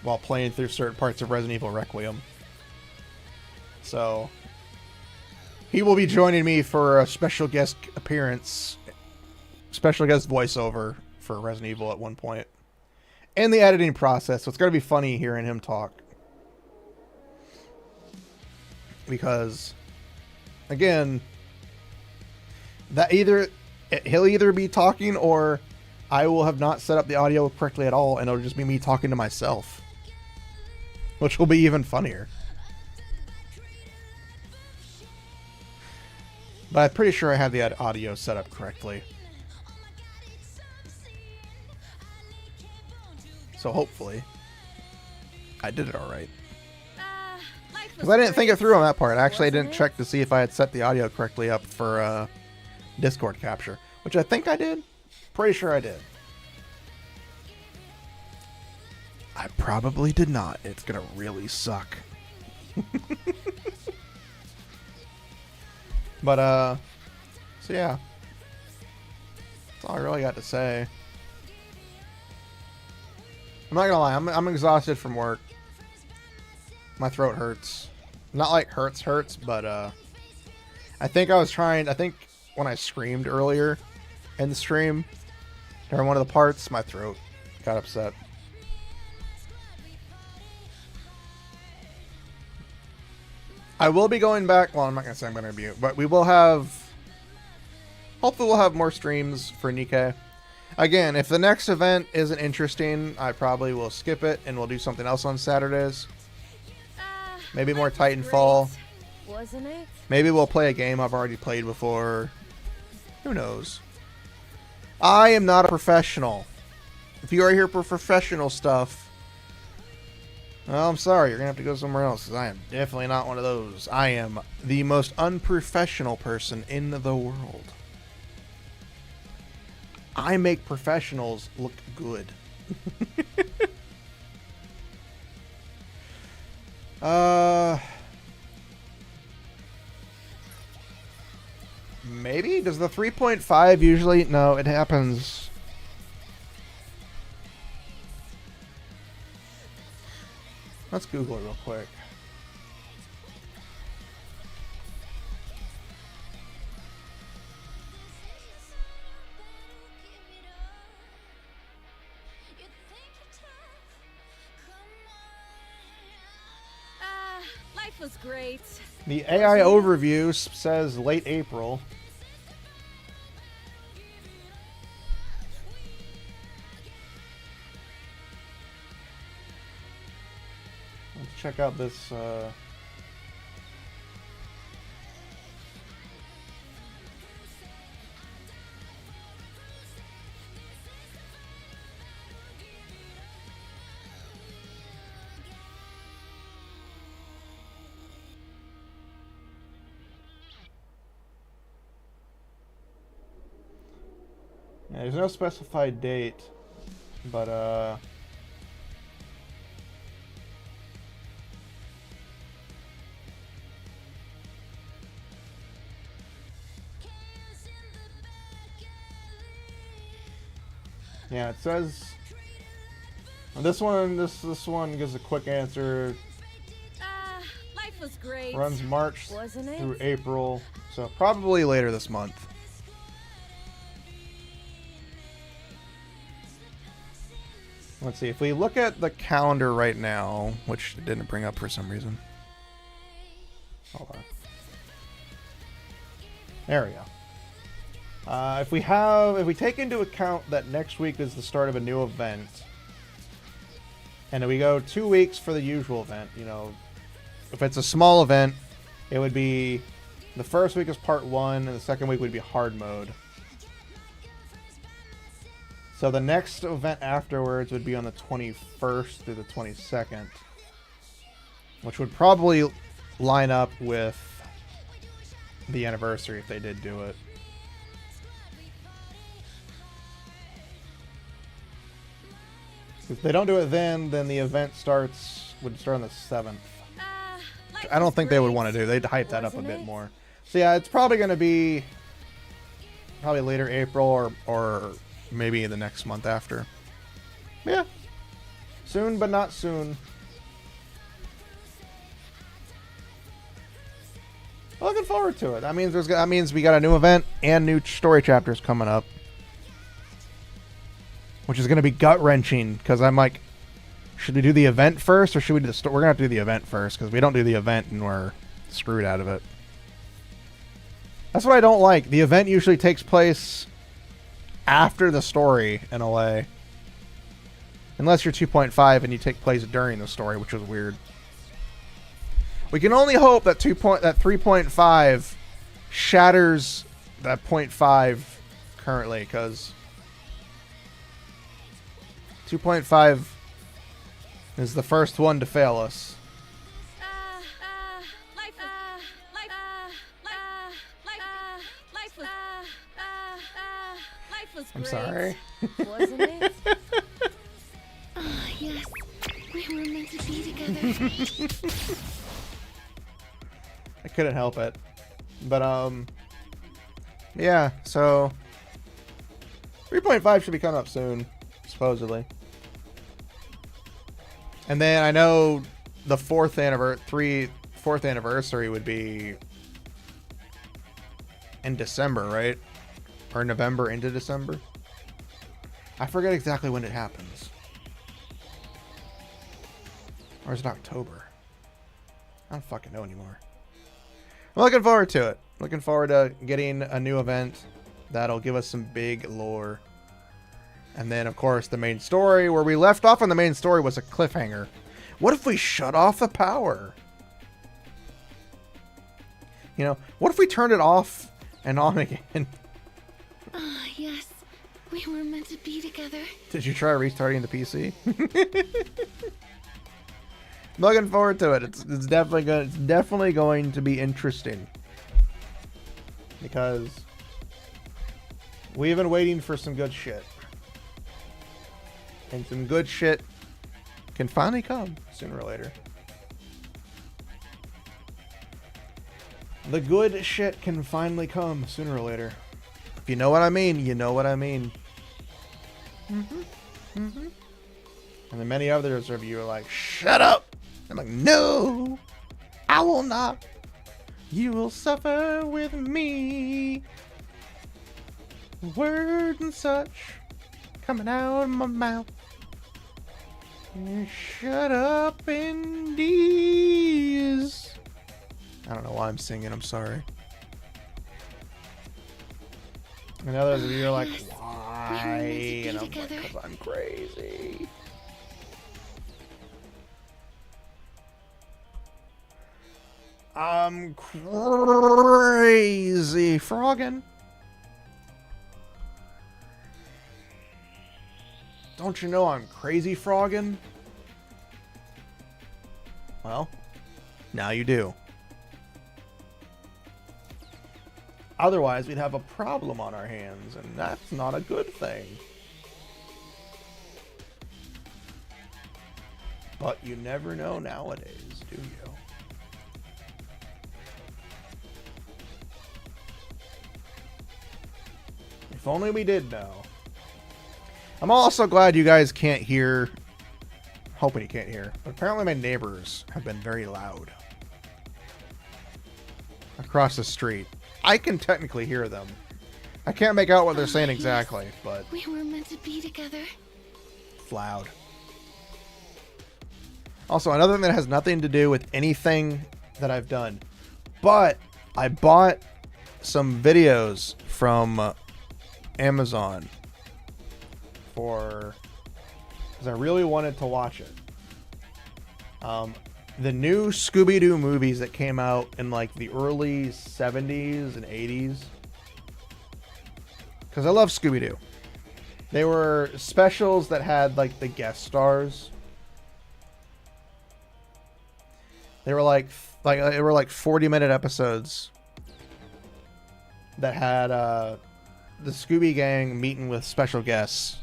while playing through certain parts of Resident Evil Requiem. So he will be joining me for a special guest appearance, special guest voiceover for Resident Evil at one point. In the editing process, so it's going to be funny hearing him talk. Because, again, that he'll either be talking or I will have not set up the audio correctly at all, and it'll just be me talking to myself, which will be even funnier. But I'm pretty sure I have the audio set up correctly. So hopefully I did it alright. Because I didn't think it through on that part. Actually, I didn't check to see if I had set the audio correctly up for Discord capture, which I think I did. Pretty sure I did. I probably did not. It's gonna really suck. But, so yeah. That's all I really got to say. I'm not gonna lie, I'm exhausted from work. My throat hurts. Not like hurts, but, I think when I screamed earlier in the stream, during one of the parts, my throat got upset. I will be going back. Well, I'm not going to say I'm going to be, but we will have. Hopefully, we'll have more streams for Nikke. Again, if the next event isn't interesting, I probably will skip it and we'll do something else on Saturdays. Maybe more Titanfall. Wasn't it? Maybe we'll play a game I've already played before. Who knows? I am not a professional. If you are here for professional stuff, well, I'm sorry, you're going to have to go somewhere else, because I am definitely not one of those. I am the most unprofessional person in the world. I make professionals look good. Maybe? Does the 3.5 usually? No, it happens. Let's Google it real quick. Life was great. The AI overview says late April. Let's check out this. Yeah, there's no specified date, but yeah, it says this one gives a quick answer. Life was great. Runs March Wasn't it? through April, so probably later this month. Let's see. If we look at the calendar right now, which it didn't bring up for some reason. Hold on. There we go. If we take into account that next week is the start of a new event, and then we go 2 weeks for the usual event, you know, if it's a small event, it would be the first week is part 1, and the second week would be hard mode. So the next event afterwards would be on the 21st through the 22nd, which would probably line up with the anniversary if they did do it. If they don't do it then the event would start on the 7th. I don't think they would want to do. They'd hype that up a bit more. So yeah, it's probably going to be probably later April or maybe the next month after. Yeah. Soon, but not soon. Looking forward to it. That means we got a new event and new story chapters coming up, which is going to be gut-wrenching because I'm like, should we do the event first or should we do the story? We're going to have to do the event first because we don't do the event and we're screwed out of it. That's what I don't like. The event usually takes place after the story in a way. Unless you're 2.5 and you take place during the story, which is weird. We can only hope that 3.5 shatters that 0.5 currently, because 2.5 is the first one to fail us. I'm sorry. Wasn't it? Yes, we were meant to be together. I couldn't help it. But, yeah, so 3.5 should be coming up soon, supposedly. And then I know the fourth anniversary would be in December, right? Or November into December. I forget exactly when it happens. Or is it October? I don't fucking know anymore. I'm looking forward to it. Looking forward to getting a new event that'll give us some big lore. And then, of course, the main story. Where we left off on the main story was a cliffhanger. What if we shut off the power? You know, what if we turned it off and on again? Yes, we were meant to be together. Did you try restarting the PC? I'm looking forward to it. It's definitely going to be interesting. Because we've been waiting for some good shit. And some good shit can finally come sooner or later. The good shit can finally come sooner or later. If you know what I mean, you know what I mean. And then many others of you are like, shut up! I'm like, no! I will not! You will suffer with me! Words and such coming out of my mouth. Shut up and ease. I don't know why I'm singing, I'm sorry. And others of you are like, why? And I'm like, because I'm crazy. I'm crazy frogging. Don't you know I'm crazy frogging? Well, now you do. Otherwise, we'd have a problem on our hands, and that's not a good thing. But you never know nowadays, do you? If only we did know. I'm also glad you guys can't hear. Hoping you can't hear. But apparently my neighbors have been very loud. Across the street. I can technically hear them. I can't make out what they're saying exactly, but we were meant to be together. it's loud. Also, another thing that has nothing to do with anything that I've done, but I bought some videos from Amazon because I really wanted to watch it. The new Scooby-Doo movies that came out in like the early 70s and 80s. Because I love Scooby-Doo. They were specials that had like the guest stars. They were like 40-minute episodes that had the Scooby Gang meeting with special guests.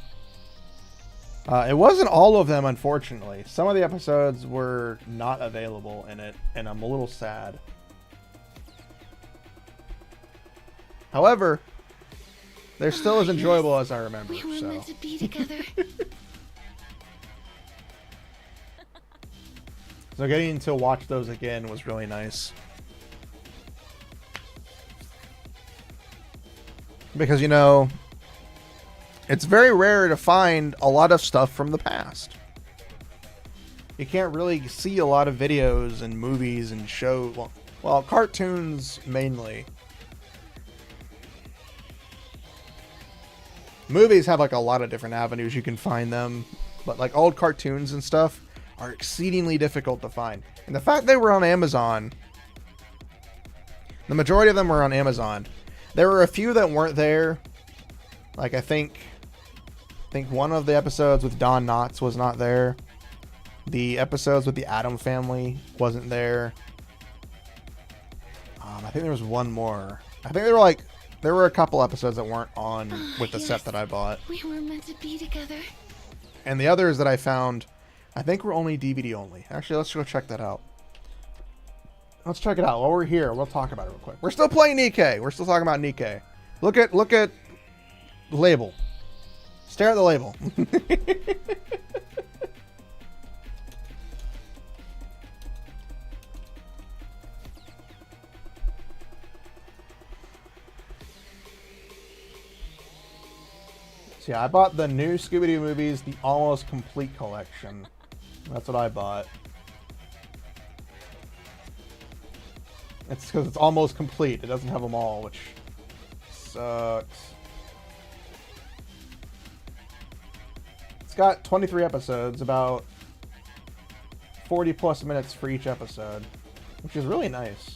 It wasn't all of them, unfortunately. Some of the episodes were not available in it, and I'm a little sad. However, they're still as enjoyable as I remember. We were meant to be together. So getting to watch those again was really nice. Because, you know, it's very rare to find a lot of stuff from the past. You can't really see a lot of videos and movies and shows. Well, cartoons mainly. Movies have like a lot of different avenues you can find them. But like old cartoons and stuff are exceedingly difficult to find. And the fact they were on Amazon, the majority of them were on Amazon. There were a few that weren't there. Like I think one of the episodes with Don Knotts was not there. The episodes with the Atom Family wasn't there. I think there was one more. I think there were a couple episodes that weren't on with the set that I bought. We were meant to be together. And the others that I found, I think were only DVD only. Actually, let's go check that out. Let's check it out. While we're here, we'll talk about it real quick. We're still playing Nikke. We're still talking about Nikke. Look at the label. Stare at the label. So yeah, I bought the new Scooby-Doo movies, the almost complete collection. That's what I bought. It's because it's almost complete. It doesn't have them all, which sucks. It's got 23 episodes, about 40 plus minutes for each episode, which is really nice.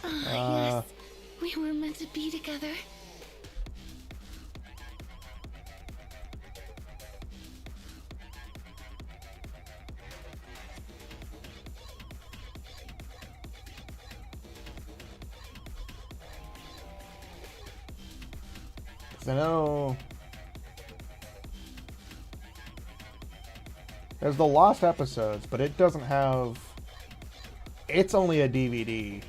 Yes. We were meant to be together. I know there's the lost episodes, but it doesn't have. It's only a DVD.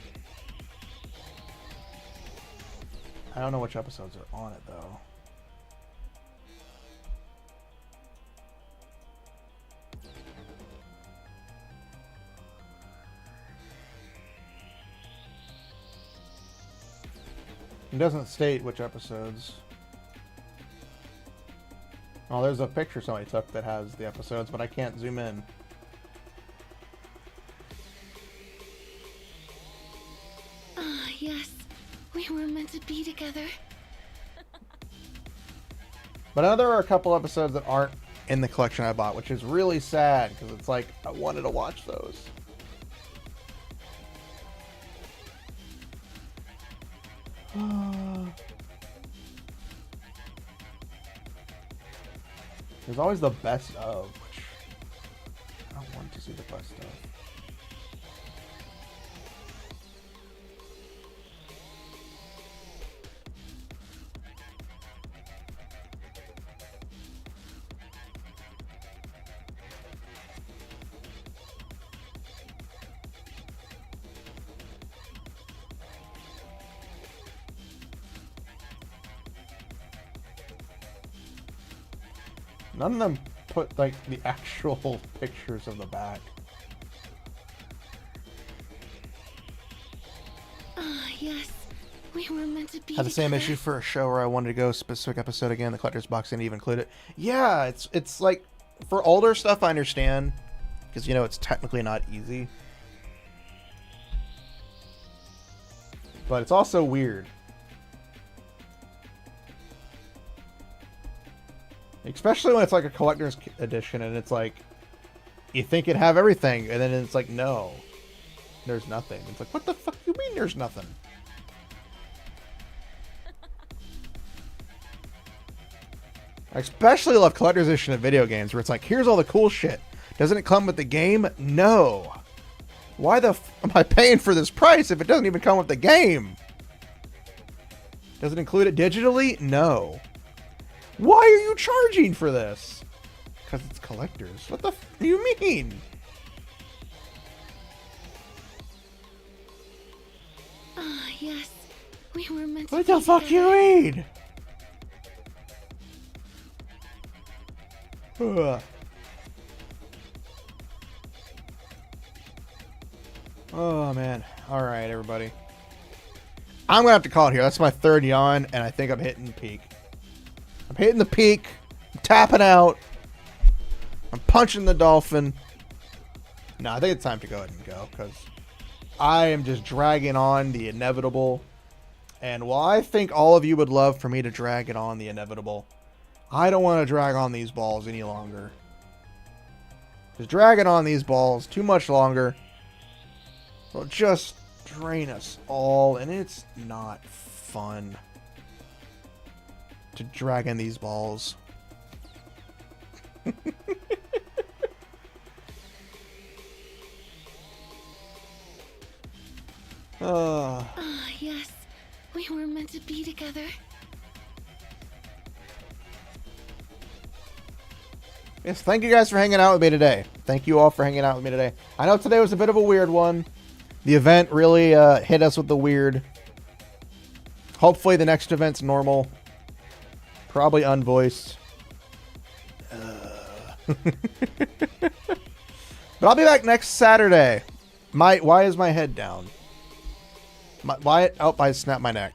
I don't know which episodes are on it though. It doesn't state which episodes. Oh, there's a picture somebody took that has the episodes, but I can't zoom in. Yes. We were meant to be together. But I know there are a couple episodes that aren't in the collection I bought, which is really sad, because it's like, I wanted to watch those. There's always the best of, which I don't want to see the best of. None of them put like the actual pictures of the back. Yes. We were meant to be Had the same together. issue for a show where I wanted to go specific episode again. The collector's box didn't even include it. Yeah, it's like for older stuff I understand because you know it's technically not easy, but it's also weird, especially when it's like a collector's edition and it's like you think it'd have everything and then it's like no, there's nothing. It's like what the fuck you mean there's nothing? I especially love collector's edition of video games where it's like, here's all the cool shit. Doesn't it come with the game? No. Why the f am I paying for this price if it doesn't even come with the game? Does it include it digitally? No. Why are you charging for this? Because it's collectors. What the f do you mean? Ah, yes. We were meant to What be the fuck together. you mean? Ugh. Oh man. Alright, everybody. I'm gonna have to call it here. That's my third yawn, and I think I'm hitting the peak. I'm hitting the peak. I'm tapping out. I'm punching the dolphin. No, I think it's time to go ahead and go, because I am just dragging on the inevitable. And while I think all of you would love for me to drag it on the inevitable, I don't want to drag on these balls any longer. Because dragging on these balls too much longer will just drain us all, and it's not fun to drag in these balls. Ah, yes. We were meant to be together. Yes, thank you guys for hanging out with me today. Thank you all for hanging out with me today. I know today was a bit of a weird one. The event really hit us with the weird. Hopefully the next event's normal. Probably unvoiced. But I'll be back next Saturday. Why is my head down? Oh, I snapped my neck.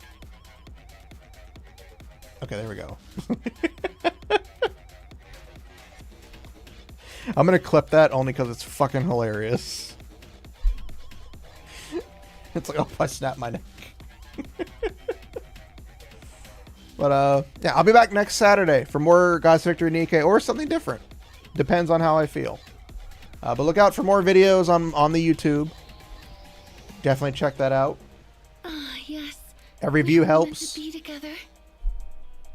Okay, there we go. I'm gonna clip that only because it's fucking hilarious. It's like, oh, I snapped my neck. But, yeah, I'll be back next Saturday for more God's Victory Nikke or something different. Depends on how I feel. But look out for more videos on the YouTube. Definitely check that out. Ah, yes. Every We view were helps. meant to be together.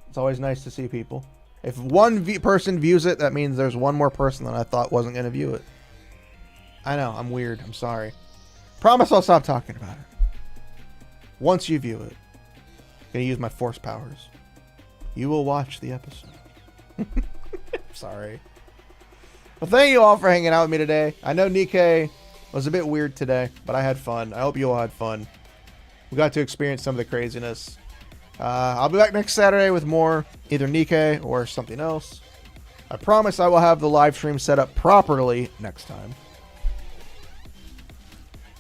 It's always nice to see people. If one person views it, that means there's one more person that I thought wasn't going to view it. I know, I'm weird. I'm sorry. Promise I'll stop talking about it. Once you view it, I'm going to use my force powers. You will watch the episode. Sorry. Well, thank you all for hanging out with me today. I know Nikke was a bit weird today, but I had fun. I hope you all had fun. We got to experience some of the craziness. I'll be back next Saturday with more, either Nikke or something else. I promise I will have the live stream set up properly next time.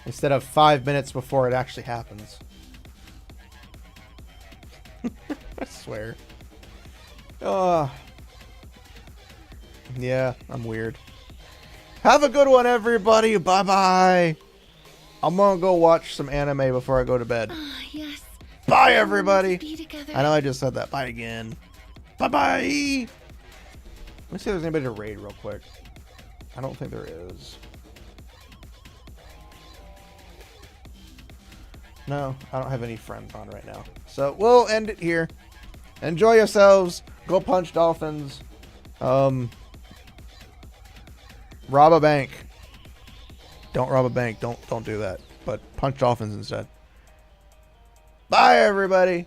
Instead of 5 minutes before it actually happens. I swear. Yeah, I'm weird. Have a good one, everybody. Bye-bye. I'm gonna go watch some anime before I go to bed. Ah, yes. Bye, everybody. Be together. I know I just said that. Bye again. Bye-bye. Let me see if there's anybody to raid real quick. I don't think there is. No, I don't have any friends on right now. So we'll end it here. Enjoy yourselves. Go punch dolphins. Rob a bank. Don't rob a bank. Don't do that. But punch dolphins instead. Bye, everybody.